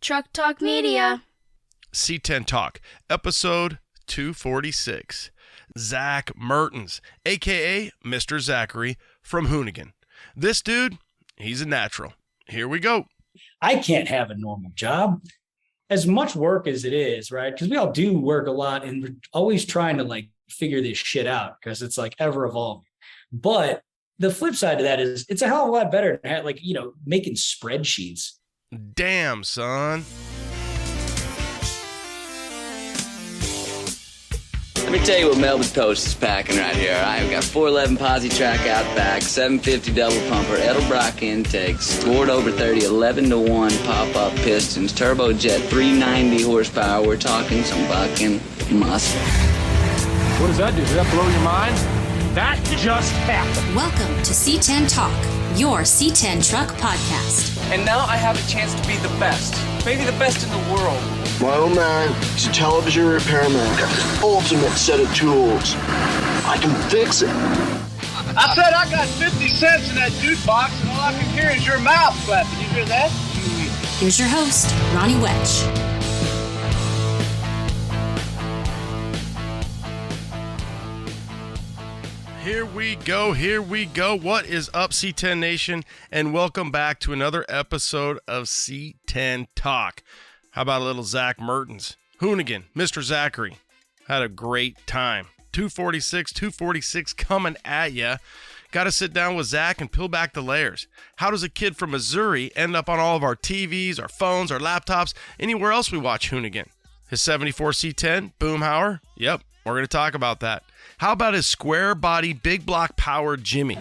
Truck Talk Media. C10 Talk, episode 246. Zac Mertens, a.k.a. Mr. Zachary from Hoonigan. This dude, he's a natural. Here we go. I can't have a normal job. As much work as it is, right? Because we all do work a lot and we're always trying to figure this shit out because it's ever evolving. But the flip side of that is it's a hell of a lot better than making spreadsheets. Damn, son. Let me tell you what Melbourne Toast is packing right here. All right, we've got 411 posi track out back, 750 double pumper, Edelbrock intakes, scored over 30, 11-1 pop-up pistons, turbojet, 390 horsepower. We're talking some bucking muscle. What does that do? Does that blow your mind? That just happened. Welcome to C10 Talk, your C10 truck podcast. And now I have a chance to be the best, maybe the best in the world. My old man, he's a television repairman, got this ultimate set of tools. I can fix it. I said I got 50 cents in that jukebox and all I can hear is your mouth clapping. You hear that? Here's your host, Ronnie Wedge. Here we go. What is up, C10 Nation? And welcome back to another episode of C10 Talk. How about a little Zac Mertens? Hoonigan, Mr. Zachary. Had a great time. 246 coming at ya. Got to sit down with Zac and peel back the layers. How does a kid from Missouri end up on all of our TVs, our phones, our laptops, anywhere else we watch Hoonigan? His 74 C10, Boomhauer? Yep, we're going to talk about that. How about his square body, big block powered Jimmy?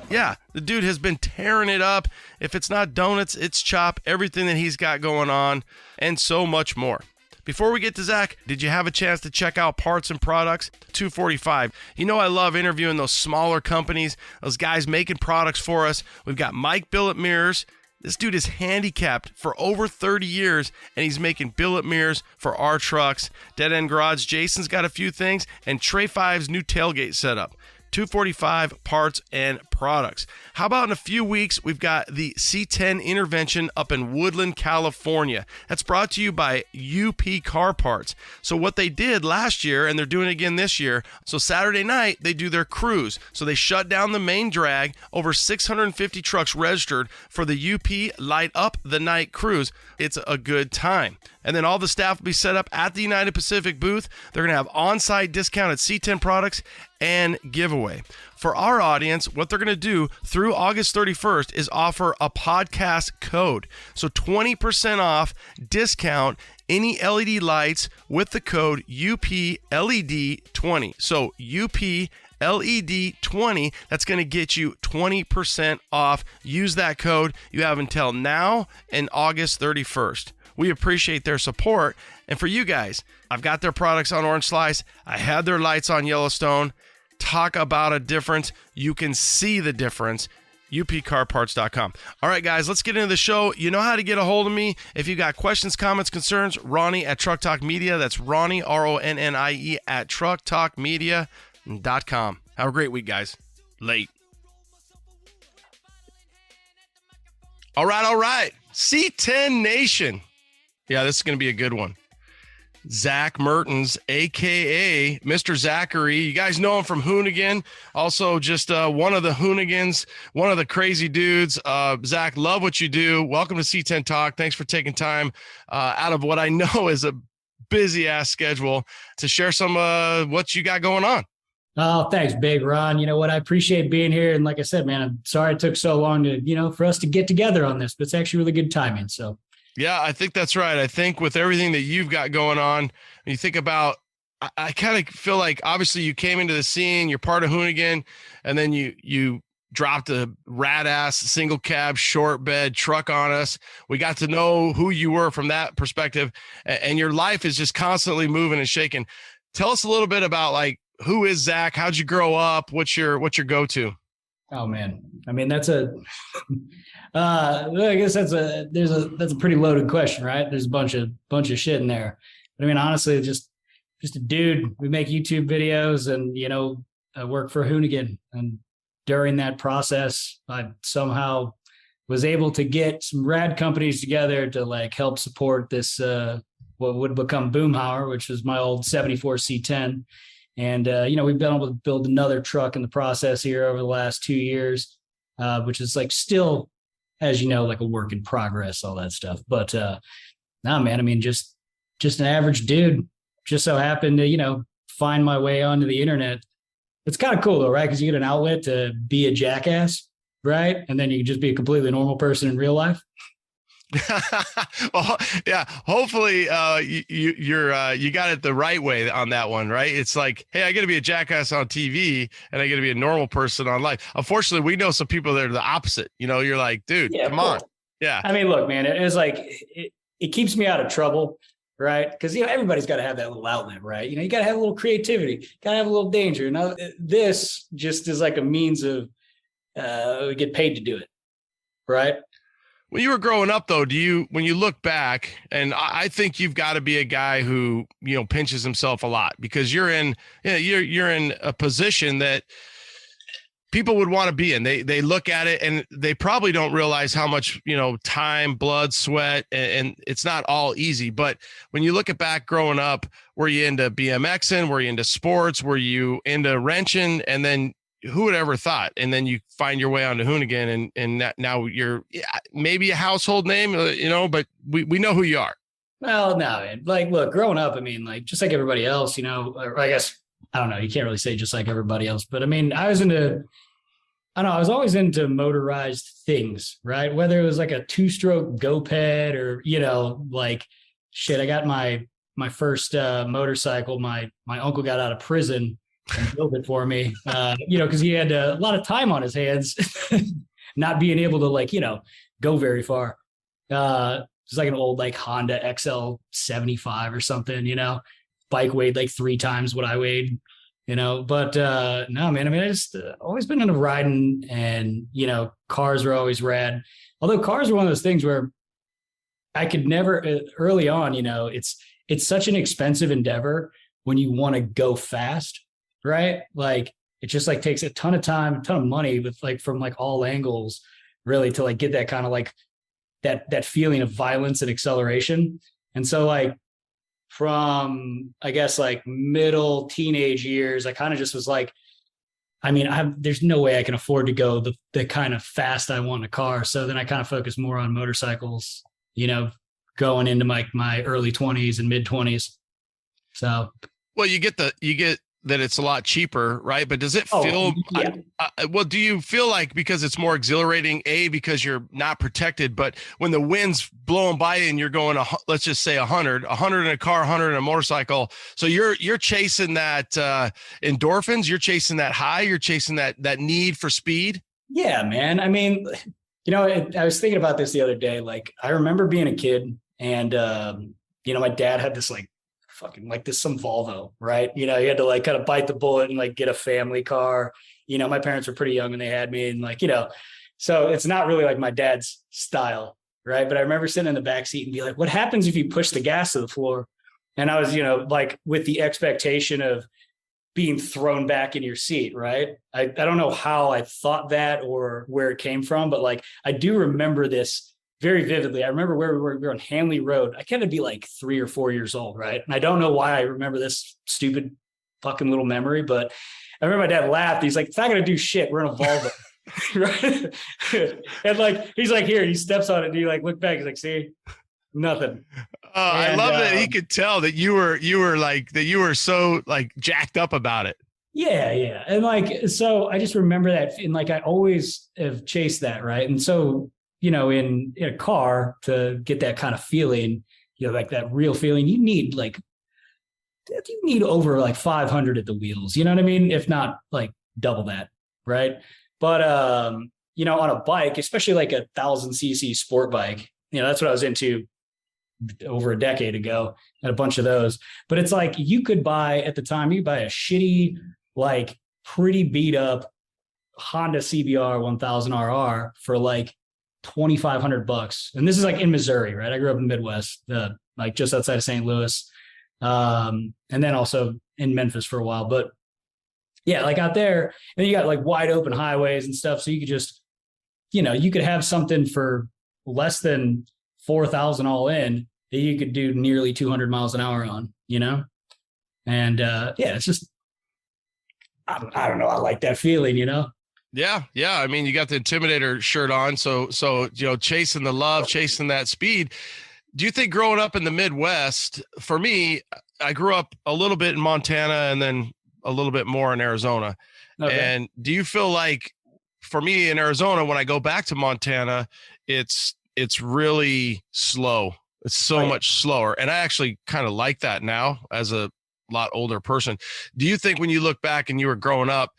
Yeah, the dude has been tearing it up. If it's not donuts, it's chop, everything that he's got going on, and so much more. Before we get to Zac, did you have a chance to check out Parts and Products? 245. You know I love interviewing those smaller companies, those guys making products for us. We've got Mike Billet Mirrors. This dude is handicapped for over 30 years, and he's making billet mirrors for our trucks. Dead End Garage, Jason's got a few things, and Trey 5's new tailgate setup. 245 Parts and Products. How about in a few weeks, we've got the C10 intervention up in Woodland, California. That's brought to you by UP Car Parts. So what they did last year, and they're doing it again this year, so Saturday night, they do their cruise. So they shut down the main drag, over 650 trucks registered for the UP Light Up the Night cruise. It's a good time. And then all the staff will be set up at the United Pacific booth. They're going to have on-site discounted C10 products and giveaway. For our audience, what they're going to do through August 31st is offer a podcast code. So 20% off discount any LED lights with the code UPLED20. So UPLED20, that's going to get you 20% off. Use that code. You have until now and August 31st. We appreciate their support. And for you guys, I've got their products on Orange Slice. I had their lights on Yellowstone. Talk about a difference. You can see the difference. upcarparts.com. All right, guys, let's get into the show. You know how to get a hold of me. If you got questions, comments, concerns, Ronnie at Truck Talk Media. That's Ronnie, RONNIE at trucktalkmedia.com. Have a great week, guys. Late. All right. C10 Nation. Yeah, this is going to be a good one. Zac Mertens, a.k.a. Mr. Zachary. You guys know him from Hoonigan. Also just one of the Hoonigans, one of the crazy dudes. Zac, love what you do. Welcome to C10 Talk. Thanks for taking time out of what I know is a busy-ass schedule to share some what you got going on. Oh, thanks, Big Ron. You know what? I appreciate being here. And like I said, man, I'm sorry it took so long to, for us to get together on this, but it's actually really good timing. So. Yeah, I think that's right. I think with everything that you've got going on, you think about, I kind of feel like obviously you came into the scene, you're part of Hoonigan, and then you dropped a rad-ass single cab short bed truck on us. We got to know who you were from that perspective, and your life is just constantly moving and shaking. Tell us a little bit about who is Zac? How'd you grow up? What's your go-to? Oh man, I mean that's I guess that's a pretty loaded question, right? There's a bunch of shit in there. But I mean, honestly, just a dude. We make YouTube videos, and I work for Hoonigan. And during that process, I somehow was able to get some rad companies together to like help support this, what would become Boomhauer, which was my old 74 C10. And, we've been able to build another truck in the process here over the last 2 years, which is like still, as you know, like a work in progress, all that stuff. But no, man, I mean, just an average dude, just so happened to, find my way onto the internet. It's kind of cool though, right? Because you get an outlet to be a jackass, right? And then you can just be a completely normal person in real life. Well, yeah. Hopefully, you got it the right way on that one, right? It's like, hey, I got to be a jackass on TV, and I got to be a normal person on live. Unfortunately, we know some people that are the opposite. You're like, dude, come on. Yeah. I mean, look, man, it's like it keeps me out of trouble, right? Because everybody's got to have that little outlet, right? You got to have a little creativity, got to have a little danger. This just is like a means of we get paid to do it, right? When you were growing up, though, when you look back, and I think you've got to be a guy who, pinches himself a lot, because you're in a position that people would want to be in. They look at it and they probably don't realize how much, time, blood, sweat, and it's not all easy. But when you look at back growing up, were you into BMXing? Were you into sports? Were you into wrenching? And then who would ever thought? And then you find your way onto Hoonigan, and now you're maybe a household name, but we know who you are. Well, no, man. Like, look, growing up, I mean, like, just like everybody else, or I guess, I don't know, you can't really say just like everybody else, but I mean, I was always into motorized things, right? Whether it was like a 2-stroke go-ped or, like, shit, I got my first motorcycle. My uncle got out of prison and built it for me, because he had a lot of time on his hands, not being able to go very far. It's like an old Honda XL 75 or something, bike weighed like 3 times what I weighed, but no, man, I mean, I just always been into riding, and, cars were always rad. Although cars are one of those things where I could never, early on, it's such an expensive endeavor when you want to go fast. Right. Like, it just takes a ton of time, a ton of money with from all angles, really, to get that kind of that feeling of violence and acceleration. And so from, I guess, middle teenage years, I kind of just was there's no way I can afford to go the kind of fast I want in a car. So then I kind of focused more on motorcycles, going into my early 20s and mid 20s. So, well, you get that it's a lot cheaper, right? But does it feel, do you feel like, because it's more exhilarating, because you're not protected, but when the wind's blowing by and you're going, let's just say 100 in a car, 100 in a motorcycle. So you're chasing that endorphins, you're chasing that high, you're chasing that need for speed. Yeah, man. I mean, I was thinking about this the other day. I remember being a kid, and, my dad had this some Volvo, right? You had to kind of bite the bullet and get a family car. My parents were pretty young when they had me, and so it's not really my dad's style, right? But I remember sitting in the back seat and be like, what happens if you push the gas to the floor? And I was, with the expectation of being thrown back in your seat, right? I don't know how I thought that or where it came from, but I do remember this very vividly. I remember where we were on Hanley Road. I kind of be 3 or 4 years old, right? And I don't know why I remember this stupid fucking little memory, but I remember my dad laughed. He's like, it's not going to do shit. We're in a Volvo. Right? And he's here, he steps on it, and you look back, he's like, see, nothing. I love that he could tell that you were so jacked up about it. Yeah. And so I just remember that. And I always have chased that. Right. And so, in a car, to get that kind of feeling, that real feeling, you need over 500 at the wheels, you know what I mean? If not double that. Right. But, on a bike, especially a 1,000cc sport bike, that's what I was into over a decade ago, had a bunch of those. But it's you could buy a shitty, pretty beat up Honda CBR 1000 RR for $2,500. And this is in Missouri, right? I grew up in the Midwest, just outside of St. Louis. And then also in Memphis for a while. But yeah, out there, and you got wide open highways and stuff. So you could just you could have something for less than 4,000 all in that you could do nearly 200 miles an hour on, and it's just, I don't know. I like that feeling, Yeah. I mean, you got the Intimidator shirt on, so chasing the love, chasing that speed. Do you think growing up in the Midwest, for me, I grew up a little bit in Montana and then a little bit more in Arizona. Okay. And do you feel like, for me in Arizona, when I go back to Montana, it's really slow. It's so much slower. And I actually kind of like that now as a lot older person. Do you think when you look back and you were growing up,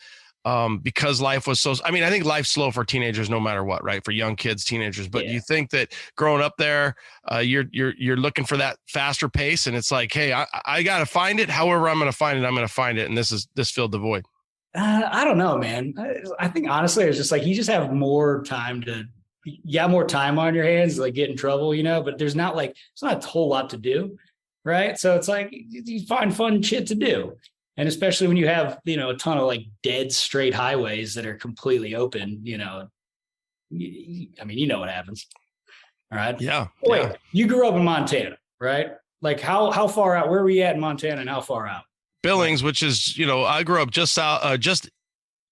because life was so, I mean, I think life's slow for teenagers no matter what, right? For young kids, teenagers. But do you think that growing up there, you're looking for that faster pace, and it's like, hey, I got to find it. However I'm going to find it. And this filled the void. I don't know, man. I think honestly, it's just like, you just have more time more time on your hands, like get in trouble, but it's not a whole lot to do. Right. So it's like, you find fun shit to do. And especially when you have, a ton of like dead straight highways that are completely open, I mean, what happens. All right. Yeah. Wait, you grew up in Montana, right? Like how far out, where were you at in Montana and how far out? Billings, which is, I grew up just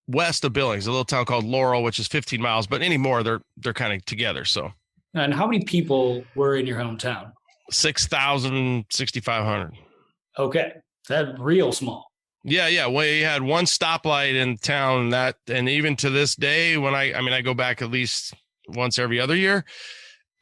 west of Billings, a little town called Laurel, which is 15 miles, but anymore, they're kind of together. So. And how many people were in your hometown? 6,000, 6,500. Okay. That's real small. Yeah. We had one stoplight in town and even to this day, when I go back at least once every other year,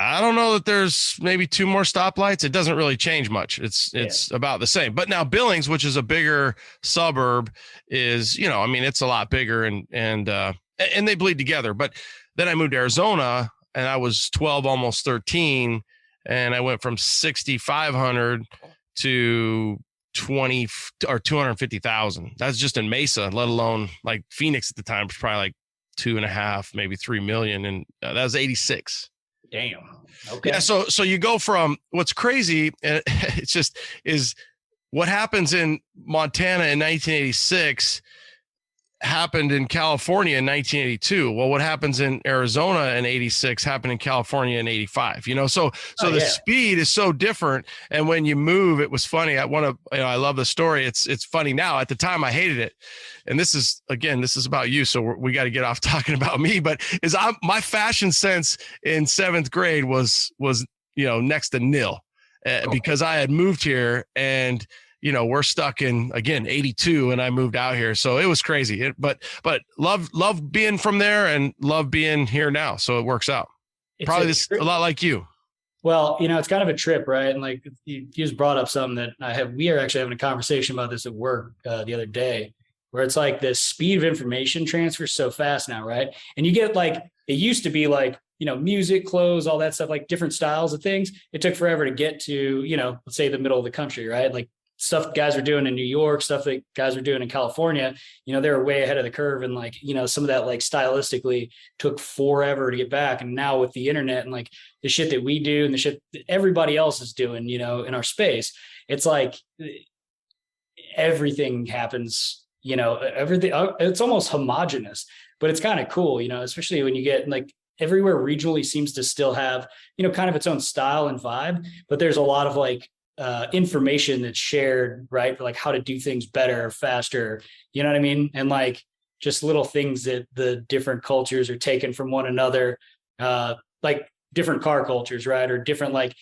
I don't know that there's maybe 2 more stoplights. It doesn't really change much. It's about the same. But now Billings, which is a bigger suburb, is, it's a lot bigger and they bleed together. But then I moved to Arizona and I was 12, almost 13. And I went from 6,500 to 20 or 250,000. That's just in Mesa, let alone like Phoenix at the time was probably like 2.5, maybe 3 million. And that was 86. Damn. Okay. Yeah. So you go from, what's crazy, and it's just is what happens in Montana in 1986 happened in California in 1982. Well, what happens in Arizona in 86 happened in California in 85, so the speed is so different. And when you move, it was funny. I love the story. It's funny now. At the time I hated it. And this is about you. So we got to get off talking about me, but my fashion sense in 7th grade was, next to nil because I had moved here and, we're stuck in, again, 82 and I moved out here. So it was crazy. But love being from there and love being here now. So it works out. Probably a lot like you. Well, it's kind of a trip, right? And like you just brought up something that we are actually having a conversation about this at work the other day, where it's like the speed of information transfers so fast now, right? And you get like, it used to be like, music, clothes, all that stuff, like different styles of things. It took forever to get to, let's say the middle of the country, right? Like stuff guys are doing in New York, stuff that guys are doing in California, they were way ahead of the curve. And like, some of that like stylistically took forever to get back. And now with the internet and like the shit that we do and the shit that everybody else is doing, in our space, it's like everything happens, everything, it's almost homogenous, but it's kind of cool, especially when you get like everywhere regionally seems to still have, kind of its own style and vibe, but there's a lot of like, information that's shared, right? For like how to do things better, faster, you know what I mean? And like just little things that the different cultures are taking from one another, like different car cultures, right? Or different, like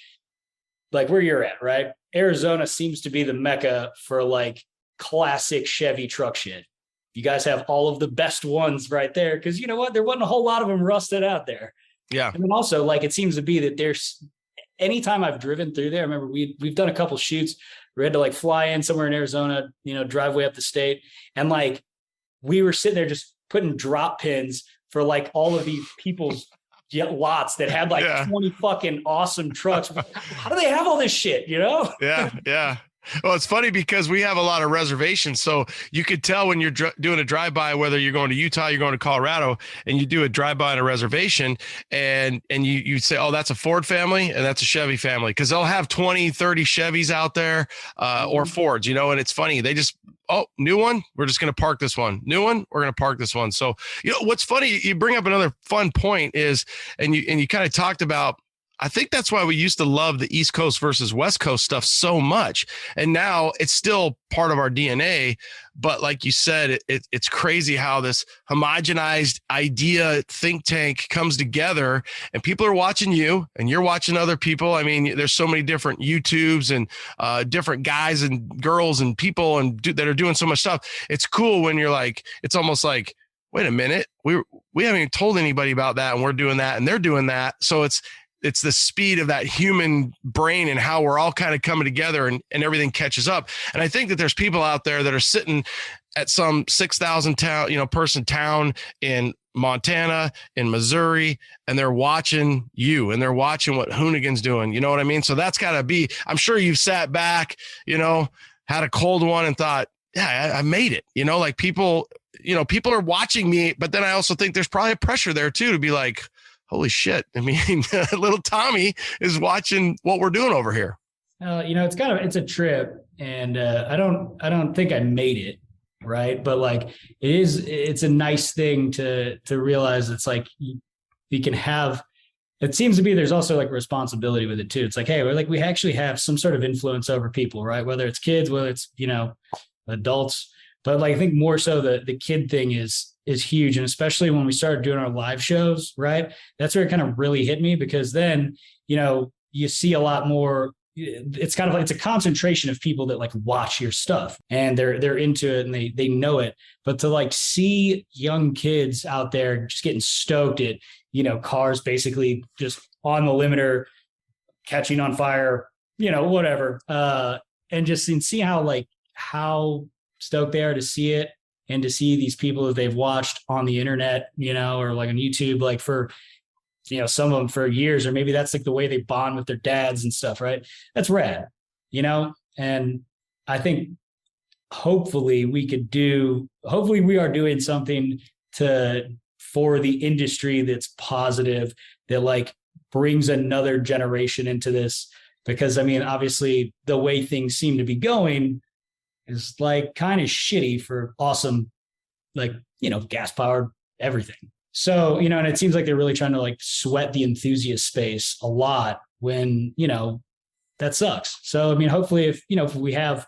where you're at, right? Arizona seems to be the mecca for like classic Chevy truck shit. You guys have all of the best ones right there. Cause you know what? There wasn't a whole lot of them rusted out there. Yeah. And then also like, it seems to be that there's, anytime I've driven through there, I remember we've done a couple shoots. We had to like fly in somewhere in Arizona, drive way up the state. And like, we were sitting there just putting drop pins for like all of these people's lots that had like 20 fucking awesome trucks. How do they have all this shit, Yeah. Well, it's funny because we have a lot of reservations. So you could tell when you're doing a drive-by, whether you're going to Utah, you're going to Colorado, and you do a drive-by on a reservation and you say, oh, that's a Ford family and that's a Chevy family. Cause they'll have 20, 30 Chevys out there or Fords, and it's funny. They just oh, new one. We're just going to park this one. New one. We're going to park this one. So, what's funny, you bring up another fun point is, and you kind of talked about, I think that's why we used to love the East Coast versus West Coast stuff so much. And now it's still part of our DNA. But like you said, it's crazy how this homogenized idea think tank comes together, and people are watching you and you're watching other people. I mean, there's so many different YouTubes and different guys and girls and people that are doing so much stuff. It's cool when you're like, it's almost like, wait a minute, we haven't even told anybody about that, and we're doing that and they're doing that. So it's the speed of that human brain and how we're all kind of coming together and everything catches up. And I think that there's people out there that are sitting at some 6,000 person town in Montana, in Missouri, and they're watching you and they're watching what Hoonigan's doing. You know what I mean? So that's gotta be, I'm sure you've sat back, had a cold one and thought, yeah, I made it, like people are watching me, but then I also think there's probably a pressure there too, to be like, holy shit. I mean, little Tommy is watching what we're doing over here. It's a trip, and I don't think I made it, right? But like, it's a nice thing to realize. It's like you can have, it seems to be, there's also like responsibility with it too. It's like, hey, we actually have some sort of influence over people, right? Whether it's kids, whether it's, adults, but like, I think more so the kid thing is huge. And especially when we started doing our live shows, right? That's where it kind of really hit me, because then, you see a lot more. It's kind of like, it's a concentration of people that like watch your stuff and they're into it and they know it. But to like see young kids out there just getting stoked at, cars basically just on the limiter, catching on fire, whatever. And just see how stoked they are to see it, and to see these people that they've watched on the internet, or like on YouTube, like for, some of them for years, or maybe that's like the way they bond with their dads and stuff, right? That's rad, and I think hopefully we are doing something for the industry that's positive, that like brings another generation into this. Because I mean, obviously the way things seem to be going is like kind of shitty for awesome, like, gas powered everything. So, and it seems like they're really trying to like sweat the enthusiast space a lot when, that sucks. So, I mean, hopefully if we have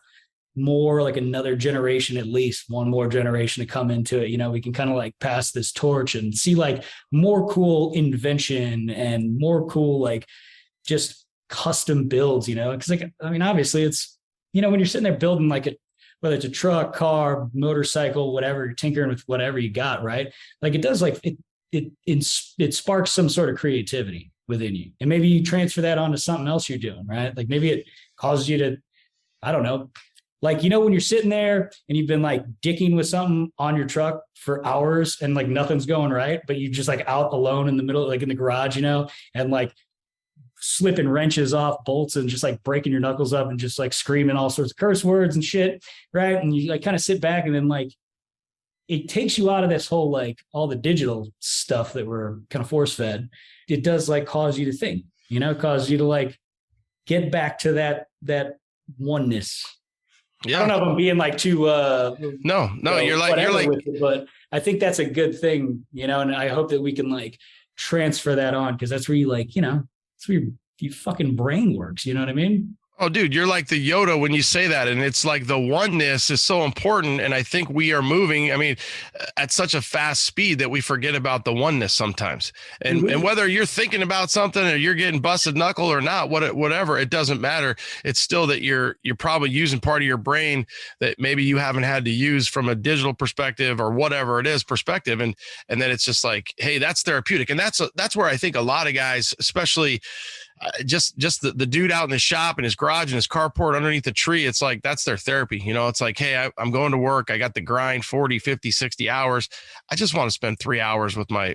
more, like another generation, at least one more generation to come into it, we can kind of like pass this torch and see like more cool invention and more cool, like just custom builds, because like, I mean, obviously it's, when you're sitting there building like whether it's a truck, car, motorcycle, whatever, you're tinkering with whatever you got, right? Like it does, like it sparks some sort of creativity within you. And maybe you transfer that onto something else you're doing, right? Like maybe it causes you to, I don't know, like, when you're sitting there and you've been like dicking with something on your truck for hours and like nothing's going right, but you're just like out alone in the middle, like in the garage, and like slipping wrenches off bolts and just like breaking your knuckles up and just like screaming all sorts of curse words and shit, right? And you like kind of sit back, and then like it takes you out of this whole like all the digital stuff that we're kind of force fed. It does like cause you to think, cause you to like get back to that oneness. Yeah. I don't know if I'm being like too no, you're like with it, but I think that's a good thing, and I hope that we can like transfer that on, because that's where you like, it's where your fucking brain works. You know what I mean? Oh, dude, you're like the Yoda when you say that. And it's like the oneness is so important. And I think we are moving, I mean, at such a fast speed that we forget about the oneness sometimes. And whether you're thinking about something or you're getting busted knuckle or not, whatever, it doesn't matter. It's still that you're probably using part of your brain that maybe you haven't had to use from a digital perspective or whatever it is perspective. And then it's just like, hey, that's therapeutic. And that's where I think a lot of guys, especially just the dude out in the shop in his garage and his carport underneath the tree, it's like that's their therapy. It's like, hey, I'm going to work, I got the grind 40, 50, 60 hours. I just want to spend 3 hours with my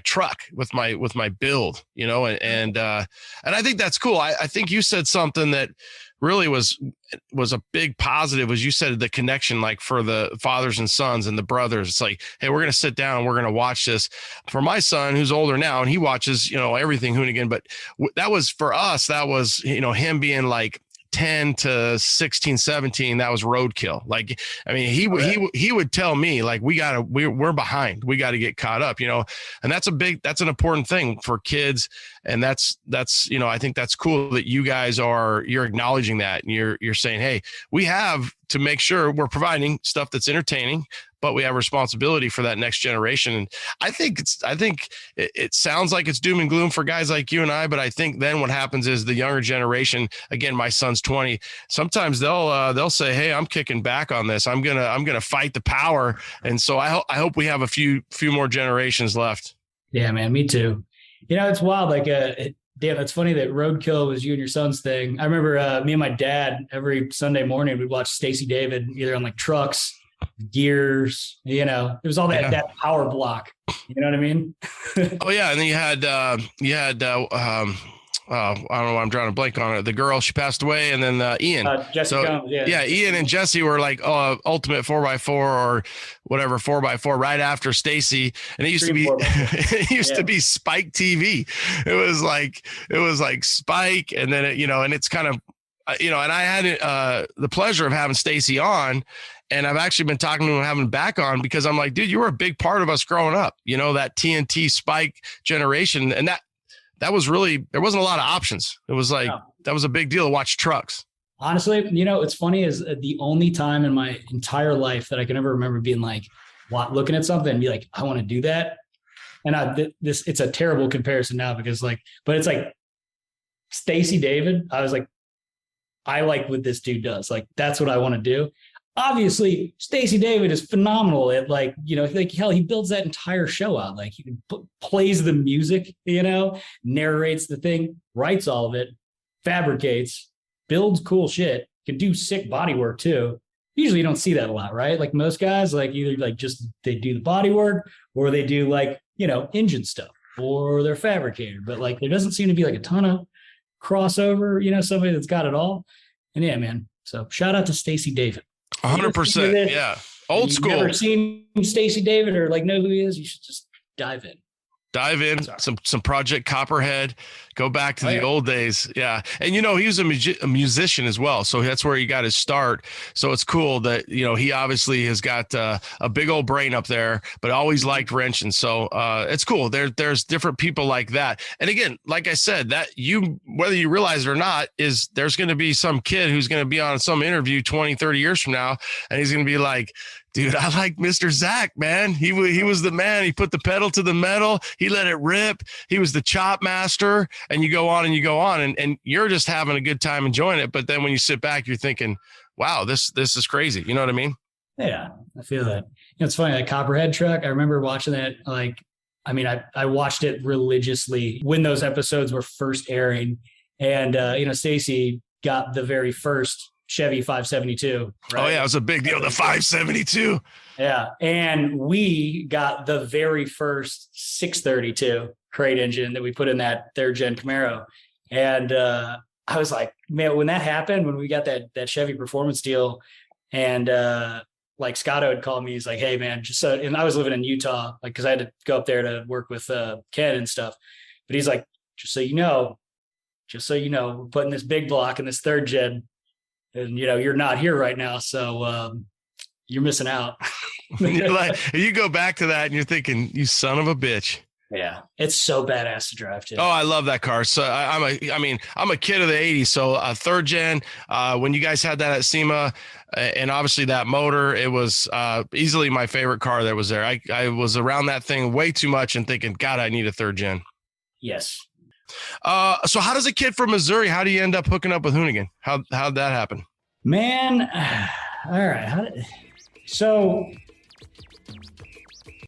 truck, with my build, and I think that's cool. I think you said something that really was a big positive, was you said the connection, like for the fathers and sons and the brothers. It's like, hey, we're going to sit down and we're going to watch this. For my son, who's older now, and he watches, everything Hoonigan, but that was for us, that was, him being like 10 to 16, 17, that was roadkill. Like, I mean, he would tell me like, we're behind, we got to get caught up, and that's an important thing for kids. And that's, I think that's cool that you guys you're acknowledging that. And you're saying, hey, we have to make sure we're providing stuff that's entertaining, but we have responsibility for that next generation. And I think it sounds like it's doom and gloom for guys like you and I, but I think then what happens is the younger generation, again, my son's 20, sometimes they'll say, hey, I'm kicking back on this. I'm going to fight the power. And so I hope we have a few more generations left. Yeah, man, me too. It's wild. Like, damn, it's funny that roadkill was you and your son's thing. I remember me and my dad every Sunday morning, we'd watch Stacey David either on like trucks, gears, it was all that power block. You know what I mean? Oh yeah. And then you had I don't know, I'm drawing a blank on it. The girl, she passed away, and then Ian. Jesse Combs, yeah. Ian and Jesse were like ultimate 4x4 or whatever 4x4 right after Stacy, and it used to be Spike TV. It was like Spike, and then and it's kind of and I had the pleasure of having Stacy on. And I've actually been talking to him, having back on, because I'm like, dude, you were a big part of us growing up, that TNT Spike generation. And that was really, there wasn't a lot of options. It was like, that was a big deal to watch trucks. Honestly, it's funny is the only time in my entire life that I can ever remember being like, looking at something and be like, I want to do that. And it's a terrible comparison now because but it's like Stacey David. I was like, I like what this dude does. Like, that's what I want to do. Obviously, Stacey David is phenomenal at hell, he builds that entire show out. Like, he plays the music, narrates the thing, writes all of it, fabricates, builds cool shit, can do sick body work too. Usually you don't see that a lot, right? Like most guys, either just they do the body work or they do engine stuff or they're fabricator. But there doesn't seem to be a ton of crossover, somebody that's got it all. And yeah, man. So shout out to Stacey David. 100%. Yeah. Old school. Never seen Stacey David or know who he is? You should just dive in. Some Project Copperhead, go back to the old days. Yeah. And, he was a musician as well. So that's where he got his start. So it's cool that, he obviously has got a big old brain up there, but always liked wrenching. So it's cool. There's different people like that. And again, like I said, that whether you realize it or not, there's going to be some kid who's going to be on some interview 20, 30 years from now. And he's going to be like, dude, I like Mr. Zac, man. He was the man. He put the pedal to the metal. He let it rip. He was the chop master. And you go on and you're just having a good time enjoying it. But then when you sit back, you're thinking, wow, this is crazy. You know what I mean? Yeah, I feel that. It's funny, that Copperhead truck. I remember watching that. I watched it religiously when those episodes were first airing. And, Stacey got the very first Chevy 572. Right? Oh yeah, it was a big deal. The 572. Yeah. And we got the very first 632 crate engine that we put in that third gen Camaro. And I was like, man, when that happened, when we got that Chevy performance deal, and Scotto had called me, he's like, hey man, and I was living in Utah, cause I had to go up there to work with Ken and stuff. But he's like, just so you know, we're putting this big block in this third gen. And, you're not here right now. So you're missing out. You go back to that and you're thinking, you son of a bitch. Yeah. It's so badass to drive too. Oh, I love that car. So I'm a kid of the 80s. So third gen, when you guys had that at SEMA and obviously that motor, it was easily my favorite car that was there. I was around that thing way too much and thinking, God, I need a third gen. Yes. So how does a kid from Missouri, how do you end up hooking up with Hoonigan? How'd that happen? Man. All right.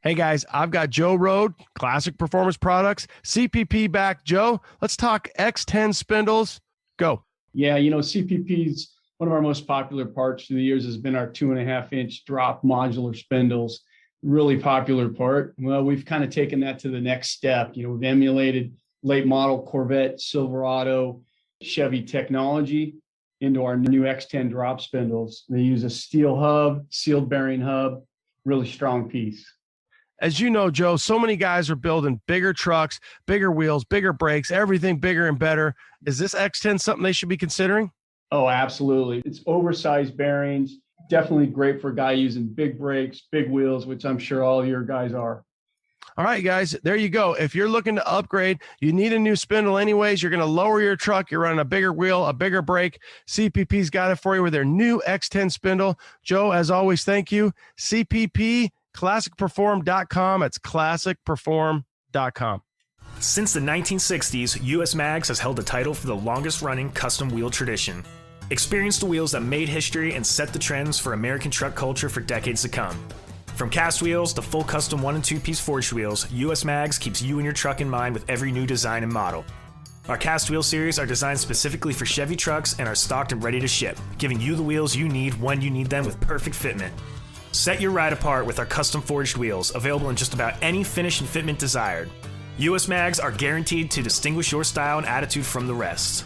Hey guys, I've got Joe Road, Classic Performance Products, CPP back. Joe, let's talk X10 spindles. Go. Yeah. CPP's one of our most popular parts through the years has been our 2.5-inch drop modular spindles. Really popular part. Well, we've kind of taken that to the next step. We've emulated late model Corvette, Silverado, Chevy technology into our new X10 drop spindles. They use a steel hub, sealed bearing hub, really strong piece. As you know, Joe, so many guys are building bigger trucks, bigger wheels, bigger brakes, everything bigger and better. Is this X10 something they should be considering? Oh, absolutely. It's oversized bearings. Definitely great for a guy using big brakes, big wheels, which I'm sure all your guys are. All right, guys, there you go. If you're looking to upgrade, you need a new spindle anyways, you're going to lower your truck, you're running a bigger wheel, a bigger brake. CPP's got it for you with their new X10 spindle. Joe, as always, thank you. CPP, classicperform.com. It's classicperform.com. Since the 1960s, US Mags has held the title for the longest-running custom wheel tradition. Experience the wheels that made history and set the trends for American truck culture for decades to come. From cast wheels to full custom 1- and 2-piece forged wheels, US Mags keeps you and your truck in mind with every new design and model. Our cast wheel series are designed specifically for Chevy trucks and are stocked and ready to ship, giving you the wheels you need when you need them with perfect fitment. Set your ride apart with our custom forged wheels, available in just about any finish and fitment desired. US Mags are guaranteed to distinguish your style and attitude from the rest.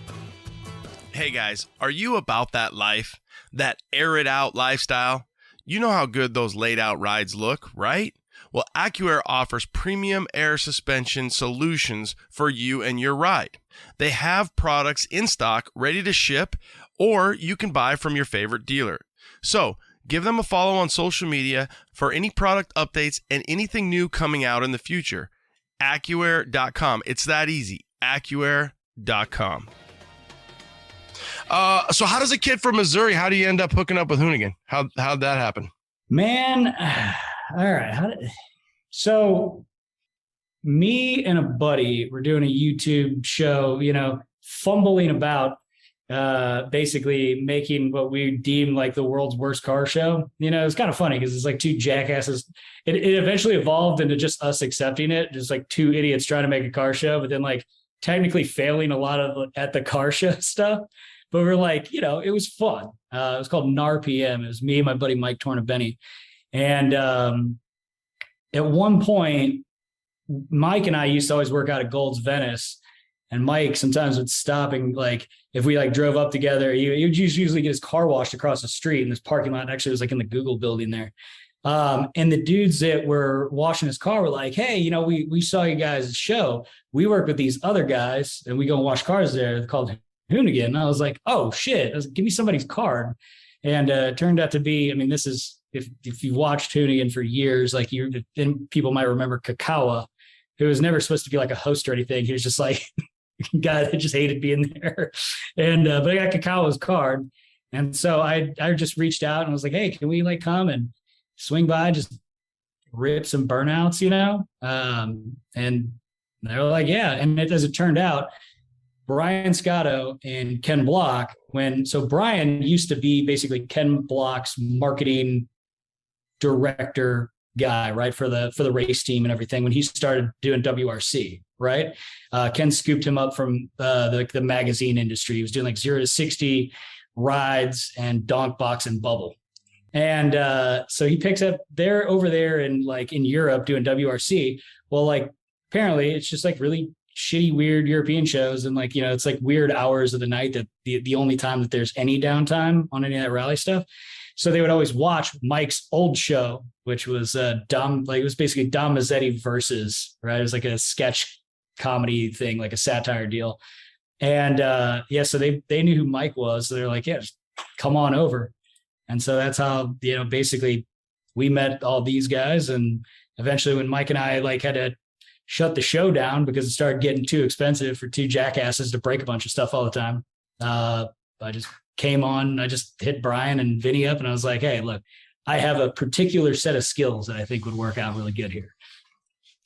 Hey guys, are you about that life? That air it out lifestyle? You know how good those laid out rides look, right? Well, AccuAir offers premium air suspension solutions for you and your ride. They have products in stock ready to ship, or you can buy from your favorite dealer. So give them a follow on social media for any product updates and anything new coming out in the future. AccuAir.com. It's that easy. AccuAir.com. So how does a kid from Missouri, how do you end up hooking up with Hoonigan? How'd that happen? Man, all right. So me and a buddy were doing a YouTube show, fumbling about basically making what we deem like the world's worst car show. It's kind of funny because it's like two jackasses. It eventually evolved into just us accepting it, just like two idiots trying to make a car show, but then like technically failing a lot of at the car show stuff. But we're like, it was fun. It was called NARPM. It was me and my buddy Mike Tornabenny. And at one point, Mike and I used to always work out at Gold's Venice. And Mike sometimes would stop and like, if we like drove up together, he would usually get his car washed across the street in this parking lot. Actually, it was like in the Google building there. And the dudes that were washing his car were like, hey, we saw you guys' show. We work with these other guys and we go and wash cars there. They're called Hoonigan. And I was like, oh shit, I was like, give me somebody's card. And it turned out to be, this is, if you watched Hoonigan for years, like then people might remember Kakawa, who was never supposed to be like a host or anything. He was just like a guy that just hated being there. And, but I got Kakawa's card. And so I just reached out and was like, hey, can we like come and swing by, just rip some burnouts, and they were like, yeah. And as it turned out, Brian Scotto and Ken Block, so Brian used to be basically Ken Block's marketing director guy, right, for the race team and everything when he started doing WRC, right? Ken scooped him up from the magazine industry. He was doing like 0 to 60 rides and donk box and bubble. And so he picks up over there in Europe doing WRC. Well, like apparently it's just like really shitty, weird European shows. And it's like weird hours of the night that the only time that there's any downtime on any of that rally stuff. So they would always watch Mike's old show, which was it was basically Dom Mazzetti versus, right? It was like a sketch comedy thing, like a satire deal. And so they knew who Mike was. So they're like, yeah, just come on over. And so that's how, basically we met all these guys. And eventually when Mike and I had to shut the show down because it started getting too expensive for two jackasses to break a bunch of stuff all the time, I just came on, I just hit Brian and Vinny up and I was like, hey, look, I have a particular set of skills that I think would work out really good here.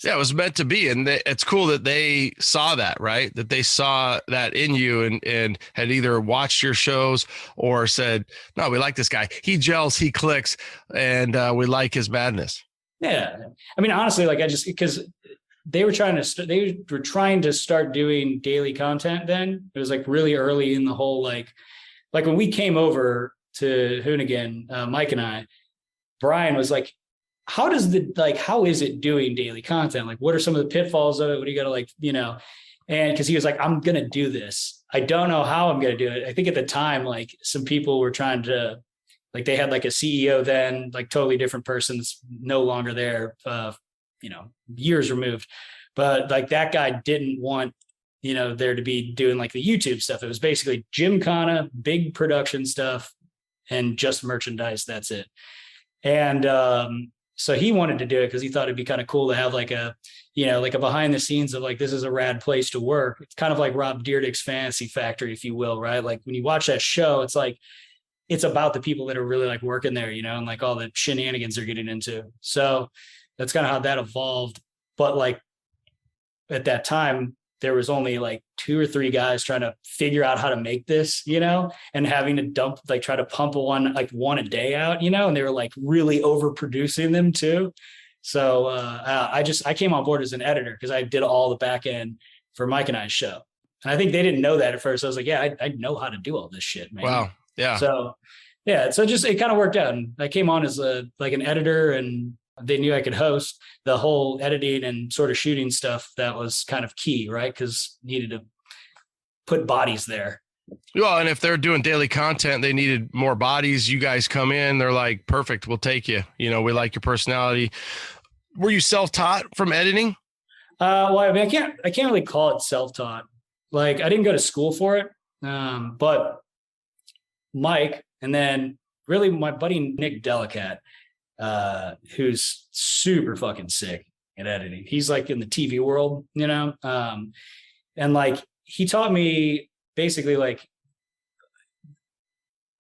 Yeah, it was meant to be. And it's cool that they saw that, right? That they saw that in you and had either watched your shows or said, no, we like this guy. He gels, he clicks, and we like his madness. Yeah. Honestly, because they were trying to start doing daily content then. It was really early in the whole, like when we came over to Hoonigan, Mike and I, Brian was like, how is it doing daily content? Like, what are some of the pitfalls of it? What do you got to and because he was like, I'm going to do this. I don't know how I'm going to do it. I think at the time, some people were trying to, they had a CEO then, totally different person that's no longer there, years removed. But that guy didn't want, there to be doing like the YouTube stuff. It was basically Gymkhana, big production stuff, and just merchandise. That's it. And so he wanted to do it because he thought it'd be kind of cool to have like a behind the scenes of like, this is a rad place to work. It's kind of like Rob Dyrdek's Fantasy Factory, if you will, right? Like when you watch that show, it's like, it's about the people that are really like working there, and like all the shenanigans they're getting into. So that's kind of how that evolved. But like at that time, there was only like 2 or 3 guys trying to figure out how to make this, and having to try to pump one a day out, and they were like really overproducing them too. So I came on board as an editor because I did all the back end for Mike and I's show. And I think they didn't know that at first. I was like, yeah, I know how to do all this shit, man. Wow. Yeah. So yeah, so just, it kind of worked out. And I came on as an editor, and they knew I could host the whole editing and sort of shooting stuff. That was kind of key, right? Because needed to put bodies there. Well, and if they're doing daily content, they needed more bodies. You guys come in, they're like, perfect, we'll take you. We like your personality. Were you self-taught from editing? Well, I mean, I can't really call it self-taught. Like I didn't go to school for it. But Mike, and then really my buddy Nick Delicat, who's super fucking sick at editing. He's like in the TV world, and like he taught me basically like,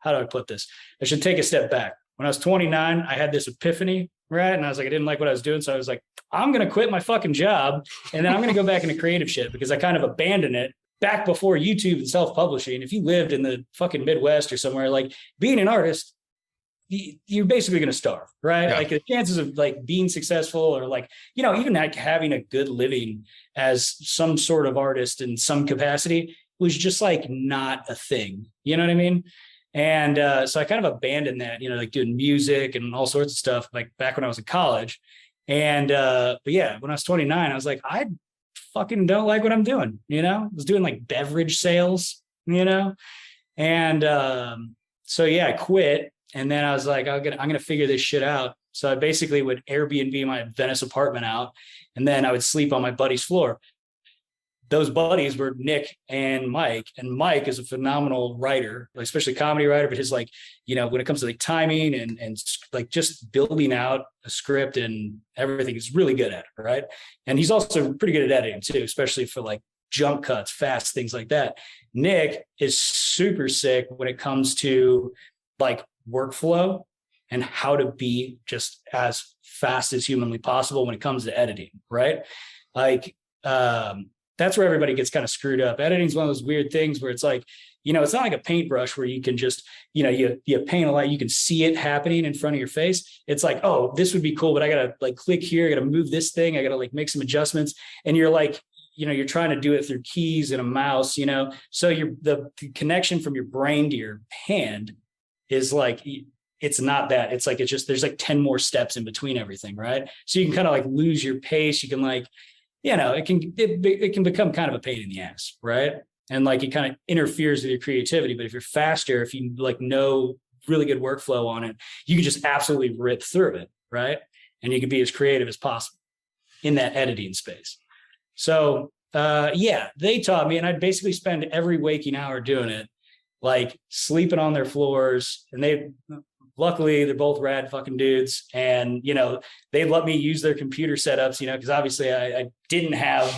how do I put this? I should take a step back. When I was 29, I had this epiphany, right? And I was like, I didn't like what I was doing. So I was like, I'm going to quit my fucking job. And then I'm going to go back into creative shit because I kind of abandoned it back before YouTube and self-publishing. If you lived in the fucking Midwest or somewhere, like being an artist, you're basically going to starve, right? Yeah. Like the chances of like being successful or like, even like having a good living as some sort of artist in some capacity was just like not a thing. You know what I mean? And so I kind of abandoned that, like doing music and all sorts of stuff, like back when I was in college. And but yeah, when I was 29, I was like, I fucking don't like what I'm doing. I was doing like beverage sales, and so yeah, I quit. And then I was like, I'm gonna figure this shit out. So I basically would Airbnb my Venice apartment out, and then I would sleep on my buddy's floor. Those buddies were Nick and Mike. And Mike is a phenomenal writer, especially comedy writer, but his like, when it comes to like timing and like just building out a script and everything, he's really good at it, right? And he's also pretty good at editing too, especially for like jump cuts, fast things like that. Nick is super sick when it comes to like workflow and how to be just as fast as humanly possible when it comes to editing, right? Like, that's where everybody gets kind of screwed up. Editing is one of those weird things where it's like, it's not like a paintbrush where you can just, you paint a lot, you can see it happening in front of your face. It's like, oh, this would be cool, but I got to like click here. I got to move this thing. I got to like make some adjustments. And you're like, you're trying to do it through keys and a mouse, so the connection from your brain to your hand is like, it's not that. It's like, it's just, there's like 10 more steps in between everything. Right. So you can kind of like lose your pace. You can like, it can become kind of a pain in the ass, right? And like it kind of interferes with your creativity. But if you're faster, if you like know really good workflow on it, you can just absolutely rip through it, right? And you can be as creative as possible in that editing space. So yeah, they taught me, and I'd basically spend every waking hour doing it, like sleeping on their floors. And luckily, they're both rad fucking dudes. And, they let me use their computer setups, because obviously I didn't have,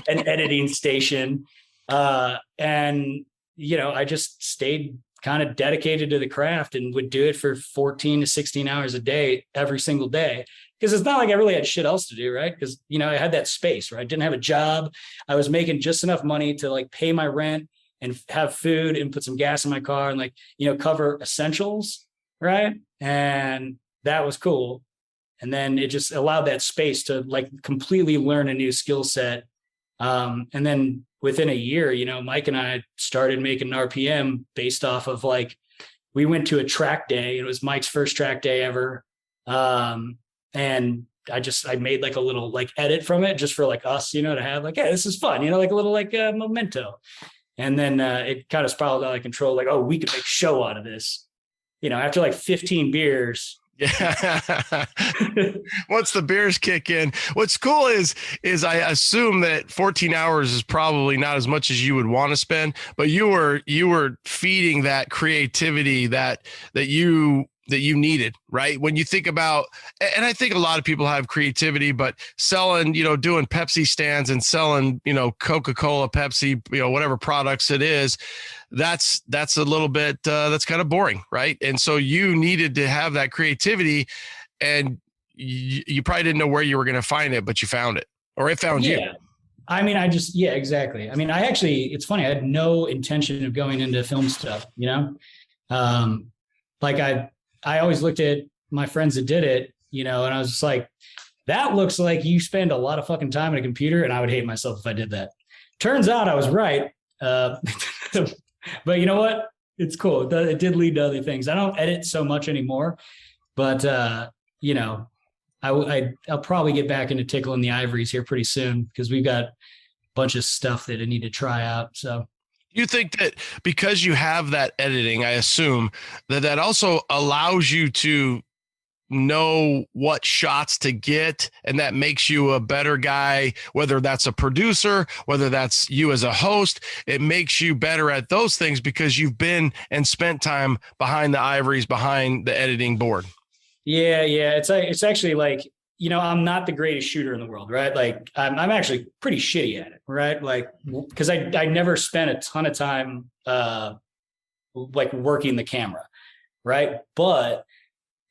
an editing station. And, I just stayed kind of dedicated to the craft and would do it for 14 to 16 hours a day, every single day. Because it's not like I really had shit else to do, right? Because, I had that space, right? I didn't have a job. I was making just enough money to like pay my rent and have food and put some gas in my car and like, cover essentials. Right. And that was cool. And then it just allowed that space to like completely learn a new skill set. And then within a year, Mike and I started making an RPM based off of like, we went to a track day. It was Mike's first track day ever. And I made like a little like edit from it just for like us, to have like, yeah, this is fun, like a little like memento. And then it kind of spiraled out of control. Like, oh, we could make a show out of this. After like 15 beers, Yeah. Once the beers kick in, what's cool is I assume that 14 hours is probably not as much as you would want to spend, but you were feeding that creativity that you needed, right? When you think about, and I think a lot of people have creativity, but selling, doing Pepsi stands and selling, Coca-Cola, Pepsi, whatever products it is, that's a little bit, that's kind of boring, right? And so you needed to have that creativity, and you probably didn't know where you were going to find it, but you found it, or it found you. I mean, exactly. I mean, it's funny. I had no intention of going into film stuff, like I always looked at my friends that did it, and I was just like, that looks like you spend a lot of fucking time on a computer, and I would hate myself if I did that. Turns out I was right. But you know what? It's cool. It did lead to other things. I don't edit so much anymore, but I'll probably get back into tickling the ivories here pretty soon, because we've got a bunch of stuff that I need to try out. So you think that because you have that editing, I assume that also allows you to know what shots to get, and that makes you a better guy, whether that's a producer, whether that's you as a host, it makes you better at those things because you've been and spent time behind the ivories, behind the editing board. Yeah. It's actually like, I'm not the greatest shooter in the world, right? Like I'm actually pretty shitty at it, right? Like, because I never spent a ton of time like working the camera, right? But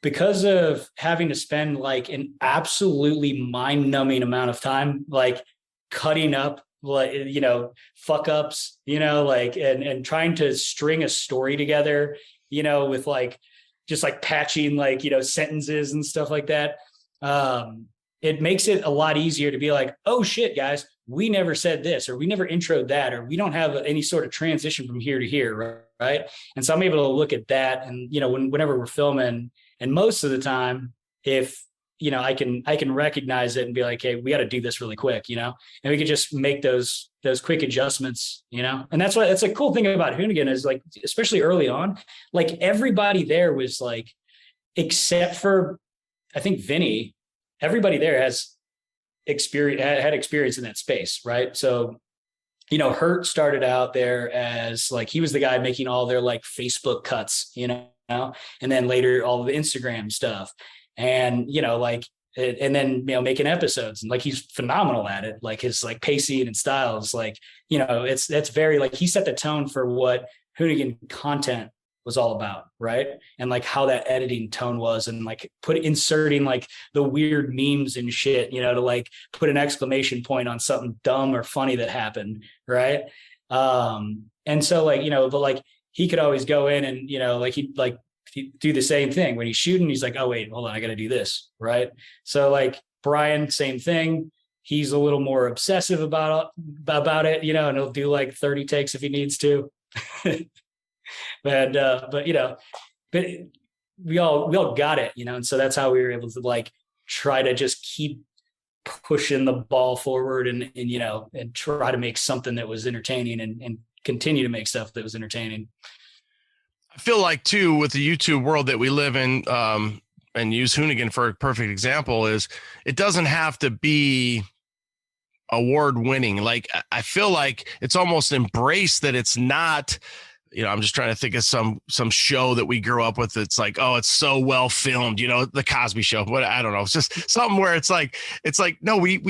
because of having to spend like an absolutely mind-numbing amount of time, like cutting up, like, fuck ups, like, and trying to string a story together, with like, just like patching, like, sentences and stuff like that. It makes it a lot easier to be like, oh shit, guys, we never said this, or we never introed that, or we don't have any sort of transition from here to here. Right. And so I'm able to look at that, and, whenever we're filming, and most of the time, if, I can recognize it and be like, hey, we got to do this really quick, and we could just make those quick adjustments, and that's a cool thing about Hoonigan is, like, especially early on, like everybody there was like, except for, I think, Vinny, everybody there has had experience in that space. Right. So, Hurt started out there as like, he was the guy making all their like Facebook cuts, and then later all of the Instagram stuff, and, and then, making episodes, and like, he's phenomenal at it. Like his like pacing and styles, like, that's very like, he set the tone for what Hoonigan content was all about. Right. And like how that editing tone was, and like inserting like the weird memes and shit, to like put an exclamation point on something dumb or funny that happened. Right. And so like, but like, he could always go in and, he'd do the same thing when he's shooting. He's like, oh wait, hold on, I got to do this. Right. So like Brian, same thing. He's a little more obsessive about it, and he'll do like 30 takes if he needs to. but we all got it, and so that's how we were able to like try to just keep pushing the ball forward and try to make something that was entertaining and continue to make stuff that was entertaining. I feel like too, with the YouTube world that we live in, and use Hoonigan for a perfect example, is it doesn't have to be award winning. Like, I feel like it's almost embraced that it's not, I'm just trying to think of some show that we grew up with. It's like, oh, it's so well filmed, the Cosby Show. What, I don't know. It's just something where it's like, no, we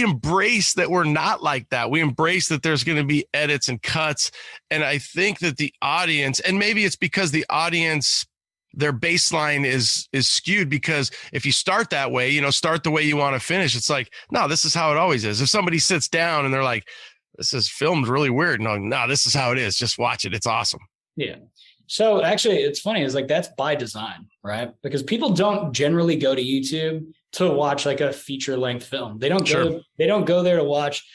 embrace that we're not like that. We embrace that there's going to be edits and cuts. And I think that the audience, and maybe it's because the audience, their baseline is skewed, because if you start that way, start the way you want to finish, it's like, no, this is how it always is. If somebody sits down and they're like, this is filmed really weird, no, this is how it is. Just watch it. It's awesome. Yeah. So actually, it's funny. It's like, that's by design, right? Because people don't generally go to YouTube to watch like a feature length film. They don't go there to watch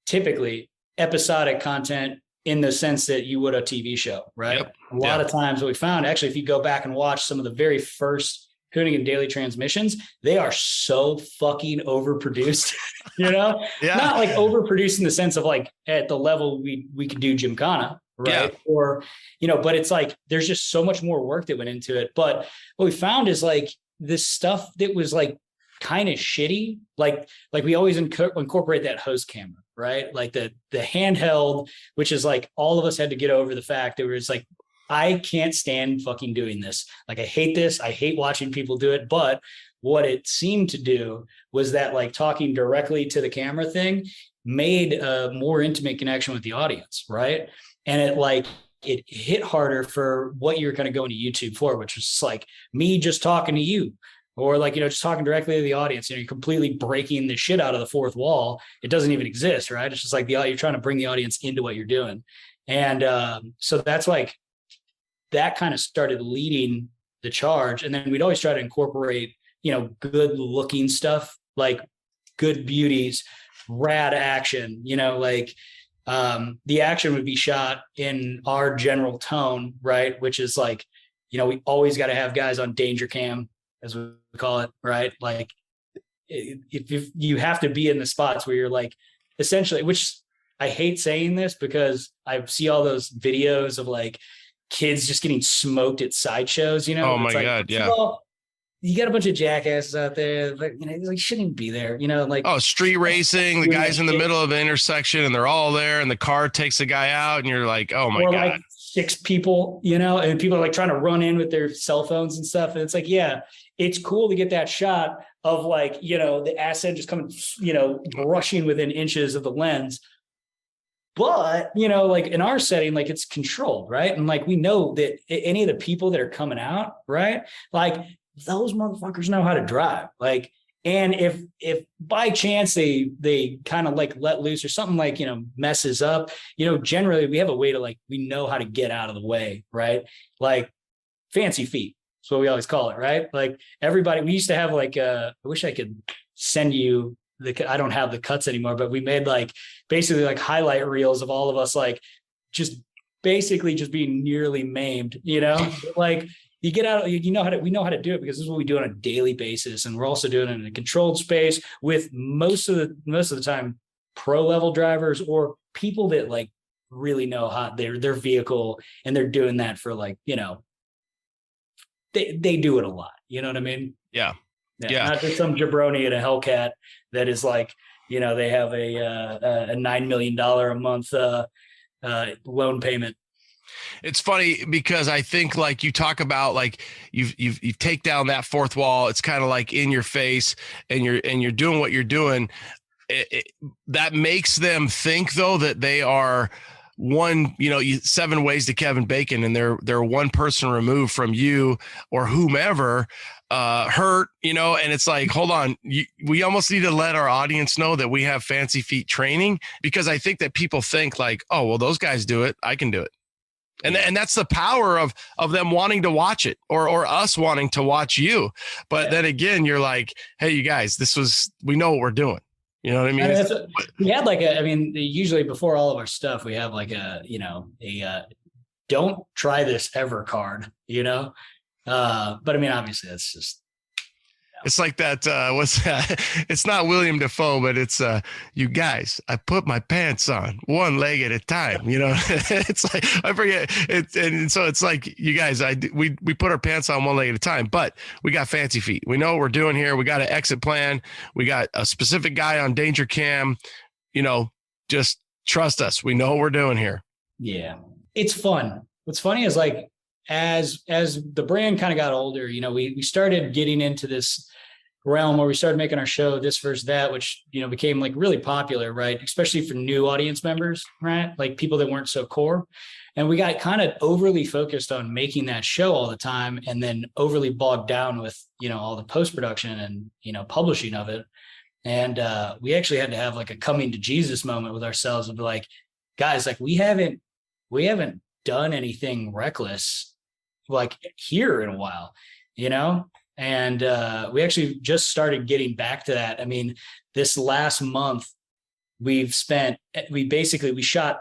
typically episodic content in the sense that you would a TV show, right? Yep. A lot of times what we found, actually, if you go back and watch some of the very first Hoonigan daily transmissions, they are so fucking overproduced, Yeah. Not like overproduced in the sense of like at the level we could do Gymkhana, right? Yeah. Or, but it's like, there's just so much more work that went into it. But what we found is like, this stuff that was like kind of shitty. Like we always incorporate that host camera, right? Like the handheld, which is like all of us had to get over the fact that it's like, I can't stand fucking doing this. Like, I hate this. I hate watching people do it. But what it seemed to do was that like talking directly to the camera thing made a more intimate connection with the audience, right? And it hit harder for what you're kind of going to YouTube for, which was like me just talking to you, or like, just talking directly to the audience. You're completely breaking the shit out of the fourth wall. It doesn't even exist, right? It's just like you're trying to bring the audience into what you're doing. And so that's like, that kind of started leading the charge. And then we'd always try to incorporate, good looking stuff, like good beauties, rad action, the action would be shot in our general tone, right? Which is like, we always got to have guys on danger cam, as we call it, right? Like if you have to be in the spots where you're like, essentially, which I hate saying this because I see all those videos of like kids just getting smoked at sideshows, Oh my like, God. Yeah. Well, you got a bunch of jackasses out there, but like shouldn't even be there, like, oh, street racing, the guy's in the middle of an intersection and they're all there and the car takes the guy out and you're like, oh my God. Like 6 people, and people are like trying to run in with their cell phones and stuff. And it's like, yeah, it's cool to get that shot of like, the asset just coming, brushing within inches of the lens. But, like in our setting, like it's controlled, right? And like, we know that any of the people that are coming out, right? Like those motherfuckers know how to drive. Like, and if by chance they kind of like let loose or something like, messes up, generally we have a way to like, we know how to get out of the way, right? Like fancy feet. That's what we always call it, right? Like everybody, we used to have like, I wish I could send you I don't have the cuts anymore, but we made like basically like highlight reels of all of us, like just basically just being nearly maimed, like you get out, we know how to do it because this is what we do on a daily basis. And we're also doing it in a controlled space with most of the time pro level drivers or people that like really know how their vehicle, and they're doing that for like, they do it a lot. You know what I mean? Yeah. Yeah. Not just some jabroni in a Hellcat that is like, they have a $9 million a month loan payment. It's funny because I think like you talk about like you take down that fourth wall. It's kind of like in your face and you're doing what you're doing. That makes them think though that they are one, 7 ways to Kevin Bacon, and they're one person removed from you or whomever hurt, and it's like, hold on, we almost need to let our audience know that we have fancy feet training, because I think that people think like, oh, well, those guys do it, I can do it. And that's the power of them wanting to watch it or us wanting to watch you. But then again, you're like, hey, you guys, we know what we're doing. You know what I mean? We had like usually before all of our stuff, we have like a don't try this ever card, but I mean, obviously that's just, it's like that. What's that? It's not William Dafoe, but it's you guys. I put my pants on one leg at a time. It's like I forget it, and so it's like you guys. We put our pants on one leg at a time, but we got fancy feet. We know what we're doing here. We got an exit plan. We got a specific guy on danger cam. Just trust us. We know what we're doing here. Yeah, it's fun. What's funny is like as the brand kind of got older, we started getting into this realm where we started making our show This Versus That, which became like really popular, right? Especially for new audience members, right? Like people that weren't so core. And we got kind of overly focused on making that show all the time, and then overly bogged down with all the post-production and publishing of it. And we actually had to have like a coming to Jesus moment with ourselves and be like, guys, like we haven't done anything reckless like here in a while, and we actually just started getting back to that. I mean, this last month we shot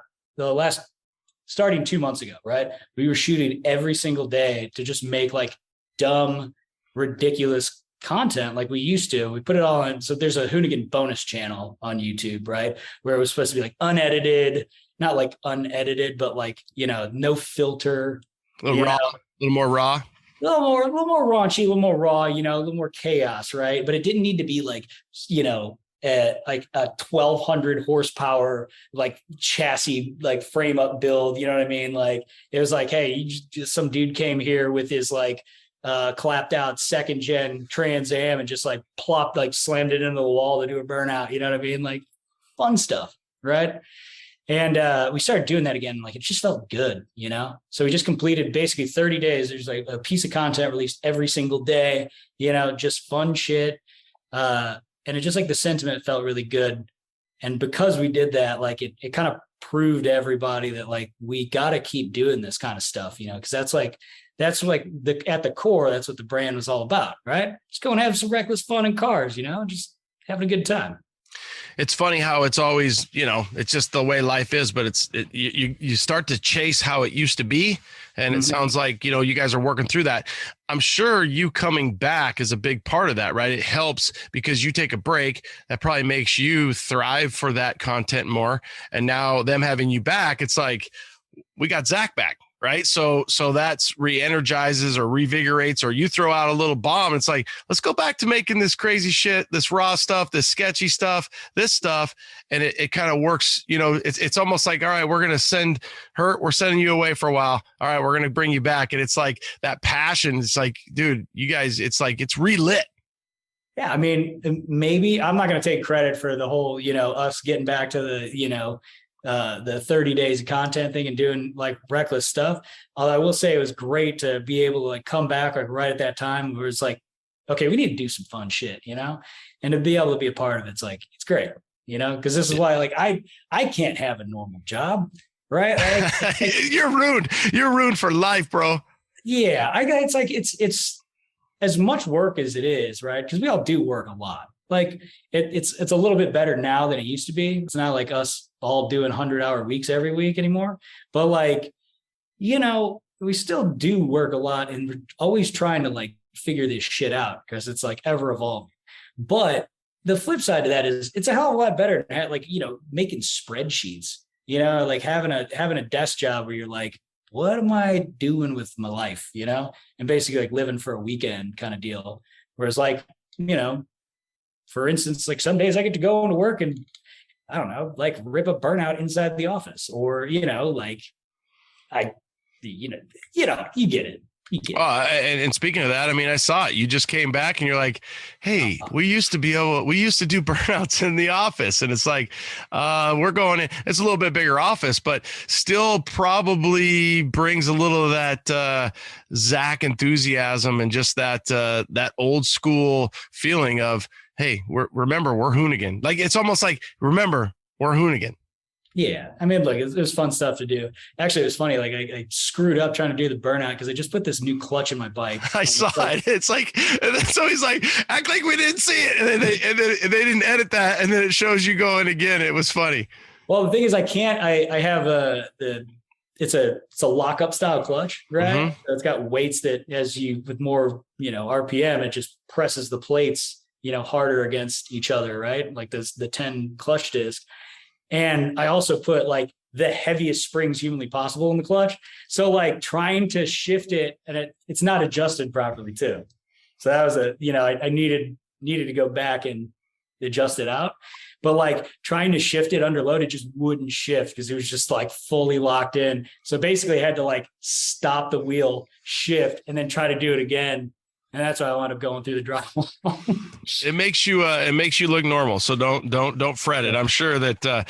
starting 2 months ago, right? We were shooting every single day to just make like dumb, ridiculous content like we used to. We put it all on. So there's a Hoonigan bonus channel on YouTube, right? Where it was supposed to be like unedited, not like unedited, but like, no filter. A little raw, a little more raw. a little more raunchy, a little more raw, you know, a little more chaos, right? But it didn't need to be like, you know, like a 1,200 horsepower, like chassis, like frame up build. You know what I mean? Like it was like, hey, some dude came here with his like clapped out 2nd gen Trans Am and just like plopped, like slammed it into the wall to do a burnout. You know what I mean? Like fun stuff, right? And we started doing that again. Like it just felt good, you know? So we just completed basically 30 days. There's like a piece of content released every single day, you know, just fun shit. And it just like the sentiment felt really good. And because we did that, like it kind of proved to everybody that like we got to keep doing this kind of stuff, you know, because that's like at the core, that's what the brand was all about, right? Just go and have some reckless fun in cars, you know, just having a good time. It's funny how it's always, you know, it's just the way life is, but you start to chase how it used to be. And it sounds like, you know, you guys are working through that. I'm sure you coming back is a big part of that, right? It helps because you take a break. That probably makes you thrive for that content more. And now them having you back, it's like, we got Zach back. Right. So that's re-energizes or revigorates, or you throw out a little bomb. It's like, let's go back to making this crazy shit, this raw stuff, this sketchy stuff, this stuff. And it kind of works. You know, it's almost like, all right, we're sending you away for a while. All right, we're going to bring you back. And it's like that passion. It's like, dude, you guys, it's like, it's relit. Yeah. I mean, maybe I'm not going to take credit for the whole, you know, us getting back to the, you know, the 30 days of content thing and doing like reckless stuff. Although I will say it was great to be able to like come back like right at that time where it's like, okay, we need to do some fun shit, you know, and to be able to be a part of it's like, it's great, you know, because this is why like I can't have a normal job, right? Like, You're ruined for life, bro. Yeah. It's as much work as it is, right? Because we all do work a lot. Like it's a little bit better now than it used to be. It's not like us all doing 100-hour weeks every week anymore. But like, you know, we still do work a lot and we're always trying to like figure this shit out because it's like ever evolving. But the flip side of that is it's a hell of a lot better than like, you know, making spreadsheets, you know, like having a desk job where you're like, what am I doing with my life, you know, and basically like living for a weekend kind of deal. Whereas like, you know, for instance, like some days I get to go into work and I don't know, like rip a burnout inside the office, or, you know, like you get it. And speaking of that, I mean, I saw it. You just came back and you're like, hey, we used to do burnouts in the office. And it's like, we're going in, it's a little bit bigger office, but still probably brings a little of that Zach enthusiasm and just that old school feeling of, hey, remember, we're Hoonigan. Like, it's almost like, remember, we're Hoonigan. Yeah. I mean, look, it was fun stuff to do. Actually, it was funny. Like I screwed up trying to do the burnout because I just put this new clutch in my bike. I saw it. It's like, so he's like, act like we didn't see it. And then they didn't edit that. And then it shows you going again. It was funny. Well, the thing is, I have it's a lockup style clutch, right? Mm-hmm. So it's got weights that with more, you know, RPM, it just presses the plates, you know, harder against each other, right? Like the 10 clutch disc. And I also put like the heaviest springs humanly possible in the clutch. So like trying to shift it and it's not adjusted properly too. So that was I needed to go back and adjust it out. But like trying to shift it under load, it just wouldn't shift because it was just like fully locked in. So basically I had to like stop the wheel, shift, and then try to do it again. And that's why I wound up going through the drywall. It makes you look normal. So don't fret it. I'm sure that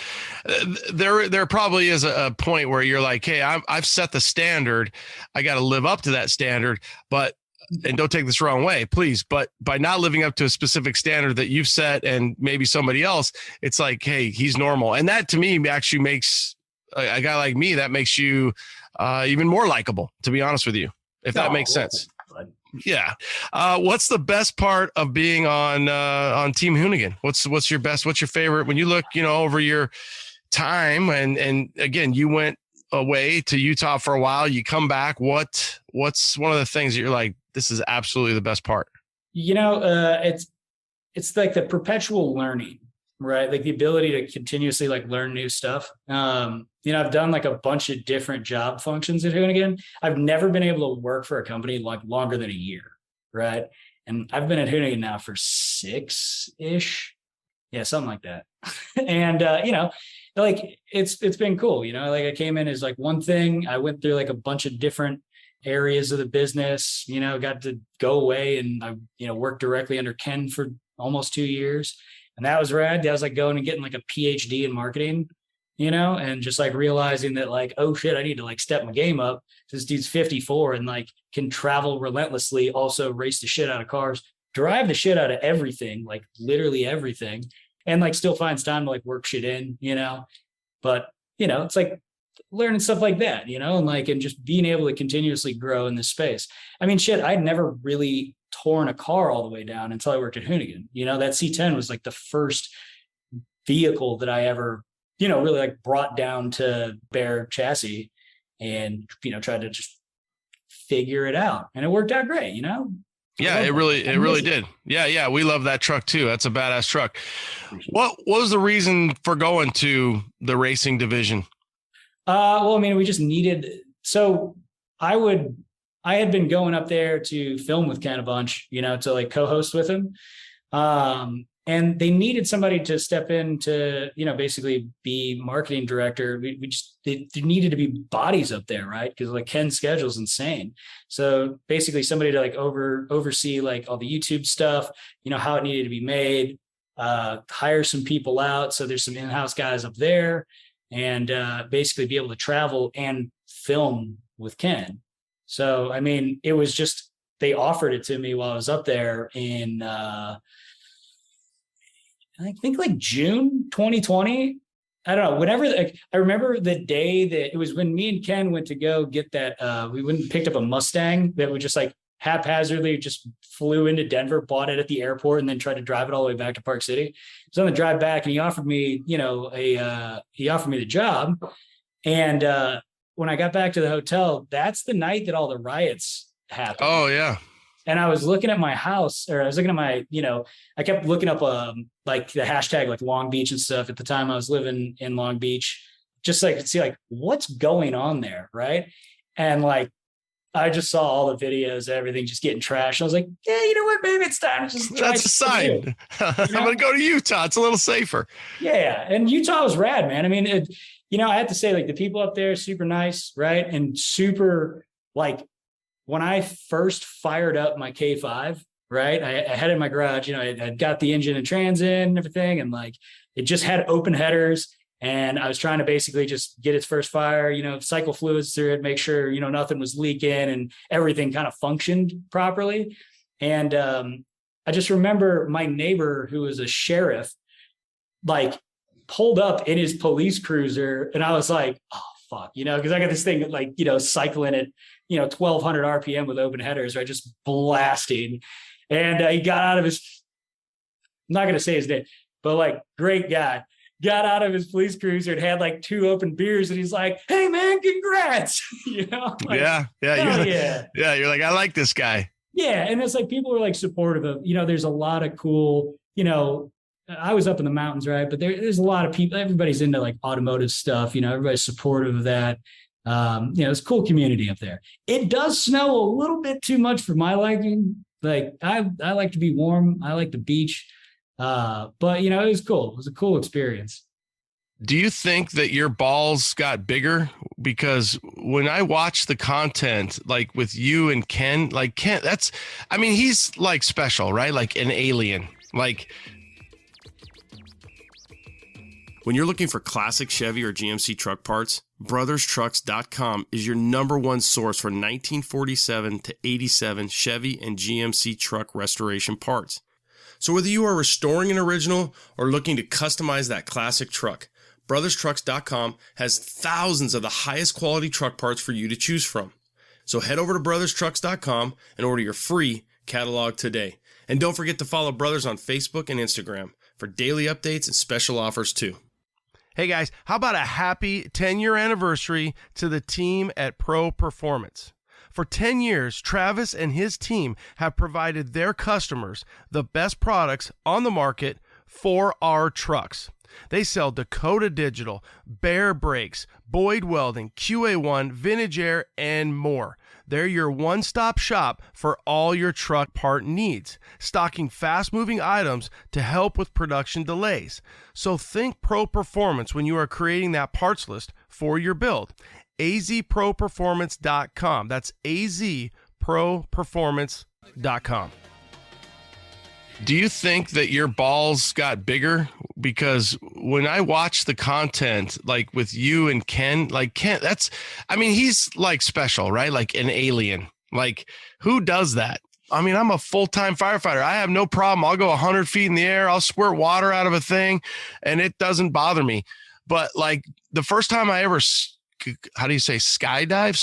there probably is a point where you're like, hey, I've set the standard. I got to live up to that standard. But, and don't take this the wrong way, please. But by not living up to a specific standard that you've set and maybe somebody else, it's like, hey, he's normal. And that to me actually makes a guy like me, that makes you even more likable, to be honest with you, if that makes sense. Yeah. What's the best part of being on Team Hoonigan? What's your favorite when you look, you know, over your time and again, you went away to Utah for a while, you come back. What's one of the things that you're like, this is absolutely the best part? You know, it's like the perpetual learning, right? Like the ability to continuously like learn new stuff. I've done like a bunch of different job functions at Hoonigan. I've never been able to work for a company like longer than a year, right? And I've been at Hoonigan now for 6-ish. Yeah, something like that. And like it's been cool. Like I came in as like one thing. I went through like a bunch of different areas of the business, got to go away and I, worked directly under Ken for almost 2 years. And that was rad. That was like going and getting like a PhD in marketing, and just like realizing that like, oh shit, I need to like step my game up. This dude's 54 and like can travel relentlessly, also race the shit out of cars, drive the shit out of everything, like literally everything. And like still finds time to like work shit in, but it's like learning stuff like that, and just being able to continuously grow in this space. I mean, shit, I'd never really torn a car all the way down until I worked at Hoonigan. That C10 was like the first vehicle that I ever, really like brought down to bare chassis and, tried to just figure it out. And it worked out great, Yeah, it really did. Yeah. We love that truck too. That's a badass truck. What was the reason for going to the racing division? Well, I mean, we just needed, so I had been going up there to film with Ken a bunch, to like co-host with him. And they needed somebody to step in to, basically be marketing director. There needed to be bodies up there, right? Because like Ken's schedule is insane. So basically somebody to like oversee like all the YouTube stuff, how it needed to be made, hire some people out. So there's some in-house guys up there and basically be able to travel and film with Ken. So, I mean, it was just, they offered it to me while I was up there in, I think like June 2020. I don't know, whenever, like, I remember the day that it was when me and Ken went to go get that, we went and picked up a Mustang that we just like haphazardly just flew into Denver, bought it at the airport, and then tried to drive it all the way back to Park City. So on the drive back, and he offered me, he offered me the job. And when I got back to the hotel, that's the night that all the riots happened. Oh yeah. And I was looking at my house, or I was looking at my, I kept looking up like the hashtag like Long Beach and stuff. At the time I was living in Long Beach, just like to see like what's going on there, right? And like I just saw all the videos, everything just getting trashed. I was like, yeah, you know what? Maybe it's time to just try. That's a sign. I'm going to go to Utah. It's a little safer. Yeah. And Utah was rad, man. I mean, I have to say, like, the people up there are super nice, right? And super, like, when I first fired up my K5, right, I had it in my garage, I got the engine and trans in and everything. And like, it just had open headers. And I was trying to basically just get its first fire, cycle fluids through it, make sure, nothing was leaking and everything kind of functioned properly. And I just remember my neighbor, who was a sheriff, like pulled up in his police cruiser. And I was like, oh, fuck, because I got this thing like, cycling at, 1200 RPM with open headers, right? Just blasting. And he got out of his, I'm not going to say his name, but like, great guy. Got out of his police cruiser and had like 2 open beers, and he's like, "Hey man, congrats!" Like, yeah. You're like, I like this guy. Yeah, and it's like people were like supportive of. There's a lot of cool. I was up in the mountains, right? But there's a lot of people. Everybody's into like automotive stuff. Everybody's supportive of that. It's a cool community up there. It does snow a little bit too much for my liking. Like I like to be warm. I like the beach. But it was cool. It was a cool experience. Do you think that your balls got bigger? Because when I watch the content, like with you and Ken, like Ken, he's like special, right? Like an alien. Like when you're looking for classic Chevy or GMC truck parts, brotherstrucks.com is your #1 source for 1947 to 87 Chevy and GMC truck restoration parts. So whether you are restoring an original or looking to customize that classic truck, brotherstrucks.com has thousands of the highest quality truck parts for you to choose from. So head over to brotherstrucks.com and order your free catalog today. And don't forget to follow Brothers on Facebook and Instagram for daily updates and special offers too. Hey guys, how about a happy 10-year anniversary to the team at Pro Performance? For 10 years, Travis and his team have provided their customers the best products on the market for our trucks. They sell Dakota Digital, Bear Brakes, Boyd Welding, QA1, Vintage Air, and more. They're your one-stop shop for all your truck part needs, stocking fast-moving items to help with production delays. So think Pro Performance when you are creating that parts list for your build. azproperformance.com. That's azproperformance.com. Do you think that your balls got bigger? Because when I watch the content, like with you and Ken, like Ken, he's like special, right? Like an alien. Like, who does that? I mean, I'm a full-time firefighter. I have no problem. I'll go 100 feet in the air. I'll squirt water out of a thing and it doesn't bother me. But like the first time I ever, how do you say, skydove?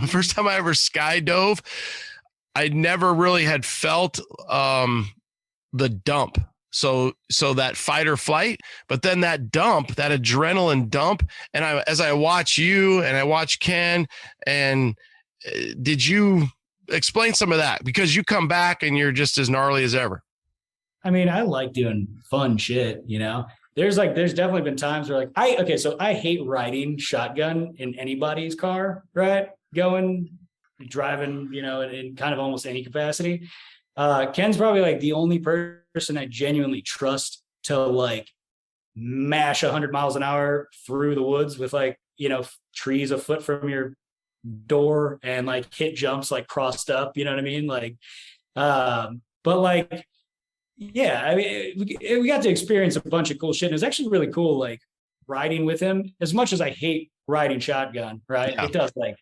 First time I ever skydove, I never really had felt the dump. So that fight or flight, but then that dump, that adrenaline dump. And as I watch you and I watch Ken, and did you explain some of that? Because you come back and you're just as gnarly as ever. I mean, I like doing fun shit, you know? There's definitely been times where so I hate riding shotgun in anybody's car, right? Driving, you know, in kind of almost any capacity. Ken's probably like the only person I genuinely trust to like mash 100 miles an hour through the woods with like, you know, trees a foot from your door and like hit jumps like crossed up, you know what I mean? Like, but like, yeah, I mean, we got to experience a bunch of cool shit. And it was actually really cool, like riding with him. As much as I hate riding shotgun, right? Yeah. It does like,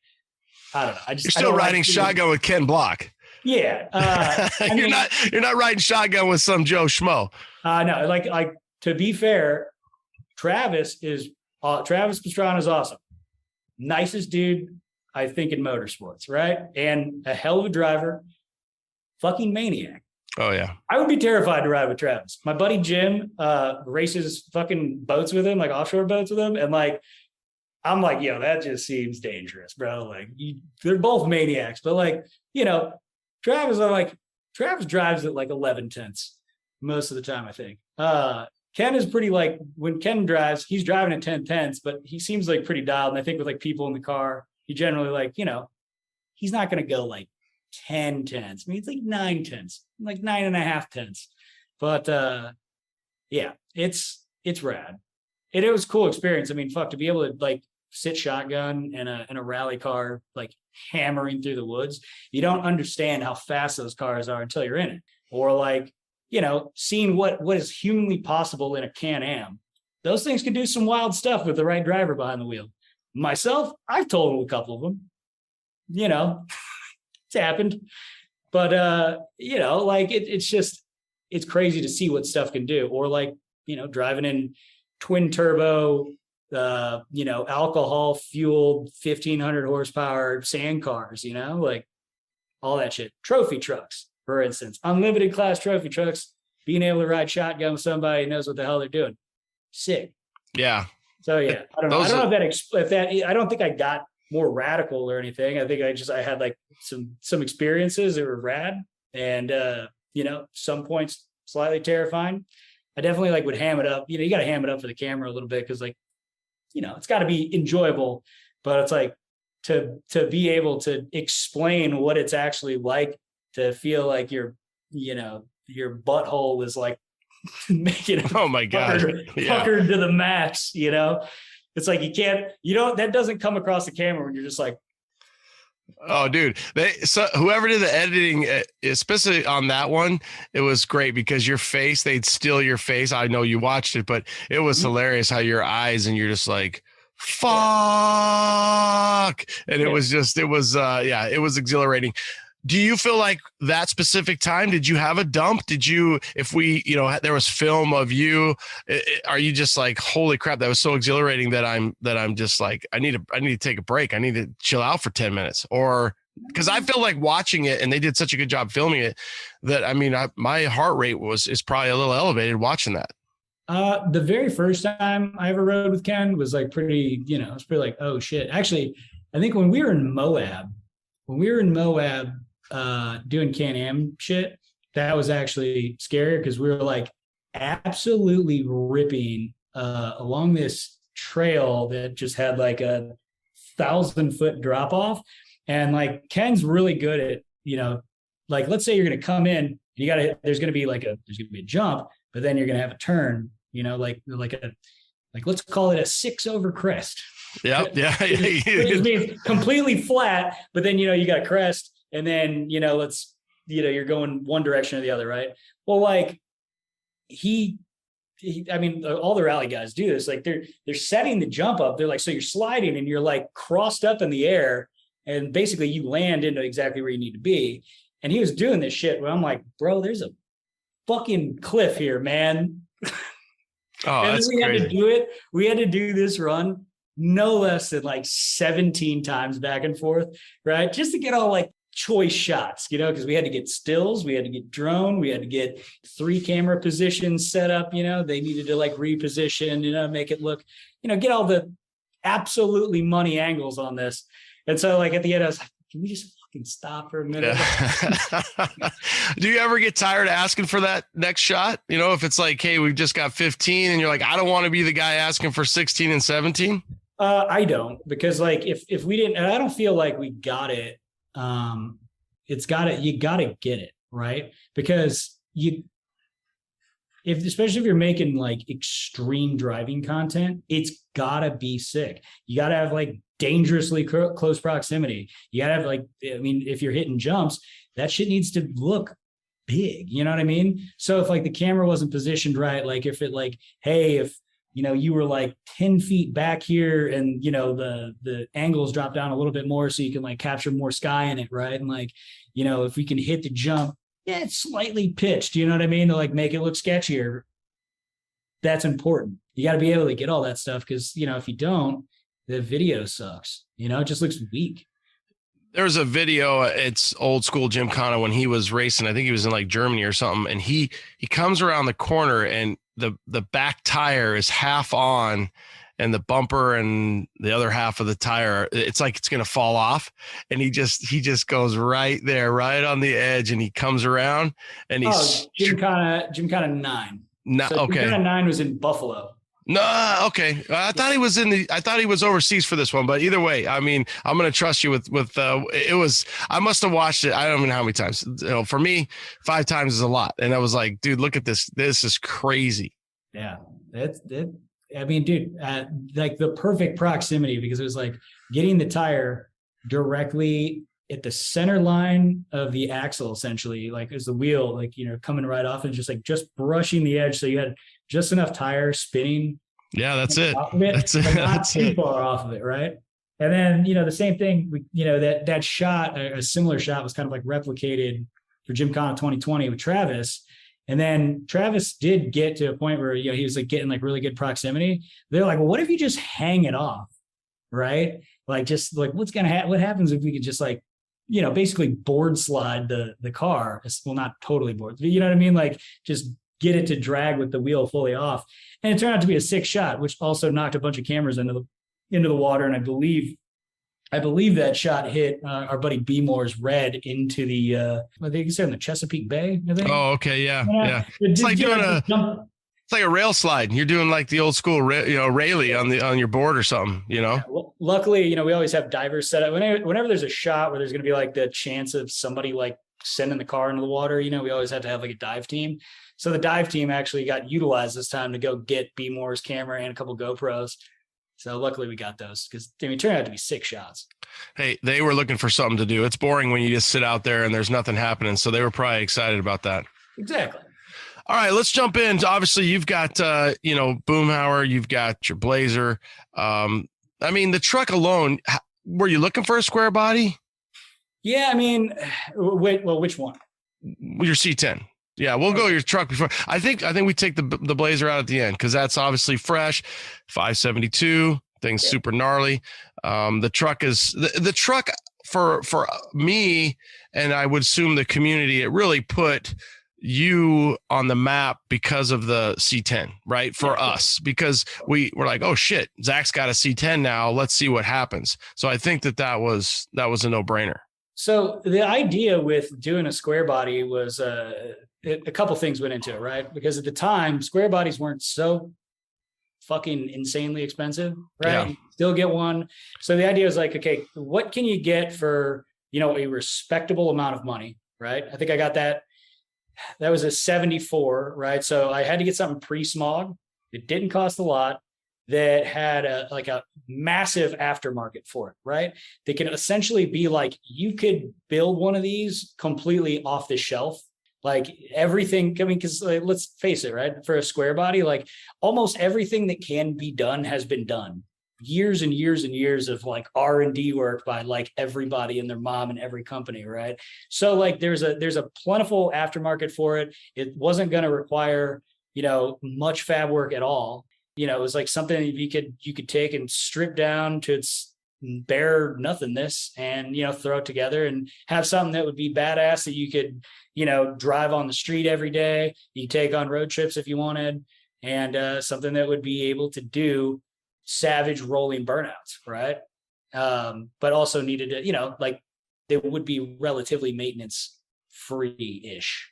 I don't know. You're still riding shotgun with Ken Block. Yeah. You're not riding shotgun with some Joe Schmo. No, like to be fair, Travis Pastrana is awesome. Nicest dude, I think, in motorsports, right? And a hell of a driver, fucking maniac. Oh yeah. I would be terrified to ride with Travis. My buddy Jim races fucking boats with him, like offshore boats with him. And like, I'm like, yo, that just seems dangerous, bro. Like they're both maniacs, but like, you know, Travis drives at like 11 tenths most of the time, I think. Ken is pretty like, when Ken drives, he's driving at 10 tenths, but he seems like pretty dialed. And I think with like people in the car, he generally like, you know, he's not going to go like 10 tenths. I mean, it's like 9 tenths, like 9.5 tenths. But yeah, it's rad. It was a cool experience. I mean, fuck, to be able to like sit shotgun in a rally car, like hammering through the woods. You don't understand how fast those cars are until you're in it. Or like, you know, seeing what is humanly possible in a Can-Am. Those things can do some wild stuff with the right driver behind the wheel. Myself, I've totaled a couple of them. You know, it's happened. But you know, like it's crazy to see what stuff can do. Or like, you know, driving in twin turbo, you know, alcohol fueled 1,500 horsepower sand cars, you know, like all that shit. Trophy trucks, for instance, unlimited class trophy trucks, being able to ride shotgun with somebody who knows what the hell they're doing. Sick. Yeah. So yeah, I don't know. I don't know if that I don't think I got more radical or anything. I think I had like some experiences that were rad and you know, some points slightly terrifying. I definitely like would ham it up. You know, you got to ham it up for the camera a little bit because like, you know, it's got to be enjoyable, but it's like to be able to explain what it's actually like to feel like your butthole is like making it oh my god puckered to the max, you know. It's like that doesn't come across the camera when you're just like, oh dude, whoever did the editing, especially on that one, it was great because your face, they'd steal your face. I know you watched it, but it was hilarious how your eyes and you're just like, fuck. And it was exhilarating. Do you feel like that specific time, did you have a dump? There was film of you, are you just like, holy crap, that was so exhilarating that I'm just like, I need to take a break. I need to chill out for 10 minutes or because I feel like watching it and they did such a good job filming it that, I mean, my heart rate is probably a little elevated watching that. The very first time I ever rode with Ken was like pretty, you know, it's pretty like, oh shit. Actually, I think when we were in Moab, doing Can-Am shit, that was actually scary because we were like absolutely ripping along this trail that just had like a 1,000-foot drop off. And like Ken's really good at, like, let's say you're going to come in, there's going to be a jump, but then you're going to have a turn, like let's call it a 6 over crest. Yeah. It means completely flat, but then, you got a crest, and then, you're going one direction or the other. Right. Well, like all the rally guys do this. Like they're setting the jump up. They're like, so you're sliding and you're like crossed up in the air, and basically you land into exactly where you need to be. And he was doing this shit where I'm like, bro, there's a fucking cliff here, man. Oh, and that's we crazy. had to do it. We had to do this run no less than like 17 times back and forth, right? Just to get all like choice shots, because we had to get stills, we had to get drone, we had to get 3 camera positions set up, they needed to like reposition, make it look, get all the absolutely money angles on this. And so like at the end, I was like, can we just fucking stop for a minute? Yeah. Do you ever get tired of asking for that next shot? If it's like, hey, we've just got 15 and you're like, I don't want to be the guy asking for 16 and 17. I don't, because like if we didn't, and I don't feel like we got it. You gotta get it, right? Because especially if you're making like extreme driving content, it's gotta be sick. You gotta have like dangerously close proximity. You gotta have like, if you're hitting jumps, that shit needs to look big. You know what I mean? So if like the camera wasn't positioned right, like if it like, hey, if you were like 10 feet back here and, the angles drop down a little bit more so you can like capture more sky in it. Right. And like, if we can hit the jump, it's slightly pitched, you know what I mean? To like make it look sketchier. That's important. You got to be able to get all that stuff. Cause if you don't, the video sucks, it just looks weak. There's a video, it's old school Gymkhana when he was racing. I think he was in like Germany or something. And he comes around the corner and the back tire is half on and the bumper and the other half of the tire, it's like it's going to fall off. And he just goes right there, right on the edge. And he comes around and he's Gymkhana 9. No, so okay. Gymkhana 9 was in Buffalo. No, okay. I thought he was overseas for this one, but either way, I'm going to trust you with it was, I must have watched it. I don't even know how many times, for me, 5 times is a lot. And I was like, dude, look at this. This is crazy. Yeah. Dude, like the perfect proximity, because it was like getting the tire directly at the center line of the axle, essentially, like as the wheel, like, coming right off and just brushing the edge. So you had just enough tire spinning. Yeah, that's it. That's it. Not too far off of it, right? And then, the same thing, that shot, a similar shot was kind of like replicated for Gymkhana 2020 with Travis. And then Travis did get to a point where, he was like getting like really good proximity. They're like, well, what if you just hang it off? Right? Like, just like, what happens if we could just like, basically board slide the car? Well, not totally board, but you know what I mean? Like, just get it to drag with the wheel fully off. And it turned out to be a 6 shot, which also knocked a bunch of cameras into the water. And I believe that shot hit our buddy B Moore's red into the I think it's in the Chesapeake Bay, I think. Oh, okay, yeah. It's like doing it's like a rail slide. You're doing like the old school railie on your board or something, Yeah, well, luckily, we always have divers set up. Whenever there's a shot where there's going to be like the chance of somebody like sending the car into the water, we always have to have like a dive team. So the dive team actually got utilized this time to go get B Moore's camera and a couple GoPros. So luckily we got those, because it turned out to be 6 shots. Hey, they were looking for something to do. It's boring when you just sit out there and there's nothing happening. So they were probably excited about that. Exactly. All right, let's jump in. Obviously, you've got, Boomhauer, you've got your Blazer. The truck alone, were you looking for a square body? Yeah, which one? Your C10. Yeah, we'll go your truck before. I think we take the Blazer out at the end, because that's obviously fresh. 572, thing's super gnarly. The truck is the truck for me, and I would assume the community. It really put you on the map because of the C10, right? For us, because we're like, oh shit, Zach's got a C10 now. Let's see what happens. So I think that was a no-brainer. So the idea with doing a square body was a couple things went into it, right? Because at the time, square bodies weren't so fucking insanely expensive, right? Yeah. You still get one. So the idea was like, okay, what can you get for, a respectable amount of money, right? I think I got that. That was a 74, right? So I had to get something pre-smog. It didn't cost a lot. That had a massive aftermarket for it, right? They can essentially be like, you could build one of these completely off the shelf. Like everything, because let's face it, right? For a square body, like almost everything that can be done has been done. Years and years and years of like R&D work by like everybody and their mom in every company, right? So like there's a plentiful aftermarket for it. It wasn't going to require, much fab work at all. It was like something you could take and strip down to its bare nothingness and, throw it together and have something that would be badass that you could, drive on the street every day. You take on road trips if you wanted, and something that would be able to do savage rolling burnouts, right? But also needed to, like they would be relatively maintenance free-ish.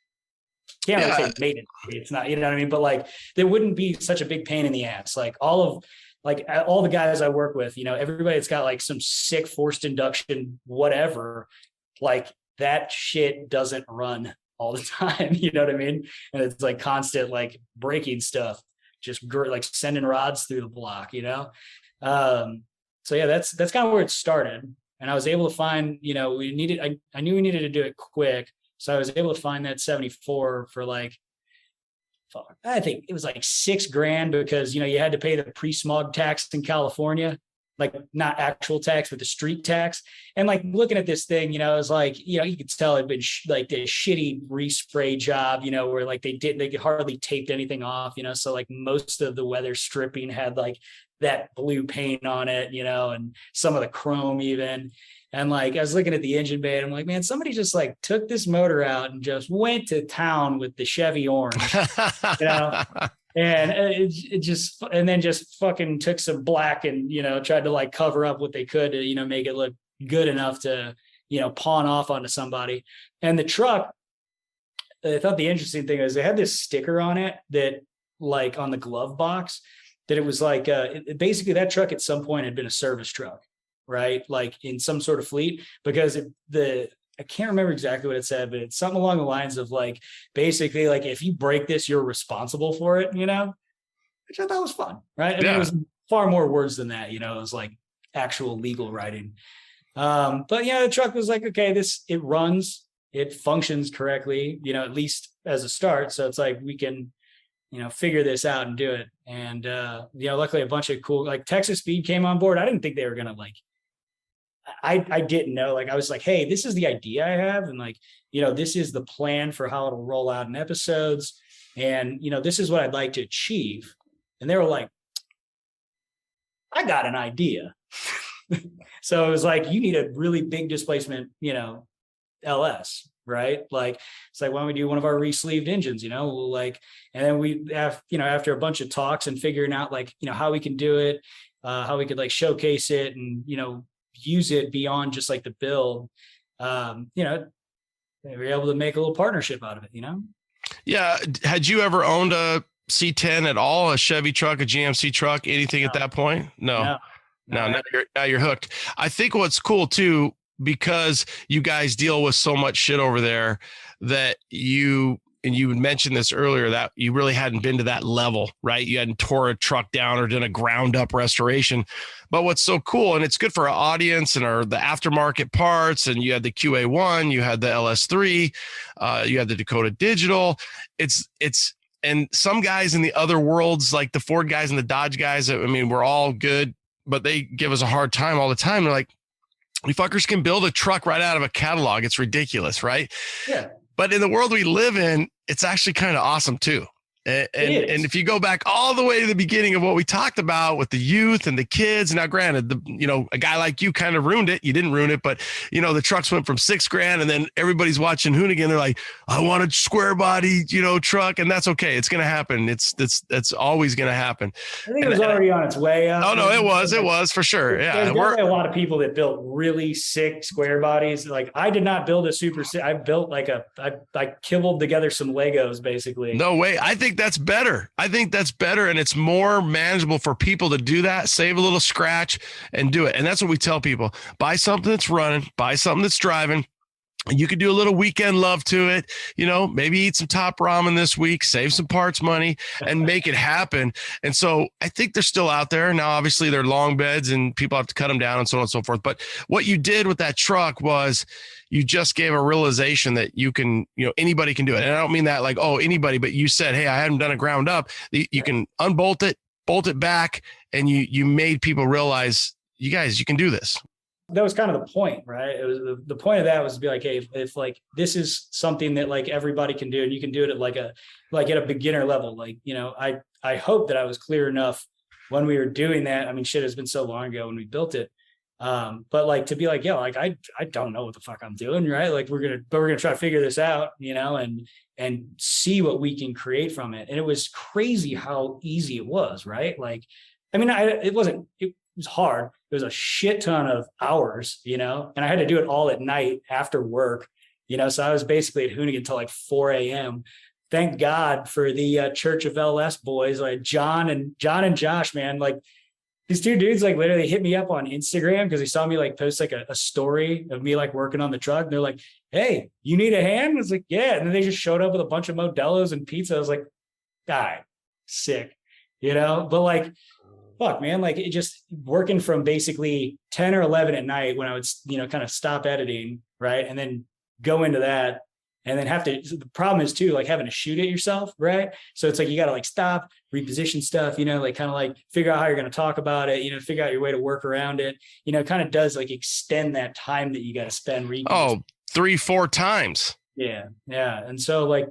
Can't really say maintenance. It's not, you know what I mean? But like, there wouldn't be such a big pain in the ass. Like all the guys I work with, everybody that's got like some sick forced induction, whatever, like that shit doesn't run all the time. You know what I mean? And it's like constant, like breaking stuff, just like sending rods through the block, So yeah, that's kind of where it started. And I was able to find, I knew we needed to do it quick. So I was able to find that 74 for like, I think it was like $6,000 because, you had to pay the pre-smog tax in California, like not actual tax, but the street tax. And like looking at this thing, it was like, you could tell it'd been like a shitty respray job, where like they could hardly taped anything off, so like most of the weather stripping had like that blue paint on it, and some of the chrome even. And like, I was looking at the engine bay and I'm like, man, somebody just like took this motor out and just went to town with the Chevy Orange, and it just, and then just fucking took some black and, tried to like cover up what they could to, make it look good enough to, pawn off onto somebody. And the truck, I thought the interesting thing is they had this sticker on it that like on the glove box that it was like, basically that truck at some point had been a service truck. Right, like in some sort of fleet, because I can't remember exactly what it said, but it's something along the lines of like basically like if you break this, you're responsible for it, which I thought was fun, right? I mean, it was far more words than that, it was like actual legal writing. But yeah, the truck was like, okay, it runs, it functions correctly, at least as a start. So it's like we can, figure this out and do it. And luckily a bunch of cool, like Texas Speed came on board. I didn't think they were gonna like. I didn't know, like I was like, hey, this is the idea I have, and like, this is the plan for how it'll roll out in episodes, and this is what I'd like to achieve. And they were like, I got an idea. So it was like, you need a really big displacement, LS, right? Like, it's like, why don't we do one of our re-sleeved engines, like, and then we have, after a bunch of talks and figuring out like, how we can do it, how we could like showcase it and, use it beyond just like the build, we were able to make a little partnership out of it, Yeah. Had you ever owned a C10 at all, a Chevy truck, a GMC truck, anything at that point? No. Now you're hooked. I think what's cool too, because you guys deal with so much shit over there that you mentioned this earlier, that you really hadn't been to that level, right? You hadn't tore a truck down or done a ground up restoration. But what's so cool, and it's good for our audience and the aftermarket parts, and you had the QA1, you had the LS3, you had the Dakota Digital. And some guys in the other worlds, like the Ford guys and the Dodge guys, I mean, we're all good, but they give us a hard time all the time. They're like, we fuckers can build a truck right out of a catalog. It's ridiculous, right? Yeah. But in the world we live in, it's actually kind of awesome too. And if you go back all the way to the beginning of what we talked about with the youth and the kids, now granted, a guy like you kind of ruined it. You didn't ruin it, but the trucks went from $6,000 and then everybody's watching Hoonigan. They're like, I want a square body, truck. And that's okay. It's going to happen. That's always going to happen. I think it was already on its way up. Oh no, it was for sure. Yeah. There's definitely a lot of people that built really sick square bodies. Like I did not build a super sick. I built I kibbled together some Legos basically. No way. I think that's better. And it's more manageable for people to do that, save a little scratch and do it. And that's what we tell people. Buy something that's running, buy something that's driving. You could do a little weekend love to it, maybe eat some top ramen this week, save some parts money and make it happen. And so I think they're still out there. Now, obviously they're long beds and people have to cut them down and so on and so forth. But what you did with that truck was you just gave a realization that you can, anybody can do it. And I don't mean that like, oh, anybody, but you said, hey, I haven't done a ground up. You can unbolt it, bolt it back. And you made people realize, you guys, you can do this. That was kind of the point, right? It was the point of that was to be like, hey, if like this is something that like everybody can do, and you can do it at at a beginner level. Like, I hope that I was clear enough when we were doing that. I mean, shit has been so long ago when we built it. But like to be like, I don't know what the fuck I'm doing, right? Like we're gonna try to figure this out, and see what we can create from it. And it was crazy how easy it was, right? Like, I mean, it was hard. It was a shit ton of hours, and I had to do it all at night after work, so I was basically at Hoonigan until like 4 a.m. Thank God for the Church of LS boys, like John and Josh, man. Like these two dudes like literally hit me up on Instagram because they saw me like post like a story of me like working on the truck. And they're like, hey, you need a hand? I was like, yeah. And then they just showed up with a bunch of Modelo's and pizza. I was like, guy, sick, but like, fuck, man, like it just working from basically 10 or 11 at night when I would, kind of stop editing, right? And then go into that and then the problem is too, like having to shoot it yourself, right? So it's like, you got to like stop, reposition stuff, like kind of like figure out how you're going to talk about it, figure out your way to work around it, kind of does like extend that time that you got to spend. 3-4 times. Yeah. Yeah. And so like,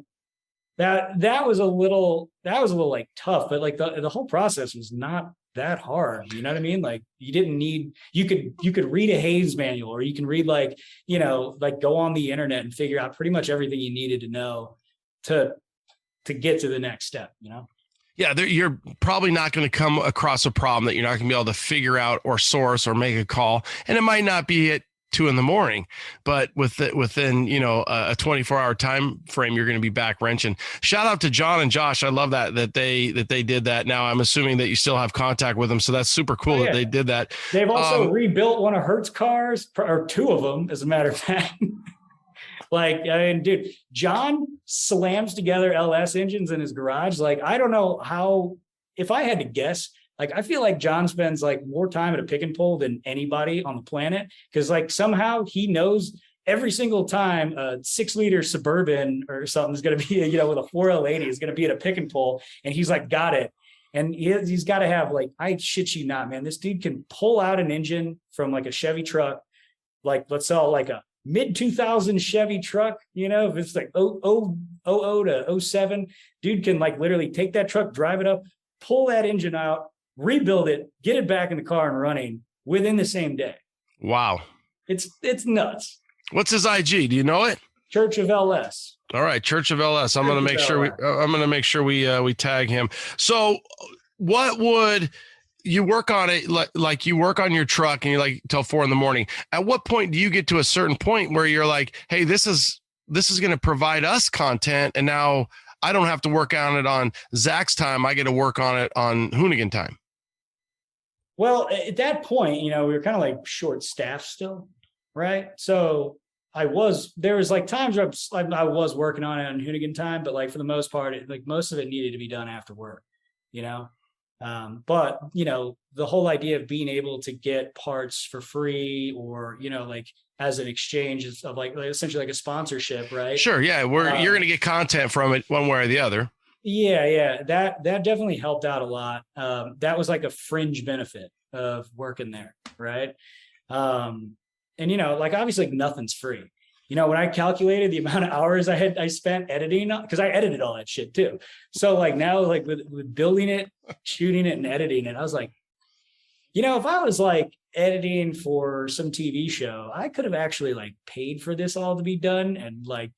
that was a little like tough, but like the whole process was not that hard. You know what I mean? Like you could read a Hayes manual, or you can read like go on the internet and figure out pretty much everything you needed to know to get to the next step, Yeah, you're probably not going to come across a problem that you're not going to be able to figure out or source or make a call. And it might not be at 2 a.m, but within a 24-hour time frame, you're going to be back wrenching. Shout out to John and Josh. I love that they did that. Now I'm assuming that you still have contact with them, so that's super cool that they did that. They've also rebuilt one of Hertz's cars, or 2 of them, as a matter of fact. Like, I mean, dude, John slams together LS engines in his garage. Like, I don't know how. If I had to guess. Like, I feel like John spends like more time at a pick and pull than anybody on the planet, because like somehow he knows every single time a 6-liter Suburban or something is going to be, with a 4L80 is going to be at a pick and pull, and he's like, got it. And he's got to have like, I shit you not, man, this dude can pull out an engine from like a Chevy truck. Like, let's sell like a mid 2000 Chevy truck, if it's like 00 to 07, dude can like literally take that truck, drive it up, pull that engine out, rebuild it, get it back in the car and running within the same day. Wow. It's nuts. What's his IG? Do you know it? Church of LS. All right. Church of LS. I'm going to make sure we tag him. So what would you work on it? Like you work on your truck and you're like till 4 a.m. At what point do you get to a certain point where you're like, hey, this is going to provide us content, and now I don't have to work on it on Zach's time. I get to work on it on Hoonigan time. Well, at that point, we were kind of like short staffed still, right? So there was like times where I was working on it on Hoonigan time, but like for the most part, most of it needed to be done after work, but the whole idea of being able to get parts for free, or, like as an exchange of like essentially like a sponsorship, right? Sure. Yeah. You're going to get content from it one way or the other. Yeah. That definitely helped out a lot. That was like a fringe benefit of working there. Right. And, like, obviously like nothing's free, when I calculated the amount of hours I spent editing, because I edited all that shit too. So like now, like with building it, shooting it, and editing it, I was like, if I was like editing for some TV show, I could have actually like paid for this all to be done and like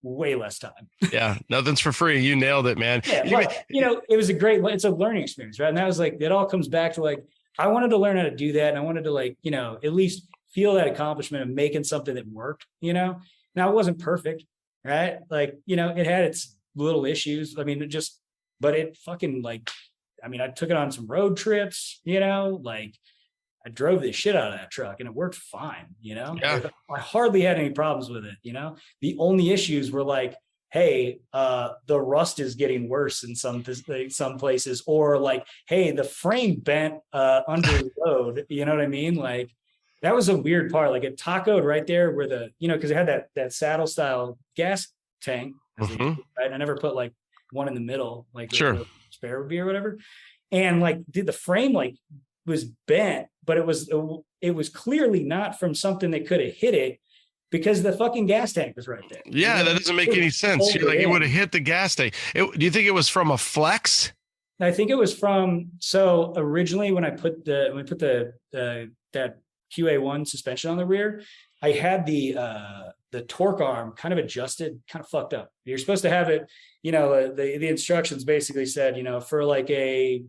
way less time. Yeah, nothing's for free. You nailed it, man. Yeah, but, it was it's a learning experience, right? And that was like, it all comes back to like, I wanted to learn how to do that. And I wanted to like, at least feel that accomplishment of making something that worked, Now it wasn't perfect, right? Like, it had its little issues. I mean, but it fucking like, I took it on some road trips, like I drove the shit out of that truck and it worked fine, Yeah. I hardly had any problems with it, The only issues were like, hey, the rust is getting worse in some places, or like, hey, the frame bent under load, you know what I mean? Like that was a weird part. Like it tacoed right there where the, because it had that saddle style gas tank, right? I never put like one in the middle, like sure. the spare would be or whatever. And like the frame like was bent, but it was clearly not from something that could have hit it, because the fucking gas tank was right there. Yeah, that doesn't make any sense. You're like, it would have hit the gas tank. Do you think it was from a flex? I think it was from, so originally when we put that QA1 suspension on the rear, I had the torque arm kind of adjusted, kind of fucked up. You're supposed to have it, the instructions basically said, for like a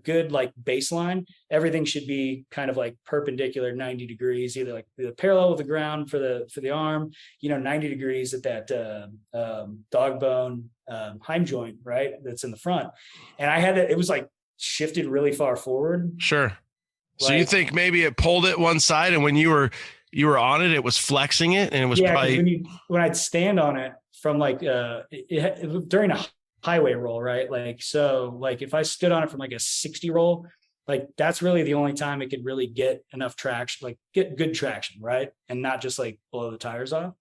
good like baseline, everything should be kind of like perpendicular 90 degrees, either like parallel with the ground for the arm, 90 degrees at that dog bone heim joint, right? That's in the front. And I had it was like shifted really far forward. Sure. So you think maybe it pulled it one side, and when you were on it, it was flexing it, and it was probably when I'd stand on it from like during a highway roll, right? Like, so like if I stood on it from like a 60 roll, like that's really the only time it could really get enough traction, like get good traction, right? And not just like blow the tires off.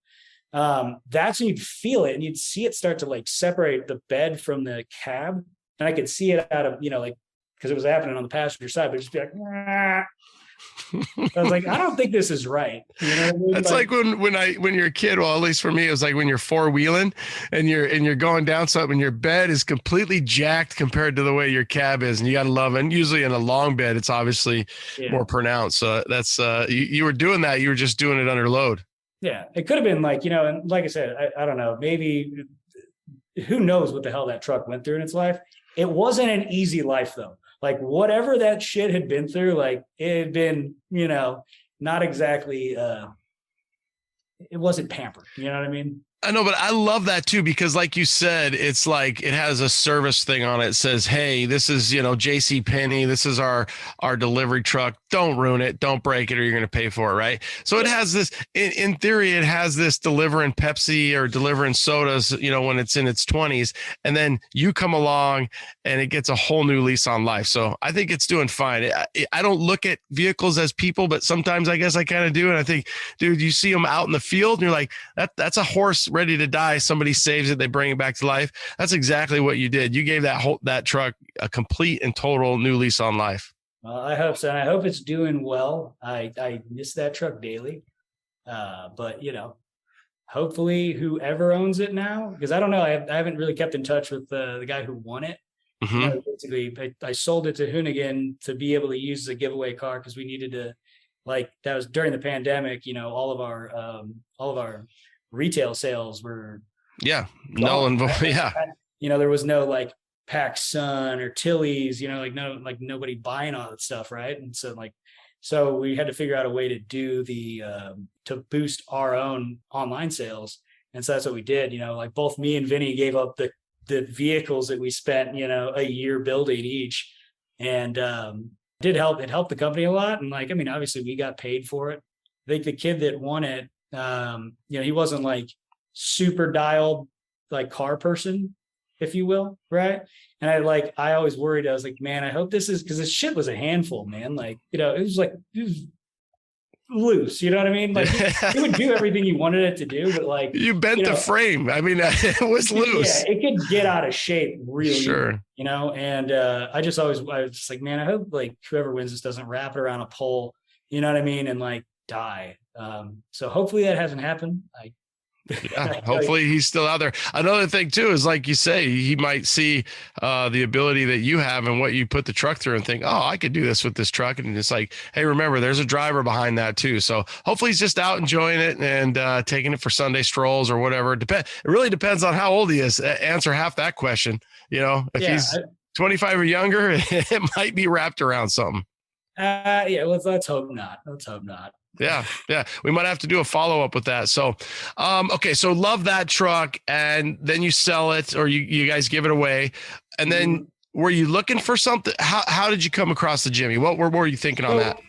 That's when you'd feel it and you'd see it start to like separate the bed from the cab. And I could see it out of, like, because it was happening on the passenger side, but just be like, Wah. I was like, I don't think this is right. It's like when you're a kid. Well, at least for me, it was like when you're four-wheeling and you're going down something, and your bed is completely jacked compared to the way your cab is, and you got to love it. And usually in a long bed, it's obviously more pronounced. So that's you were doing that. You were just doing it under load. Yeah, it could have been like, and like I said, I don't know, maybe who knows what the hell that truck went through in its life. It wasn't an easy life though. Like whatever that shit had been through, like it had been, not exactly, it wasn't pampered. You know what I mean? I know, but I love that too, because like you said, it's like it has a service thing on it. It says, hey, this is, JC Penney. This is our delivery truck. Don't ruin it. Don't break it, or you're going to pay for it. Right. So it has this, in theory, it has this delivering Pepsi or delivering sodas, when it's in its 20s, and then you come along and it gets a whole new lease on life. So I think it's doing fine. I don't look at vehicles as people, but sometimes I guess I kind of do. And I think, dude, you see them out in the field and you're like, that's a horse ready to die. Somebody saves it, they bring it back to life. That's exactly what you did. You gave that truck a complete and total new lease on life. Well, I hope so. And I hope it's doing well. I miss that truck daily. But hopefully whoever owns it now, because I don't know, I haven't really kept in touch with the guy who won it. Mm-hmm. Basically, I sold it to Hoonigan to be able to use the giveaway car, because we needed to, like, that was during the pandemic. All of our retail sales were null and void. Yeah, there was no like PacSun or Tilly's, nobody buying all that stuff, right? And so we had to figure out a way to do to boost our own online sales, and so that's what we did. Like both me and Vinny gave up the vehicles that we spent a year building each, and it helped the company a lot. And obviously we got paid for it. I think the kid that won it, he wasn't like super dialed like car person, if you will, right? And I always worried. I was like, man, I hope this is, because this shit was a handful, man. Like, it was loose, you know what I mean? Like it would do everything you wanted it to do, but like you bent the frame. I mean, it was loose. Yeah, it could get out of shape really, sure. And I was just like, man, I hope like whoever wins this doesn't wrap it around a pole, you know what I mean, and like die. So hopefully that hasn't happened. Yeah, hopefully he's still out there. Another thing too is, like you say, he might see the ability that you have and what you put the truck through and think, oh, I could do this with this truck. And it's like, hey, remember, there's a driver behind that too. So hopefully he's just out enjoying it and taking it for Sunday strolls or whatever. It really depends on how old he is. Answer half that question. If he's 25 or younger, it might be wrapped around something. Let's hope not. Let's hope not. Yeah. We might have to do a follow-up with that. So, okay. So love that truck, and then you sell it, or you guys give it away. And then were you looking for something? How did you come across the Jimmy? What were you thinking on that?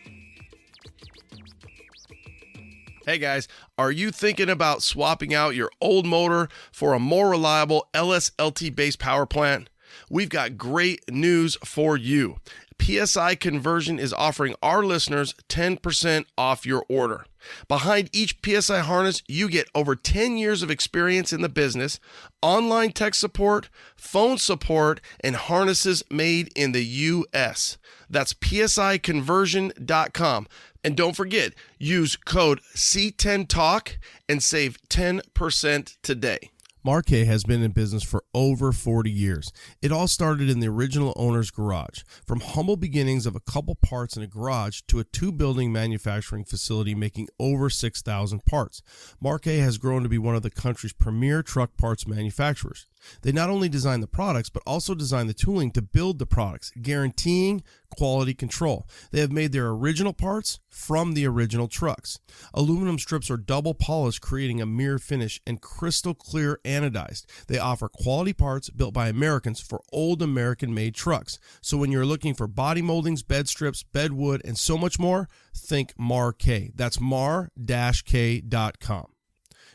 Hey guys, are you thinking about swapping out your old motor for a more reliable LSLT based power plant? We've got great news for you. PSI Conversion is offering our listeners 10% off your order. Behind each PSI harness, you get over 10 years of experience in the business, online tech support, phone support, and harnesses made in the U.S. That's psiconversion.com. And don't forget, use code C10TALK and save 10% today. Marquet has been in business for over 40 years. It all started in the original owner's garage. From humble beginnings of a couple parts in a garage to a 2-building manufacturing facility making over 6,000 parts, Marquet has grown to be one of the country's premier truck parts manufacturers. They not only design the products, but also design the tooling to build the products, guaranteeing quality control. They have made their original parts from the original trucks. Aluminum strips are double polished, creating a mirror finish, and crystal clear anodized. They offer quality parts built by Americans for old American-made trucks. So when you're looking for body moldings, bed strips, bed wood, and so much more, think Marquet. That's mar-k.com.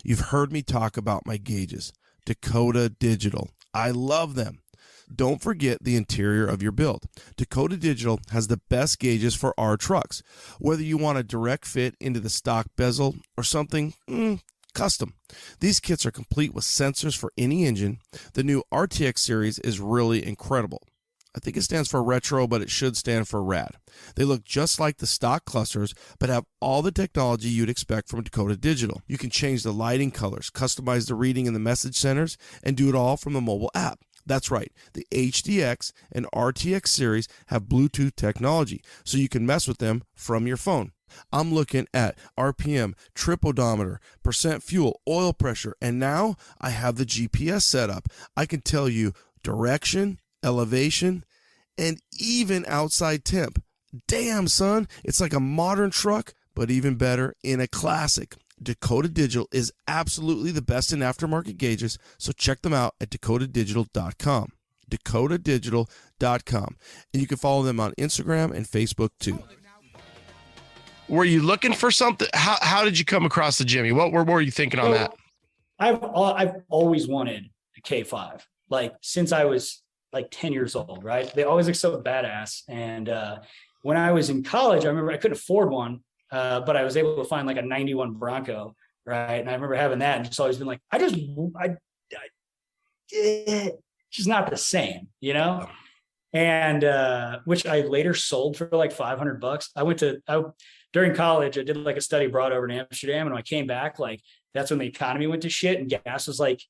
You've heard me talk about my gauges. Dakota Digital. I love them. Don't forget the interior of your build. Dakota Digital has the best gauges for our trucks. Whether you want a direct fit into the stock bezel or something custom. These kits are complete with sensors for any engine. The new RTX series is really incredible. I think it stands for retro, but it should stand for rad. They look just like the stock clusters, but have all the technology you'd expect from Dakota Digital. You can change the lighting colors, customize the reading in the message centers, and do it all from the mobile app. That's right, the HDX and RTX series have Bluetooth technology, so you can mess with them from your phone. I'm looking at RPM, trip odometer, percent fuel, oil pressure, and now I have the GPS set up. I can tell you direction, elevation, and even outside temp. Damn, son, it's like a modern truck, but even better in a classic. Dakota Digital is absolutely the best in aftermarket gauges, so check them out at dakotadigital.com. dakotadigital.com. And you can follow them on Instagram and Facebook too. Were you looking for something? How did you come across the Jimmy? What were you thinking on that? I've always wanted a K5, like since I was like 10 years old, right? They always look so badass. And when I was in college, I remember I couldn't afford one, but I was able to find like a 91 Bronco, right? And I remember having that and just always been like, it's just not the same, you know? And which I later sold for like $500. During college, I did like a study abroad over in Amsterdam. And when I came back, like that's when the economy went to shit and gas was like,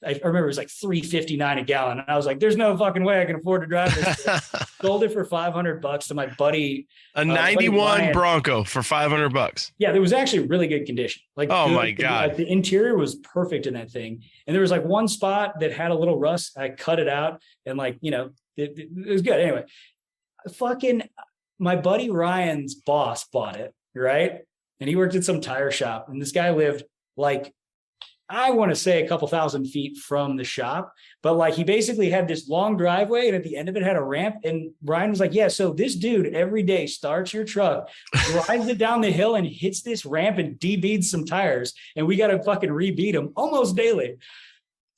I remember it was like $3.59 a gallon. And I was like, there's no fucking way I can afford to drive this. Sold it for $500 to my buddy. A 91 Bronco for $500. Yeah, there was actually really good condition. Like, oh my God. Like the interior was perfect in that thing. And there was like one spot that had a little rust. I cut it out and like, you know, it was good. Anyway, my buddy Ryan's boss bought it, right? And he worked at some tire shop. And this guy lived like, I want to say a couple thousand feet from the shop, but like he basically had this long driveway and at the end of it had a ramp. And Ryan was like, yeah, so this dude every day starts your truck, drives it down the hill and hits this ramp and debeads some tires. And we got to fucking rebeat them almost daily.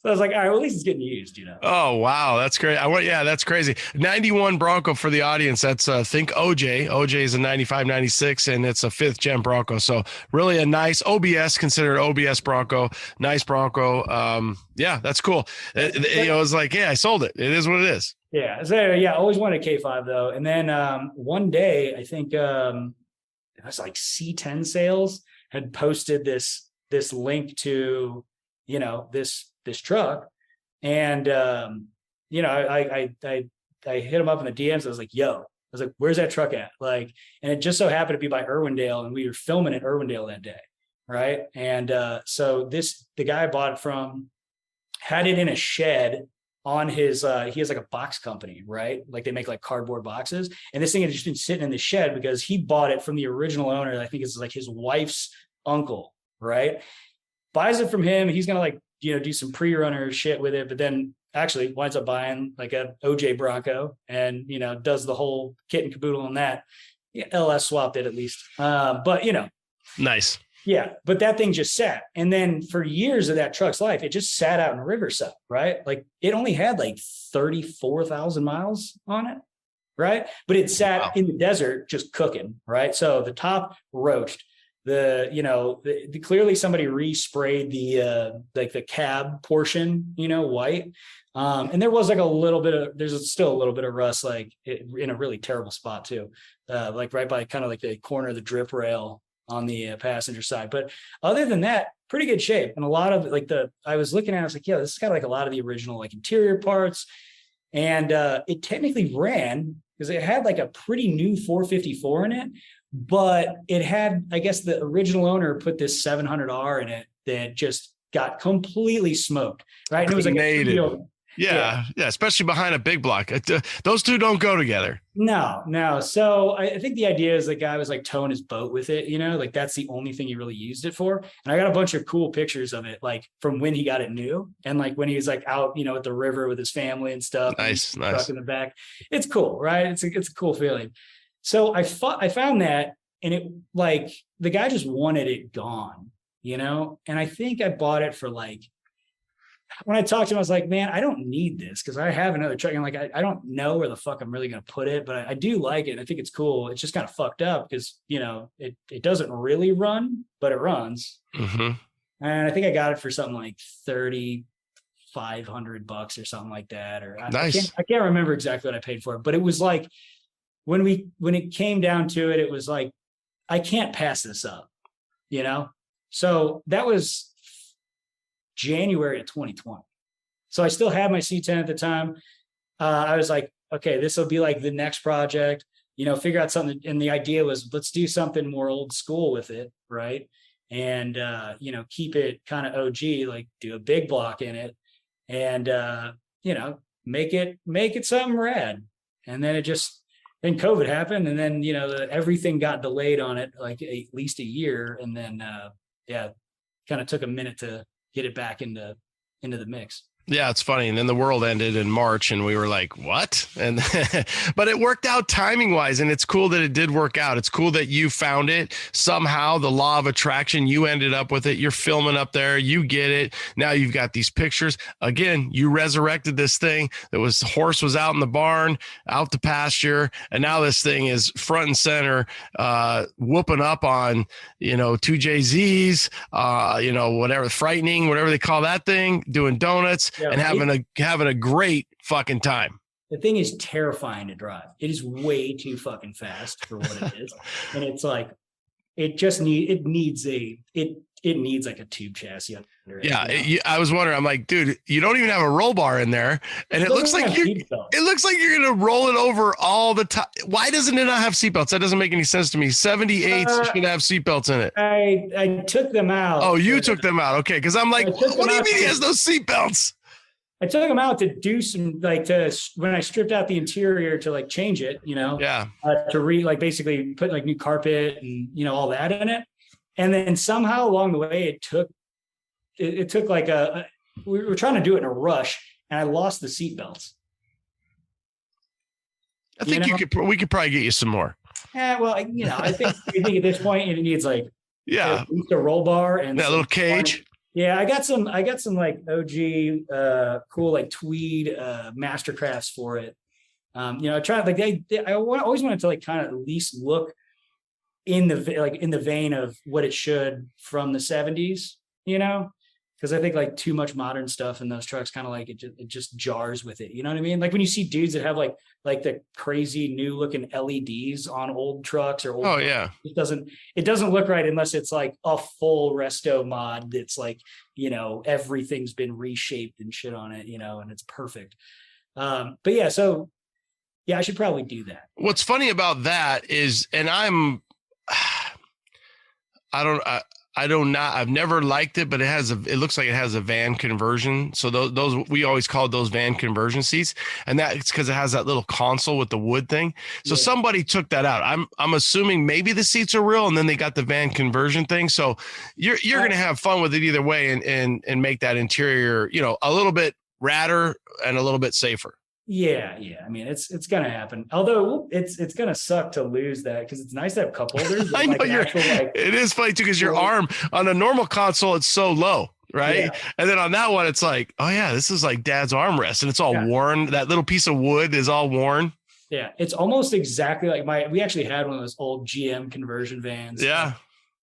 So I was like, all right, well, at least it's getting used, you know? Oh, wow. That's great. Yeah, that's crazy. 91 Bronco for the audience. That's think OJ. OJ is a 95, 96, and it's a 5th gen Bronco. So really a nice OBS, considered OBS Bronco. Nice Bronco. Yeah, that's cool. It was like, yeah, I sold it. It is what it is. Yeah. So yeah, I always wanted a K5 though. And then one day, I think it was like C10 Sales had posted this link to this truck. And, I hit him up in the DMs. I was like, where's that truck at? Like, and it just so happened to be by Irwindale, and we were filming at Irwindale that day. Right. And so the guy I bought it from had it in a shed on his, he has like a box company, right? Like they make like cardboard boxes. And this thing had just been sitting in the shed because he bought it from the original owner. I think it's like his wife's uncle, right? Buys it from him. He's going to like, do some pre-runner shit with it, but then actually winds up buying like a OJ Bronco and, does the whole kit and caboodle on that. Yeah, LS swapped it at least. But nice. Yeah, but that thing just sat. And then for years of that truck's life, it just sat out in Riverside, right? Like it only had like 34,000 miles on it, right? But it sat in the desert just cooking, right? So the top roached, clearly somebody resprayed the cab portion, white. And there was like there's still a little bit of rust, like in a really terrible spot too. Like right by kind of like the corner of the drip rail on the passenger side. But other than that, pretty good shape. And a lot of like I was looking at it, I was like, yeah, this has got like a lot of the original like interior parts. And it technically ran because it had like a pretty new 454 in it, but it had, I guess the original owner put this 700R in it that just got completely smoked. Right. And it was like yeah, especially behind a big block. Those two don't go together. No. So I think the idea is the guy was like towing his boat with it, like that's the only thing he really used it for. And I got a bunch of cool pictures of it, like from when he got it new and like when he was like out, at the river with his family and stuff. Nice. Truck in the back. It's cool, right? It's a cool feeling. So I found that, and it like the guy just wanted it gone, and I think I bought it for like. When I talked to him, I was like, man, I don't need this because I have another truck. And like, I don't know where the fuck I'm really going to put it, but I do like it. I think it's cool. It's just kind of fucked up because, it doesn't really run, but it runs. Mm-hmm. And I think I got it for something like $3,500 or something like that. Or nice. I can't remember exactly what I paid for it, but it was like, when it came down to it, it was like, I can't pass this up, So that was January of 2020. So I still had my C10 at the time. I was like, okay, this will be like the next project, figure out something. And the idea was, let's do something more old school with it. Right. And, keep it kind of OG, like do a big block in it and, make it something rad. And then then COVID happened. And then, everything got delayed on it, like at least a year. And then, kind of took a minute to get it back into the mix. Yeah, it's funny. And then the world ended in March and we were like, what? And but it worked out timing wise. And it's cool that it did work out. It's cool that you found it somehow, the law of attraction, you ended up with it. You're filming up there. You get it. Now you've got these pictures. Again, you resurrected this thing. Horse was out in the barn, out to pasture. And now this thing is front and center, whooping up on, 2JZs, whatever, frightening, whatever they call that thing, doing donuts. Yeah, and having a great fucking time. The thing is terrifying to drive. It is way too fucking fast for what it is. And it's like, it needs like a tube chassis under it. Yeah. I was wondering, I'm like, dude, you don't even have a roll bar in there. And it looks like you're going to roll it over all the time. Why doesn't it not have seatbelts? That doesn't make any sense to me. 78s should have seatbelts in it. I took them out. Oh, you took them out. Okay. Cause I'm like, what do you mean he has no seatbelts? I took them out to do some when I stripped out the interior to like change it, to basically put like new carpet and, all that in it. And then somehow along the way, it took like we were trying to do it in a rush and I lost the seatbelts. I think we could probably get you some more. Yeah. Well, I think at this point it needs like, at least a roll bar and that little cage. Yeah, I got some like OG cool like tweed Mastercrafts for it. I tried like I always wanted to like kind of at least look in the vein of what it should from the 70s, Because I think like too much modern stuff in those trucks kind of like it just jars with it. You know what I mean? Like when you see dudes that have like the crazy new looking LEDs on old trucks or old Oh yeah. it doesn't look right unless it's like a full resto mod that's like, you know, everything's been reshaped and shit on it, you know, and it's perfect. But yeah, so yeah, I should probably do that. What's funny about that is, and I've never liked it, but it looks like it has a van conversion. So those we always called those van conversion seats, and that's because it has that little console with the wood thing. So somebody took that out. I'm assuming maybe the seats are real, and then they got the van conversion thing. So you're going to have fun with it either way, and make that interior, you know, a little bit radder and a little bit safer. Yeah. I mean, it's gonna happen. Although it's gonna suck to lose that because it's nice to have cup holders. I know it is funny too because your arm on a normal console it's so low, right? Yeah. And then on that one it's like, oh yeah, this is like Dad's armrest, and it's all worn. That little piece of wood is all worn. Yeah, it's almost exactly like we actually had one of those old GM conversion vans. Yeah, like,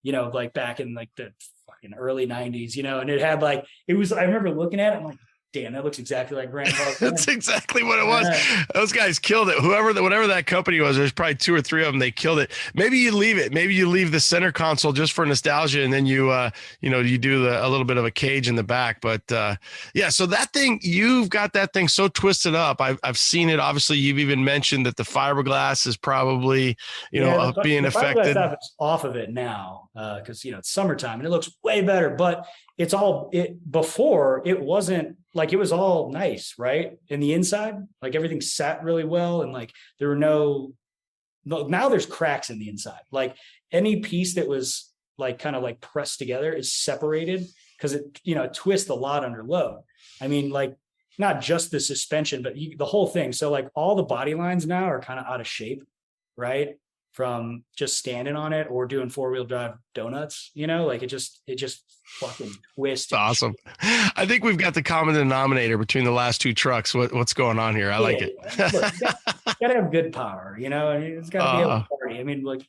you know, like back in like the fucking early '90s, you know, and it had like I remember looking at it, I'm like, damn, that looks exactly like Grandpa's. That's exactly what it was. Those guys killed it. Whatever that company was, there's probably 2 or 3 of them. They killed it. Maybe you leave it. Maybe you leave the center console just for nostalgia, and then you do a little bit of a cage in the back. But yeah, so that thing, you've got that thing so twisted up. I've seen it. Obviously, you've even mentioned that the fiberglass is probably being affected. Stuff is off of it now because it's summertime and it looks way better. But before it wasn't. Like it was all nice, right? In the inside, like everything sat really well. And like, there were now there's cracks in the inside. Like any piece that was like, kind of like pressed together is separated because it twists a lot under load. I mean, like not just the suspension, but the whole thing. So like all the body lines now are kind of out of shape, right? From just standing on it or doing 4-wheel drive donuts, like it just fucking twists. Awesome. I think we've got the common denominator between the last 2 trucks. What's going on here? I like it. Look, you gotta have good power, it's gotta be able to party. I mean, like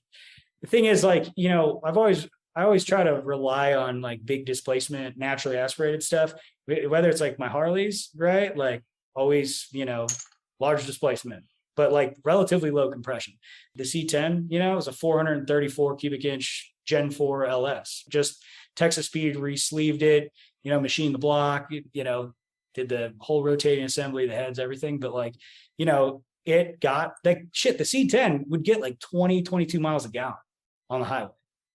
the thing is like, I always try to rely on like big displacement, naturally aspirated stuff, whether it's like my Harleys, right? Like always, large displacement, but like relatively low compression. The C10, it was a 434 cubic inch Gen 4 LS. Just Texas Speed re-sleeved it, machined the block, did the whole rotating assembly, the heads, everything. But like, it got like shit. The C10 would get like 20, 22 miles a gallon on the highway.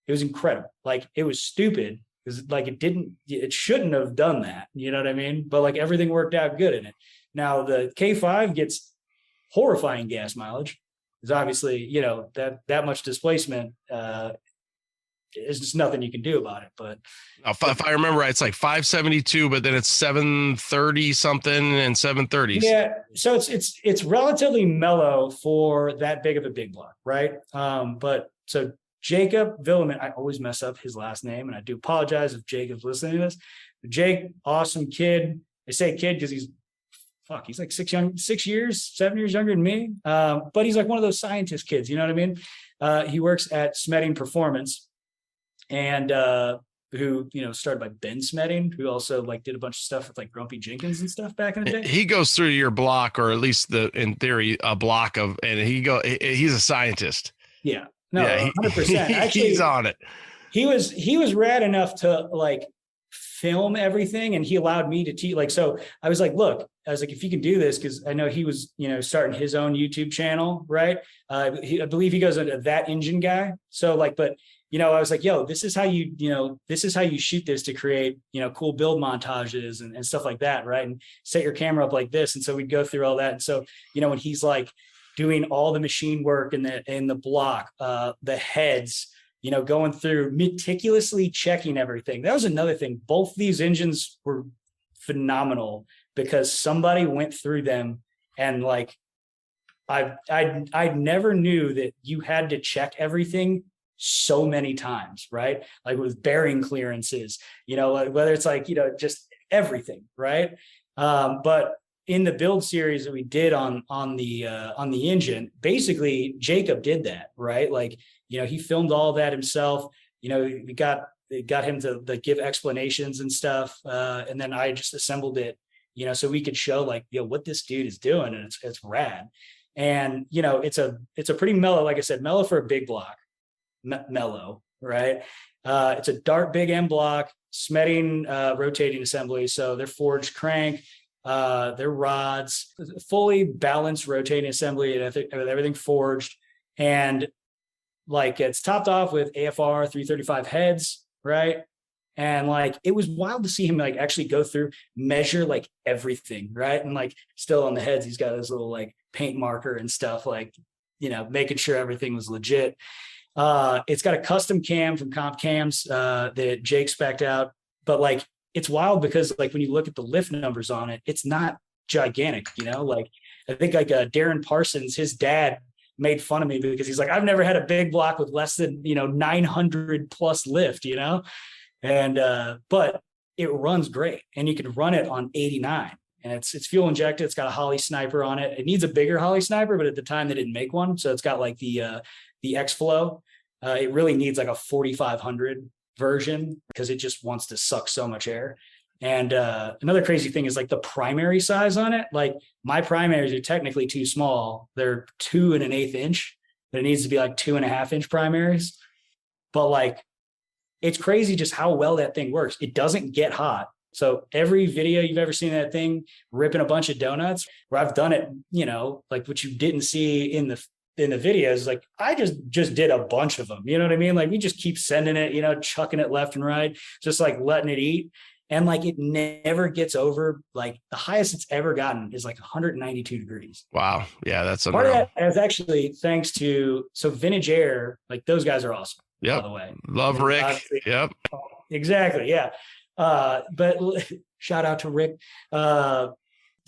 It was incredible. Like it was stupid because like it shouldn't have done that. You know what I mean? But like everything worked out good in it. Now the K5 gets horrifying gas mileage. Is obviously, that much displacement, there's just nothing you can do about it. But if I remember right, it's like 572, but then it's 730 something and 730s. Yeah. So it's relatively mellow for that big of a big block. Right. But so Jacob Villeman, I always mess up his last name and I do apologize if Jacob's listening to this. But Jake, awesome kid. I say kid because he's like 7 years younger than me. But he's like one of those scientist kids, you know what I mean? He works at Smetting Performance and who, started by Ben Smetting, who also like did a bunch of stuff with like Grumpy Jenkins and stuff back in the day. He goes through your block, or at least in theory, a block of, and he's a scientist. Yeah, no, yeah, 100%. Actually, he's on it. He was rad enough to like film everything, and he allowed me to teach. Like, so I was like, look, if you can do this, because I know he was, starting his own YouTube channel, right? I believe he goes under That Engine Guy. So like, but I was like, yo, this is how you shoot this to create, cool build montages and stuff like that, right? And set your camera up like this. And so we'd go through all that. And so, when he's like doing all the machine work in the block, the heads, going through meticulously checking everything. That was another thing. Both these engines were phenomenal because somebody went through them, and like I never knew that you had to check everything so many times, right? Like with bearing clearances, whether it's like, just everything, right? But in the build series that we did on the engine, basically Jacob did that, right? Like, he filmed all that himself. We got they got him to give explanations and stuff. And then I just assembled it, so we could show like, what this dude is doing. And it's rad. And, it's a pretty mellow, like I said, mellow for a big block, mellow, right? It's a Dart big M block, Smetting rotating assembly. So they're forged crank, their rods, fully balanced rotating assembly, and with everything forged. And like it's topped off with AFR 335 heads, right? And like it was wild to see him like actually go through, measure like everything, right? And like still on the heads, he's got his little like paint marker and stuff, like making sure everything was legit. It's got a custom cam from Comp Cams that Jake spec'd out, but like it's wild because like when you look at the lift numbers on it, it's not gigantic, like I think like Darren Parsons, his dad made fun of me because he's like, I've never had a big block with less than 900 plus lift, and but it runs great, and you can run it on 89, and it's fuel injected. It's got a Holley sniper on it. It needs a bigger Holley sniper, but at the time they didn't make one, so it's got like the X-Flow. It really needs like a 4500 version because it just wants to suck so much air. And another crazy thing is like the primary size on it. Like my primaries are technically too small. They're 2 1/8 inch, but it needs to be like 2.5 inch primaries. But like, it's crazy just how well that thing works. It doesn't get hot. So every video you've ever seen that thing ripping a bunch of donuts, where I've done it, like what you didn't see in the videos, like I just did a bunch of them, you know what I mean? Like we just keep sending it, chucking it left and right, just like letting it eat. And like, it never gets over, like the highest it's ever gotten is like 192 degrees. Wow. Yeah. That's part unreal. of that is actually thanks to, Vintage Air, like those guys are awesome. Yep. By the way. Love Rick. Obviously. Yep. Exactly. Yeah. But shout out to Rick. So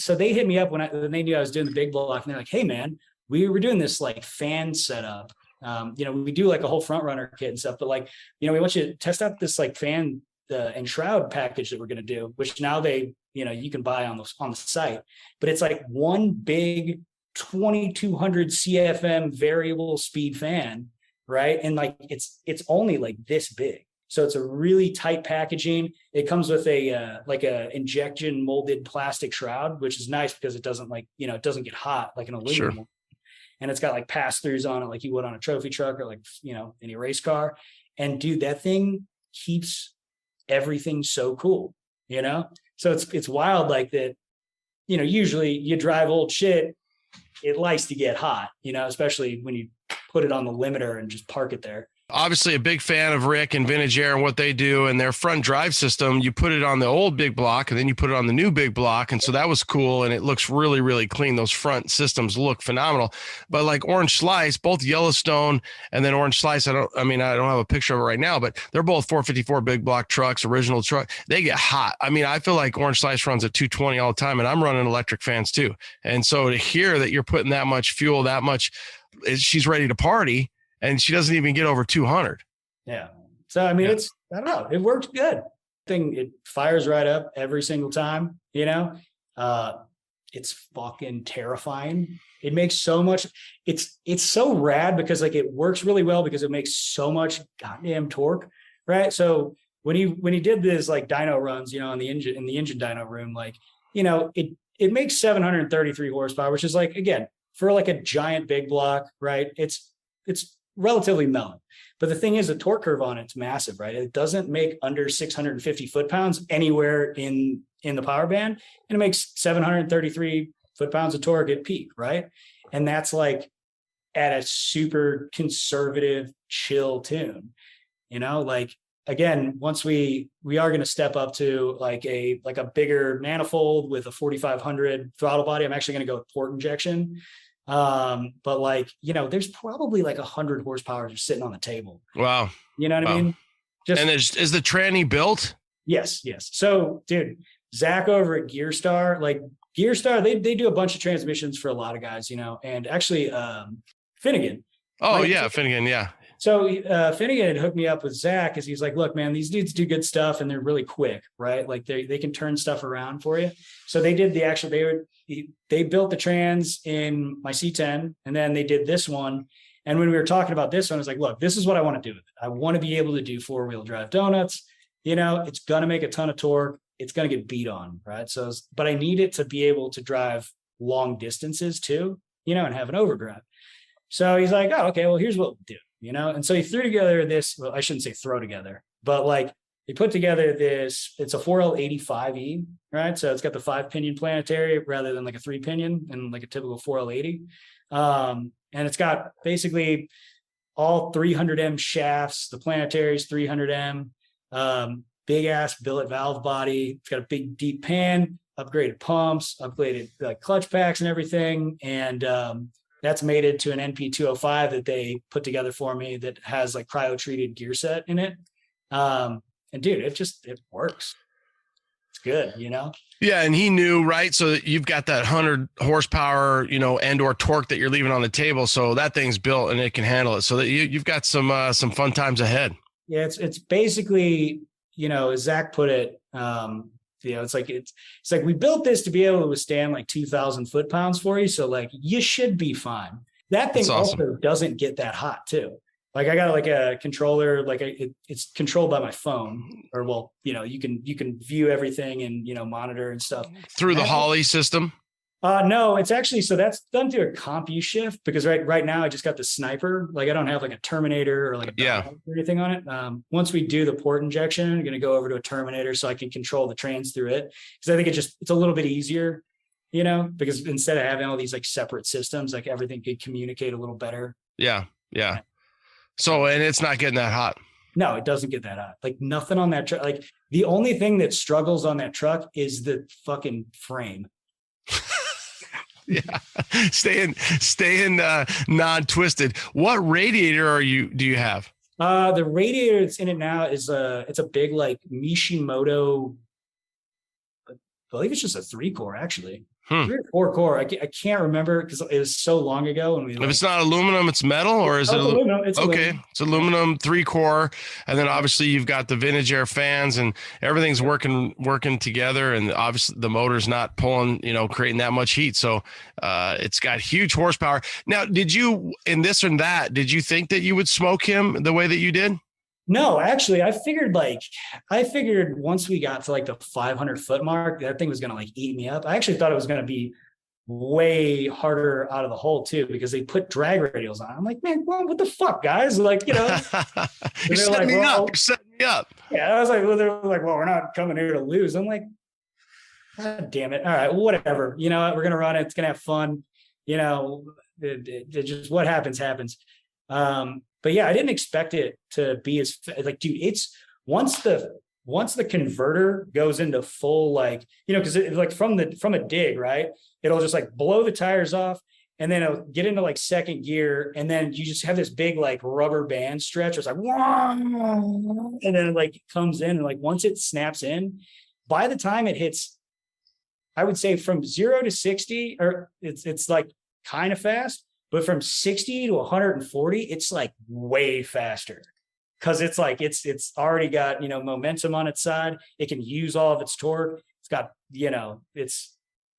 they hit me up when they knew I was doing the big block, and they're like, hey man, we were doing this like fan setup. We do like a whole front runner kit and stuff, but like, we want you to test out this like fan and shroud package that we're going to do, which now you can buy on the site, but it's like one big 2200 CFM variable speed fan, right? And like, it's only like this big. So it's a really tight packaging. It comes with a injection molded plastic shroud, which is nice because it doesn't it doesn't get hot like an aluminum. Sure. And it's got like pass-throughs on it, like you would on a trophy truck or like, any race car. And dude, that thing keeps everything so cool, So it's wild like that, usually you drive old shit, it likes to get hot, especially when you put it on the limiter and just park it there. Obviously a big fan of Rick and Vintage Air and what they do and their front drive system. You put it on the old big block and then you put it on the new big block. And so that was cool. And it looks really, really clean. Those front systems look phenomenal. But like Orange Slice, both Yellowstone and then Orange Slice, I don't have a picture of it right now, but they're both 454 big block trucks, original truck. They get hot. I mean, I feel like Orange Slice runs at 220 all the time, and I'm running electric fans too. And so to hear that you're putting that much fuel, that much, she's ready to party, and she doesn't even get over 200. Yeah. So, I mean, I don't know. It works good. It fires right up every single time, it's fucking terrifying. It makes so much, it's so rad because like it works really well because it makes so much goddamn torque. Right. So when he did this like dyno runs, in the engine dyno room, like, it makes 733 horsepower, which is like, again, for like a giant big block, right? It's relatively mellow. But the thing is, the torque curve on it's massive, right? It doesn't make under 650 foot-pounds anywhere in the power band, and it makes 733 foot-pounds of torque at peak, right? And that's like at a super conservative, chill tune, like, again, once we are going to step up to like a bigger manifold with a 4500 throttle body. I'm actually going to go with port injection. But like, there's probably like 100 horsepower just sitting on the table. Wow. You know what I mean? And is the tranny built? Yes. So dude, Zach over at Gearstar, they do a bunch of transmissions for a lot of guys, and actually, Finnegan. Oh yeah. Finnegan. Yeah. So Finnegan had hooked me up with Zach because he's like, look, man, these dudes do good stuff and they're really quick, right? Like they can turn stuff around for you. So they did they built the trans in my C10, and then they did this one. And when we were talking about this one, I was like, look, this is what I want to do with it. I want to be able to do 4-wheel drive donuts. It's going to make a ton of torque. It's going to get beat on, right? So, but I need it to be able to drive long distances too, and have an overdrive. So he's like, oh, okay, well, here's what we'll do, And so he threw together this, well, I shouldn't say throw together, but like he put together this, it's a 4L85E, right? So it's got the 5-pinion planetary rather than like a 3-pinion and like a typical 4L80. And it's got basically all 300M shafts. The planetary is 300M, big ass billet valve body. It's got a big deep pan, upgraded pumps, upgraded clutch packs and everything. And that's mated to an NP205 that they put together for me that has like cryo treated gear set in it. And dude, it works. It's good, Yeah, and he knew, right? So you've got that 100 horsepower, and or torque that you're leaving on the table. So that thing's built and it can handle it. So that you've got some fun times ahead. Yeah, it's basically, as Zach put it, it's like we built this to be able to withstand like 2,000 foot-pounds for you. So like you should be fine. That thing also doesn't get that hot too. Like I got like a controller, like it's controlled by my phone, or well, you can view everything and monitor and stuff through the Holly system. No, it's actually, so that's done through a CompU shift, because right now I just got the Sniper. Like I don't have like a Terminator or like a or anything on it. Once we do the port injection, I'm going to go over to a Terminator so I can control the trains through it, because I think it's a little bit easier, because instead of having all these like separate systems, like everything could communicate a little better. Yeah. So, and it's not getting that hot. No, it doesn't get that hot. Like nothing on that truck. Like the only thing that struggles on that truck is the fucking frame. Yeah. Staying non-twisted. What radiator do you have? The radiator that's in it now is it's a big like Mishimoto, I believe it's just a 3-core actually. 3 or 4-core. I can't remember because it was so long ago. If it's not aluminum, it's metal, or is it aluminum? It's okay? Aluminum. It's aluminum 3-core, and then obviously you've got the vintage air fans, and everything's working together. And obviously the motor's not pulling, creating that much heat. So it's got huge horsepower. Now, did you in this and that? Did you think that you would smoke him the way that you did? No, actually, I figured once we got to like the 500 foot mark, that thing was going to like eat me up. I actually thought it was going to be way harder out of the hole too, because they put drag radials on. I'm like, man, well, what the fuck, guys? Like, You're setting me up. You're setting me up. Yeah, I was like, well, they're like, well, we're not coming here to lose. I'm like, God damn it. All right, well, whatever. We're going to run it. It's going to have fun. It just what happens. But yeah, I didn't expect it to be as like, dude, it's once the converter goes into full, like, because like from a dig, right, it'll just like blow the tires off, and then it'll get into like second gear, and then you just have this big like rubber band stretch. It's like, and then it like comes in, and like once it snaps in, by the time it hits, I would say from 0 to 60, or it's like kind of fast. But from 60 to 140, it's like way faster, because it's like it's already got momentum on its side. It can use all of its torque. It's got it's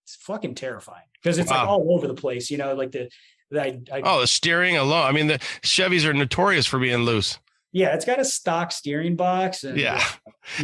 fucking terrifying, because it's like all over the place. Like the steering alone. I mean, the Chevys are notorious for being loose. Yeah, it's got a stock steering box. And,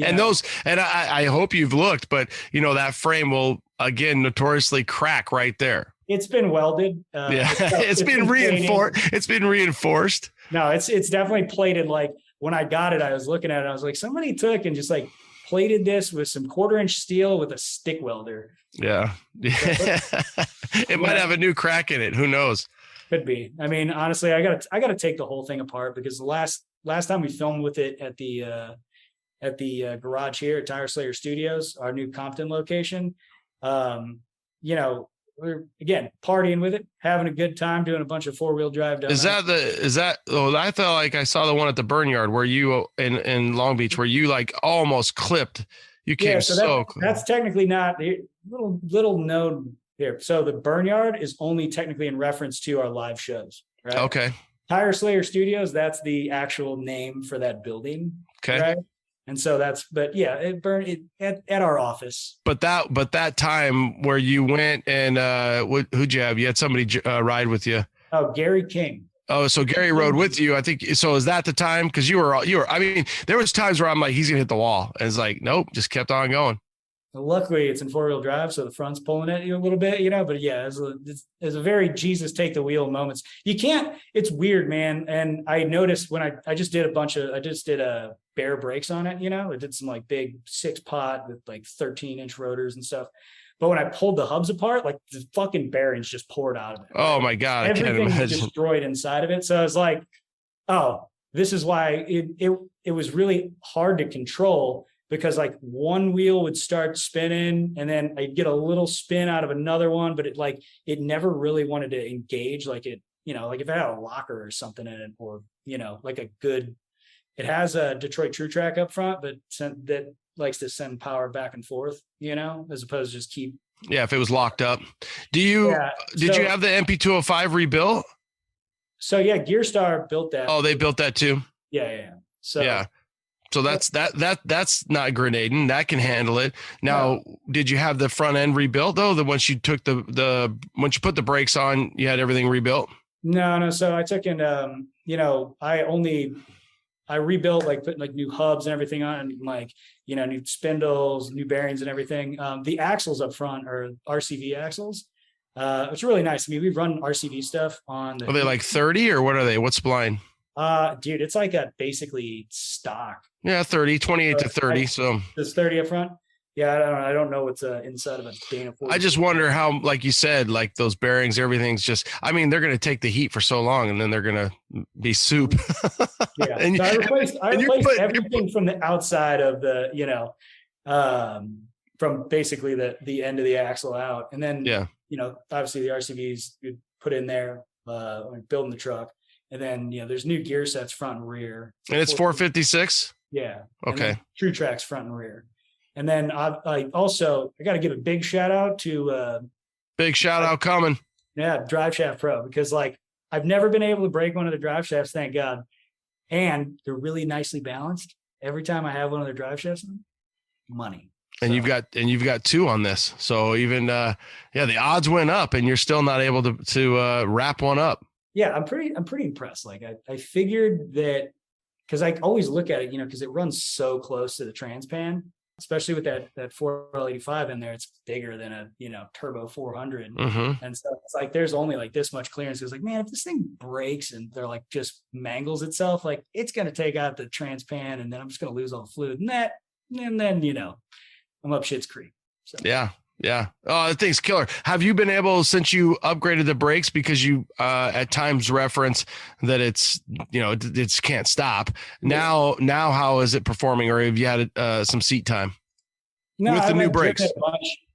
and those, and I hope you've looked, but that frame will again notoriously crack right there. It's been welded. It's been reinforced. It's been reinforced. No, it's definitely plated. Like when I got it, I was looking at it. I was like, somebody took and just like plated this with some 1/4-inch steel with a stick welder. Yeah. It might have a new crack in it. Who knows? Could be. I mean, honestly, I gotta take the whole thing apart, because the last time we filmed with it at the garage here at Tire Slayer Studios, our new Compton location, we're again partying with it, having a good time, doing a bunch of 4-wheel drive donuts. I felt like I saw the one at the Burn Yard where you in Long Beach, where you like almost clipped. You came that's technically not little known here. So the Burn Yard is only technically in reference to our live shows, right? Okay. Tire Slayer Studios, that's the actual name for that building. Okay. Right? And so it burned it at our office. But that time where you went and who'd you have? You had somebody ride with you. Oh, Gary King. Oh, so Gary rode with you. I think so. Is that the time? Because you were. I mean, there was times where I'm like, he's gonna hit the wall, and it's like, nope, just kept on going. Luckily, it's in 4-wheel drive, so the front's pulling at you a little bit, But yeah, it's a very Jesus take the wheel moments. You can't. It's weird, man. And I noticed when I just did a bare brakes on it. I did some like big 6-pot with like 13-inch rotors and stuff. But when I pulled the hubs apart, like the fucking bearings just poured out of it. Oh my God. Everything was destroyed inside of it. So I was like, oh, this is why it was really hard to control, because like one wheel would start spinning and then I'd get a little spin out of another one, but it never really wanted to engage. Like it, like if it had a locker or something in it, or, like it has a Detroit True Track up front, but that likes to send power back and forth, as opposed to just keep. Yeah. If it was locked up. Did you have the MP205 rebuilt? So yeah, Gearstar built that. Oh, they built that too. Yeah. So that's not grenading. That can handle it. Now, Did you have the front end rebuilt though? Once you took once you put the brakes on, you had everything rebuilt? No. So I took in, I rebuilt, like putting like new hubs and everything on, like, new spindles, new bearings and everything. The axles up front are RCV axles. It's really nice. I mean, we run RCV stuff on the. Are they like 30 or what are they? What spline? Dude, it's like a basically stock. Yeah, 30, 28 to 30. So there's 30 up front. Yeah, I don't know what's inside of a Dana 40. I just wonder how, like you said, like those bearings, everything's just. I mean, they're going to take the heat for so long, and then they're going to be soup. Yeah, so I replaced everything from the outside of the, from basically the end of the axle out, and then obviously the RCVs you put in there when building the truck, and then there's new gear sets front and rear. And it's 456. Yeah. Okay. True Tracks front and rear. And then I got to give a big shout out to big shout out coming. Yeah, Drive Shaft Pro, because like I've never been able to break one of the drive shafts, thank God. And they're really nicely balanced. Every time I have one of their drive shafts, money. And you've got two on this. So even the odds went up and you're still not able to wrap one up. Yeah, I'm pretty impressed. Like I figured that, because I always look at it, because it runs so close to the Transpan. Especially with that 4L85 in there, it's bigger than a turbo 400, and so it's like there's only like this much clearance. It's like, man, if this thing breaks and they're like just mangles itself, like it's gonna take out the Transpan, and then I'm just gonna lose all the fluid and then I'm up shit's creek. So. Yeah. Oh, that thing's killer. Have you been able, since you upgraded the brakes, because you at times reference that it's it can't stop. Now how is it performing, or have you had some seat time with the new brakes?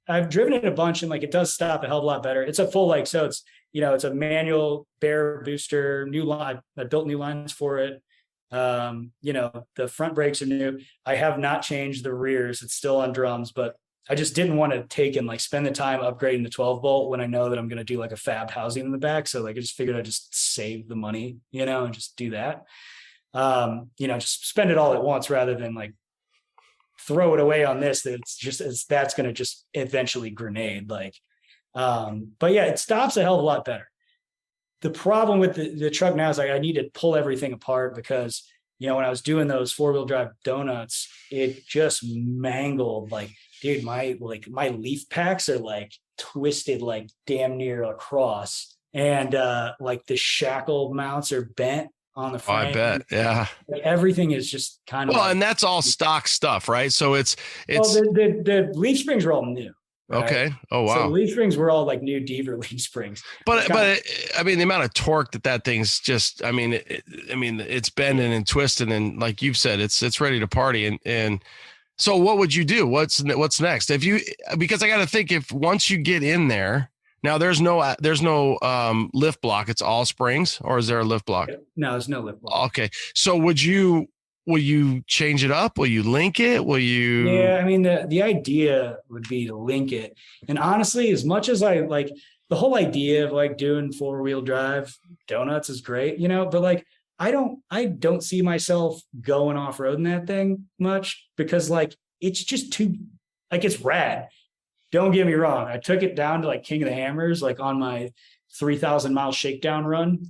I've driven it a bunch, and like it does stop a hell of a lot better. It's a full it's it's a manual bare booster, new line. I built new lines for it. The front brakes are new. I have not changed the rears. It's still on drums, but I just didn't want to take and like spend the time upgrading the 12 volt when I know that I'm going to do like a fabbed housing in the back. So like I just figured I'd just save the money, and just do that. Just spend it all at once rather than like throw it away on this. That's going to just eventually grenade. But yeah, it stops a hell of a lot better. The problem with the truck now is like I need to pull everything apart, because when I was doing those 4-wheel drive donuts, it just mangled. Like, dude, my leaf packs are like twisted, like damn near across, and like the shackle mounts are bent on the front. I bet, yeah. Like, everything is just kind of and that's all stock stuff, right? So it's the leaf springs are all new. Right? Okay. Oh wow. So the leaf springs were all like new Deaver leaf springs. But I mean, the amount of torque that thing's just, it's bending and twisting, and like you've said, it's ready to party. And so what would you do? What's next? Because I got to think, if once you get in there, now there's no lift block. It's all springs, or is there a lift block? No, there's no lift block. Okay. So will you change it up? Will you link it? Will you? Yeah, the idea would be to link it. And honestly, as much as I like the whole idea of like doing 4-wheel drive donuts is great, but like I don't see myself going off-roading that thing much, because like it's just too, like, it's rad. Don't get me wrong. I took it down to like King of the Hammers, like on my 3,000 mile shakedown run,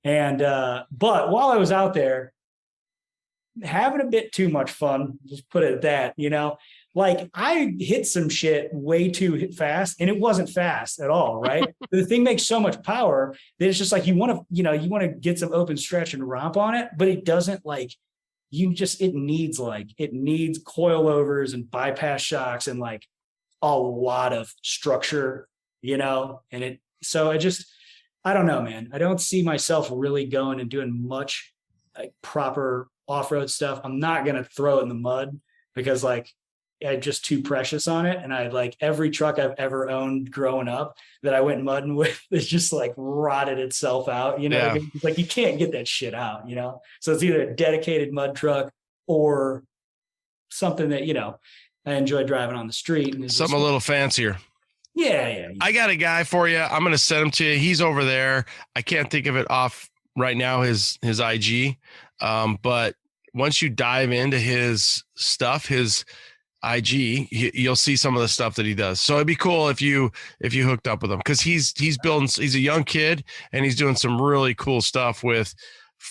And but while I was out there, having a bit too much fun, just put it at that, you know, like I hit some shit way too fast and it wasn't fast at all. Right. The thing makes so much power that it's just like, you want to get some open stretch and romp on it, but it doesn't like, it needs coilovers and bypass shocks and like a lot of structure, you know, and I don't know, man. I don't see myself really going and doing much like proper off-road stuff. I'm not going to throw it in the mud because like I'm just too precious on it. And I like every truck I've ever owned growing up that I went mudding with, it's just like rotted itself out, you know, Yeah. like you can't get that shit out, you know? So it's either a dedicated mud truck or something that, you know, I enjoy driving on the street. And Something a little fancier. Yeah. I got a guy for you. I'm going to send him to you. He's over there. I can't think of it off right now, his IG. But once you dive into his stuff, his IG, you'll see some of the stuff that he does. So it'd be cool if you hooked up with him, because he's a young kid and he's doing some really cool stuff with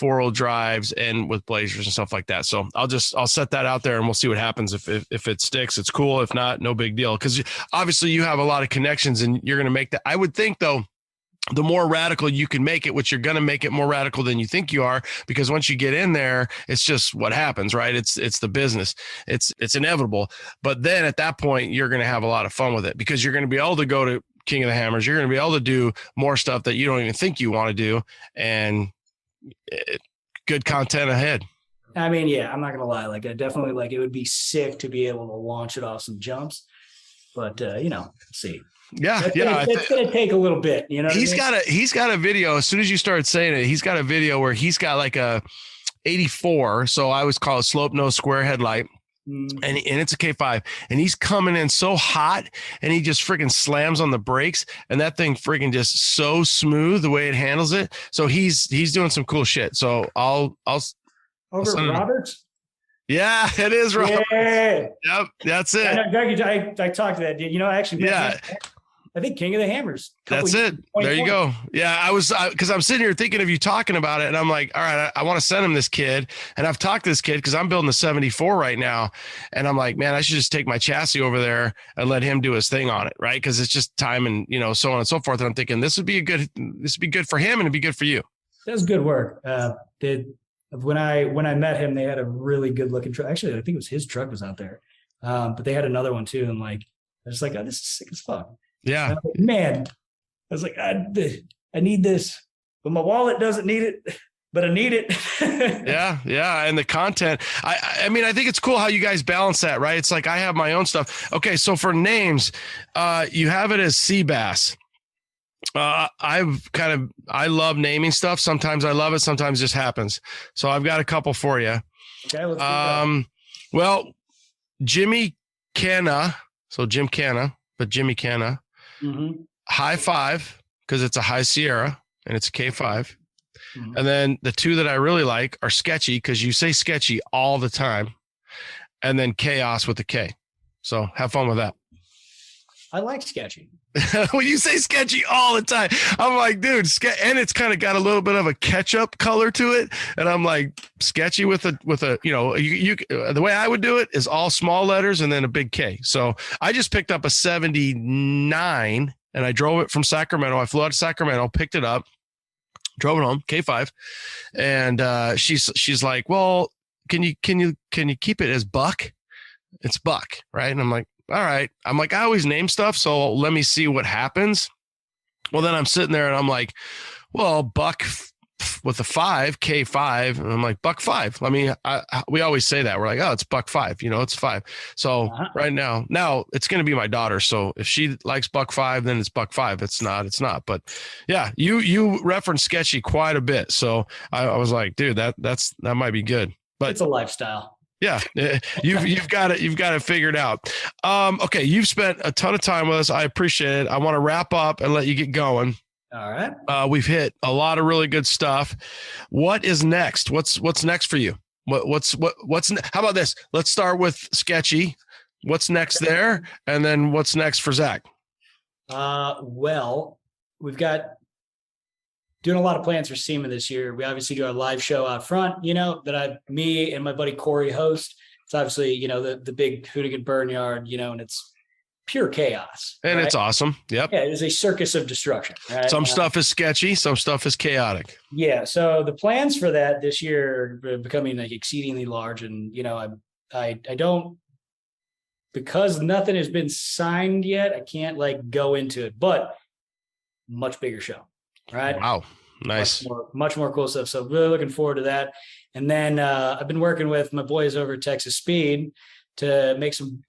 4-wheel drives and with blazers and stuff like that. So I'll set that out there and we'll see what happens. If it sticks, it's cool. If not, no big deal. Because obviously you have a lot of connections and you're going to make that. I would think though, the more radical you can make it, which you're going to make it more radical than you think you are, because once you get in there, it's just what happens, right? It's the business. It's inevitable. But then at that point, you're going to have a lot of fun with it because you're going to be able to go to King of the Hammers. You're going to be able to do more stuff that you don't even think you want to do, and good content ahead. I mean, yeah, I'm not gonna lie. Like, I definitely like it would be sick to be able to launch it off some jumps, but you know, see. Yeah, it's gonna take a little bit. You know, he's got a video. As soon as you start saying it, he's got a video where he's got like a 84. So I always call it slope nose square headlight. And it's a K5, and he's coming in so hot, and he just freaking slams on the brakes, and that thing freaking just so smooth the way it handles it. So he's doing some cool shit. So I'll over Roberts. Yeah, it is Robert. Yeah. Yep, that's it. I talked to that dude. You know, actually, yeah. I think King of the Hammers. That's it. There you go. Yeah, because I'm sitting here thinking of you talking about it, and I'm like, all right, I want to send him this kid, and I've talked to this kid because I'm building a 74 right now, and I'm like, man, I should just take my chassis over there and let him do his thing on it, right? Because it's just time and so on and so forth. And I'm thinking this would be good for him, and it'd be good for you. That was good work. When I met him, they had a really good looking truck. Actually, I think it was his truck was out there, but they had another one too, and like I was like, oh, this is sick as fuck. Yeah, man. I was like, I need this, but my wallet doesn't need it, but I need it. yeah. And the content, I mean, I think it's cool how you guys balance that, right? It's like I have my own stuff. Okay, so for names, you have it as Seabass. I love naming stuff. Sometimes I love it. Sometimes it just happens. So I've got a couple for you. Okay. Let's do that. Well, Jimmy Canna. So Jim Canna, but Jimmy Canna. Mm-hmm. High Five, because it's a High Sierra and it's a K5. Mm-hmm. And then the two that I really like are Sketchy, because you say Sketchy all the time. And then Chaos with a K. So have fun with that. I like Sketchy. When you say Sketchy all the time, I'm like, dude, and it's kind of got a little bit of a ketchup color to it. And I'm like, Sketchy with a the way I would do it is all small letters and then a big K. So I just picked up a 79 and I drove it from Sacramento. I flew out to Sacramento, picked it up, drove it home, K5. And she's like, well, can you keep it as Buck? It's Buck, right? And I'm like, all right. I'm like, I always name stuff, so let me see what happens. Well, then I'm sitting there and I'm like, well, Buck with a 5, K5. And I'm like, Buck 5. I mean, we always say that. We're like, oh, it's Buck 5. It's 5. So right now it's going to be my daughter. So if she likes Buck 5, then it's Buck 5. It's not. But yeah, you reference Sketchy quite a bit. So I was like, dude, that might be good. But it's a lifestyle. Yeah, you've got it figured out. Okay, you've spent a ton of time with us. I appreciate it. I want to wrap up and let you get going. All right. We've hit a lot of really good stuff. What is next? What's next for you? What's how about this? Let's start with Sketchy. What's next there? And then what's next for Zach? Well, we've got doing a lot of plans for SEMA this year. We obviously do our live show out front, that me and my buddy Corey host. It's obviously, the big Hoonigan burn yard, and it's pure chaos. And right? it's awesome. Yep. Yeah, it is a circus of destruction. Right? Some stuff is sketchy. Some stuff is chaotic. Yeah. So the plans for that this year are becoming like exceedingly large. And, I don't, because nothing has been signed yet, I can't like go into it, but much bigger show. Right. Wow. Nice. Much more cool stuff. So really looking forward to that. And then I've been working with my boys over at Texas Speed to make some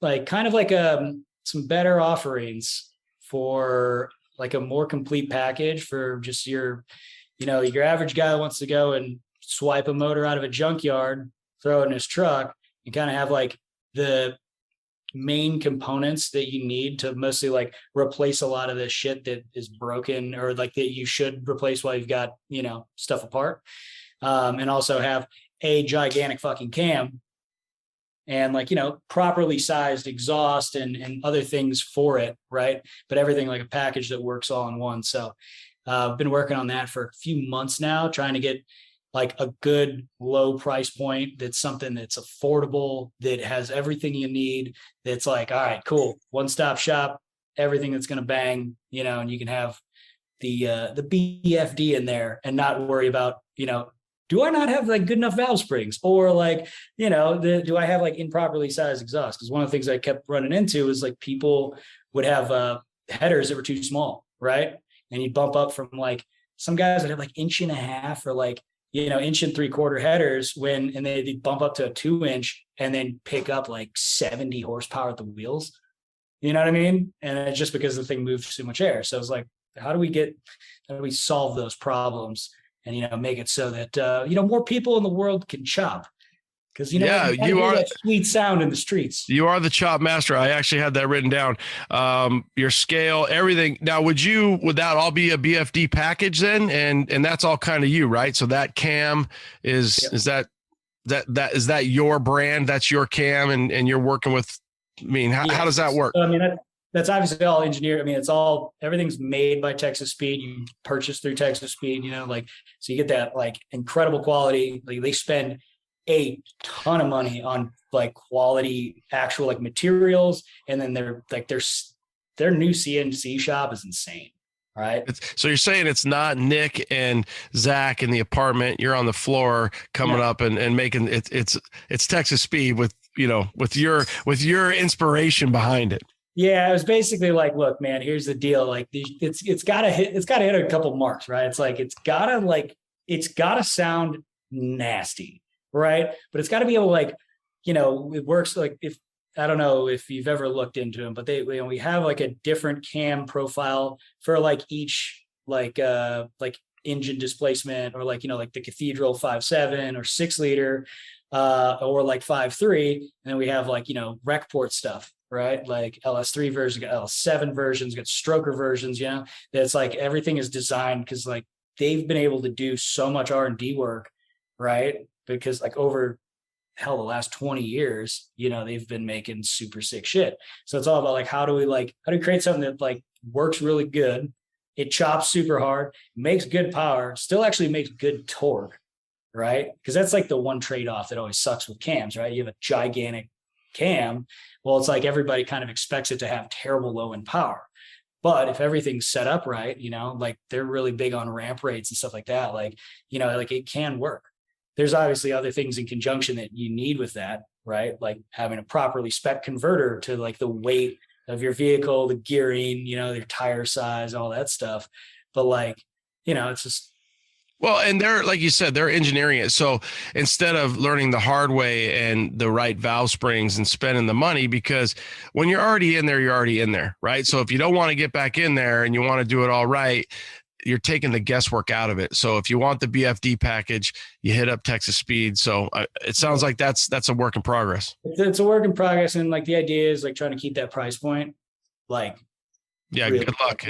some better offerings for like a more complete package for just your average guy who wants to go and swipe a motor out of a junkyard, throw it in his truck, and kind of have like the main components that you need to mostly like replace a lot of the shit that is broken or like that you should replace while you've got, stuff apart. And also have a gigantic fucking cam and like, properly sized exhaust and other things for it. Right. But everything like a package that works all in one. So I've been working on that for a few months now, trying to get like a good low price point. That's something that's affordable, that has everything you need. That's like, all right, cool. One-stop shop, everything that's going to bang, and you can have the BFD in there and not worry about, do I not have like good enough valve springs or like, do I have like improperly sized exhaust? Because one of the things I kept running into is like people would have headers that were too small, right? And you'd bump up from like some guys that have like 1.5 or like, 1 3/4 headers and they bump up to a 2-inch and then pick up like 70 horsepower at the wheels. You know what I mean? And it's just because the thing moves too much air. So it's like, how do we solve those problems and, make it so that, more people in the world can chop? Because, you are that sweet sound in the streets. You are the chop master. I actually had that written down. Your scale, everything. Now, would that all be a BFD package then? And that's all kind of you, right? So that cam is that your brand? That's your cam, and you're working with. How does that work? So, that's obviously all engineered. Everything's made by Texas Speed. You purchase through Texas Speed. So you get that like incredible quality. Like they spend a ton of money on like quality actual like materials, and then their new CNC shop is insane, right? So you're saying it's not Nick and Zach in the apartment, you're on the floor coming up and making it's Texas Speed with your inspiration behind it. Yeah, it was basically like, look, man, here's the deal. Like it's gotta hit a couple marks, right? It's like it's gotta sound nasty. Right. But it's got to be able to like, it works like I don't know if you've ever looked into them, but we have like a different cam profile for like each like engine displacement or like, like the Cathedral 5.7 or 6 liter or like 5.3. And then we have like, rec port stuff, right? Like LS3 version, LS7 versions, got stroker versions, that's like everything is designed because like they've been able to do so much R&D work, right? Because like over the last 20 years, they've been making super sick shit. So it's all about like, how do we create something that like works really good? It chops super hard, makes good power, still actually makes good torque, right? Because that's like the one trade-off that always sucks with cams, right? You have a gigantic cam. Well, it's like everybody kind of expects it to have terrible low end power. But if everything's set up right, like they're really big on ramp rates and stuff like that. Like, like it can work. There's obviously other things in conjunction that you need with that, right? Like having a properly spec converter to like the weight of your vehicle, the gearing, your tire size, all that stuff. But like, it's just. Well, and they're, like you said, they're engineering it. So instead of learning the hard way and the right valve springs and spending the money, because when you're already in there, you're already in there, right? So if you don't want to get back in there and you want to do it all right, you're taking the guesswork out of it. So if you want the BFD package, you hit up Texas Speed. So it sounds like that's a work in progress. It's a work in progress. And like the idea is like trying to keep that price point. Like, really, good luck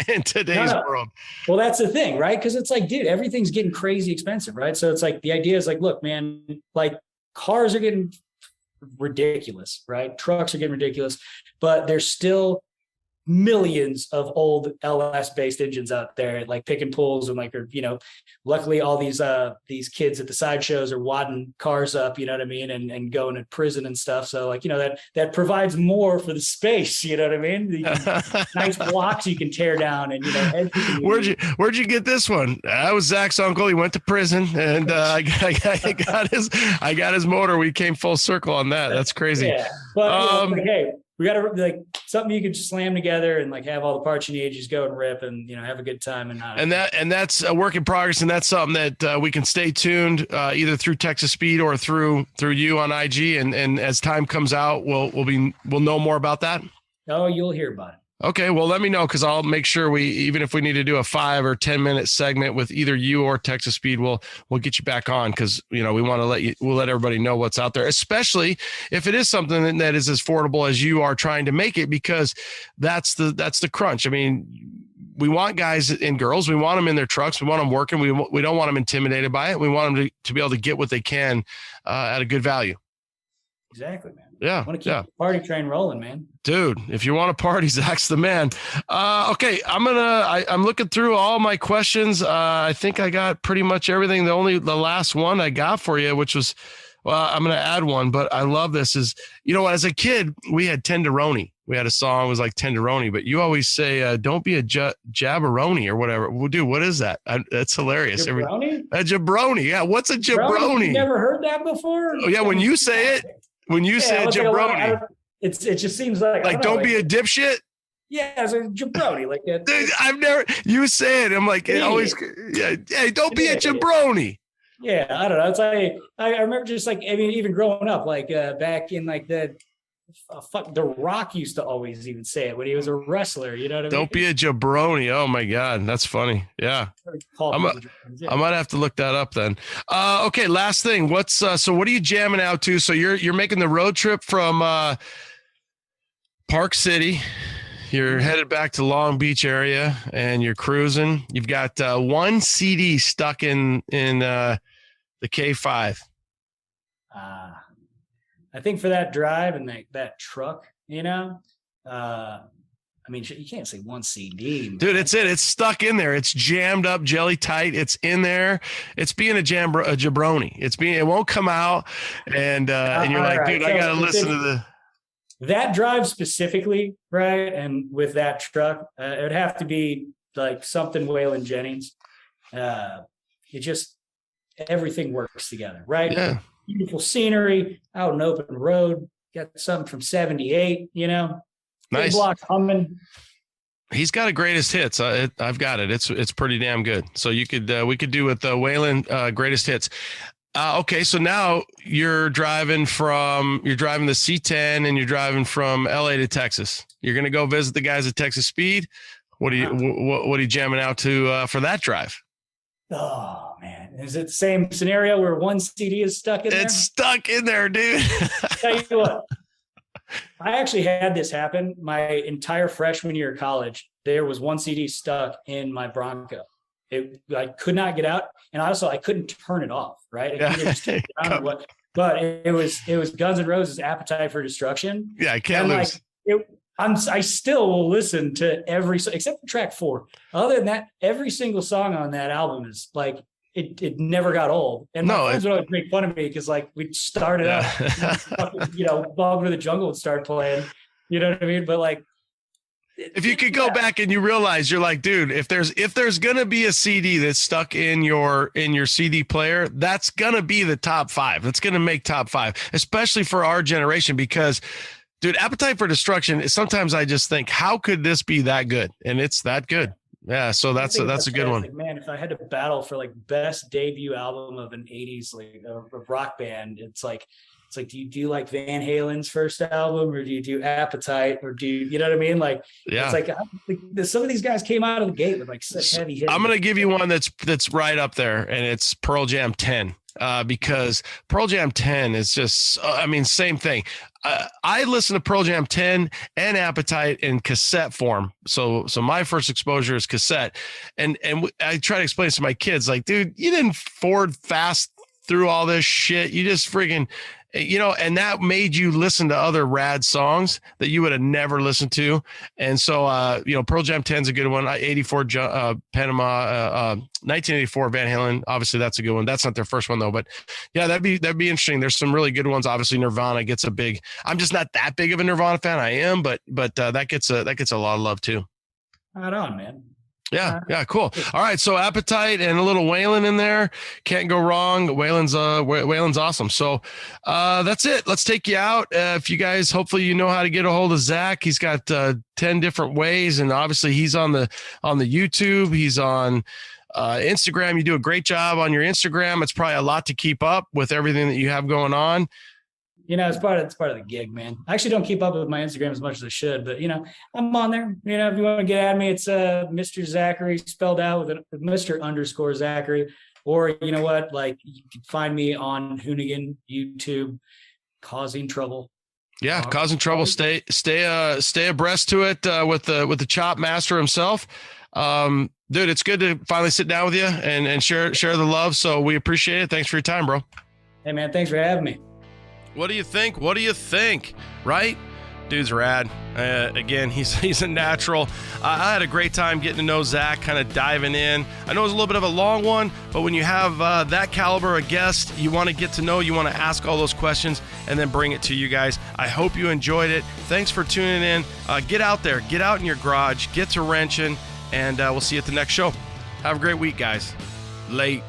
in today's world. Well, that's the thing, right? Because it's like, dude, everything's getting crazy expensive, right? So it's like, the idea is like, look, man, like cars are getting ridiculous, right? Trucks are getting ridiculous, but they're still millions of old LS based engines out there, like picking pulls and like, or, luckily all these kids at the sideshows are wadding cars up, you know what I mean? And going to prison and stuff. So like, that provides more for the space, you know what I mean? Nice blocks you can tear down and, Where'd you get this one? I was Zach's uncle. He went to prison and I got his motor. We came full circle on that. That's crazy. Yeah. But hey, we got to like something you can just slam together and like have all the parts you need, just go and rip and, have a good time. And that's a work in progress. And that's something that we can stay tuned either through Texas Speed or through you on IG. And as time comes out, we'll know more about that. Oh, you'll hear about it. Okay, well, let me know because I'll make sure even if we need to do a 5 or 10 minute segment with either you or Texas Speed, we'll get you back on because we want to we'll let everybody know what's out there, especially if it is something that is as affordable as you are trying to make it, because that's the crunch. I mean, we want guys and girls, we want them in their trucks, we want them working, we don't want them intimidated by it. We want them to be able to get what they can at a good value. Exactly, man. Yeah. I want to keep the party train rolling, man. Dude, if you want to party, Zach's the man. Okay, I'm looking through all my questions. I think I got pretty much everything. The last one I got for you, which was, I'm going to add one, but I love this is, as a kid, we had Tenderoni. We had a song, it was like Tenderoni, but you always say, don't be a jabberoni or whatever. Well, dude, what is that? That's hilarious. Jabroni? A jabroni. Yeah. What's a jabroni? You never heard that before? Oh, yeah. When you say it, jabroni, it just seems like don't be a dipshit. Yeah, it's a jabroni like that. Dude, I've never. You say it. I'm like, it always. Yeah, hey, don't be a jabroni. Yeah, I don't know. It's like I remember just like even growing up, like back in like the Rock used to always even say it when he was a wrestler. You know what I mean? Don't be a jabroni. Oh my God, that's funny. Yeah, I might have to look that up then. Okay, last thing. What's so? What are you jamming out to? So you're making the road trip from Park City. You're headed back to Long Beach area, and you're cruising. You've got one CD stuck in the K5. I think for that drive and that truck, I mean, you can't say one CD, man. Dude. It's stuck in there. It's jammed up, jelly tight. It's in there. It's being a jabroni. It won't come out, and you're like, right. Dude, so I gotta listen to that drive specifically, right? And with that truck, it would have to be like something Waylon Jennings. It just everything works together, right? Yeah. Beautiful scenery, out an open road. Got something from '78, Nice. Block humming. He's got a greatest hits. I've got it. It's pretty damn good. So we could do with Waylon greatest hits. Okay, so now you're driving the C10 and you're driving from LA to Texas. You're gonna go visit the guys at Texas Speed. What are you jamming out to for that drive? Oh man, is it the same scenario where one CD is stuck in there? It's stuck in there, dude. Tell you what, I actually had this happen my entire freshman year of college. There was one CD stuck in my Bronco. I could not get out, and also I couldn't turn it off. Right? But it was Guns N' Roses' "Appetite for Destruction." Yeah, I can't lose. I still will listen to every except for track 4. Other than that, every single song on that album is like it never got old. And my friends would always make fun of me because like we'd start it up, Welcome to the Jungle would start playing. You know what I mean? But like, if you could go back and you realize you're like, dude, if there's gonna be a CD that's stuck in your CD player, that's gonna be the top 5. That's gonna make top 5, especially for our generation because. Dude, Appetite for Destruction, sometimes I just think, how could this be that good? And it's that good. Yeah, so that's a good one. Like, man, if I had to battle for like best debut album of an 80s like a rock band, it's like do you like Van Halen's first album or do you do Appetite or do you know what I mean? Like yeah. It's like some of these guys came out of the gate with like such heavy hits. I'm gonna give you one that's right up there, and it's Pearl Jam 10. Because Pearl Jam 10 is just, same thing. I listen to Pearl Jam 10 and Appetite in cassette form. So my first exposure is cassette. And I try to explain this to my kids, like, dude, you didn't forward fast through all this shit. You just friggin', and that made you listen to other rad songs that you would have never listened to. And so, Pearl Jam 10 is a good one. 84 Panama, 1984 Van Halen. Obviously that's a good one. That's not their first one though, but yeah, that'd be interesting. There's some really good ones. Obviously Nirvana gets I'm just not that big of a Nirvana fan. I am, but that gets a lot of love too. Right on, man. Yeah, cool. All right, so Appetite and a little Waylon in there. Can't go wrong. Waylon's awesome. So that's it. Let's take you out. If you guys, hopefully you know how to get a hold of Zach. He's got 10 different ways, and obviously he's on the YouTube. He's on Instagram. You do a great job on your Instagram. It's probably a lot to keep up with everything that you have going on. It's part of the gig, man. I actually don't keep up with my Instagram as much as I should, but I'm on there. If you want to get at me, it's Mr. Zachary spelled out with Mr. _ Zachary. Or you know what? Like, you can find me on Hoonigan, YouTube, Causing Trouble. Yeah, Causing Trouble. Stay abreast to it with the chop master himself. Dude, it's good to finally sit down with you and share the love. So we appreciate it. Thanks for your time, bro. Hey man, thanks for having me. What do you think? Right? Dude's rad. Again, he's a natural. I had a great time getting to know Zach, kind of diving in. I know it was a little bit of a long one, but when you have that caliber of guest, you want to get to know, you want to ask all those questions and then bring it to you guys. I hope you enjoyed it. Thanks for tuning in. Get out there, get out in your garage, get to wrenching, and we'll see you at the next show. Have a great week, guys. Late.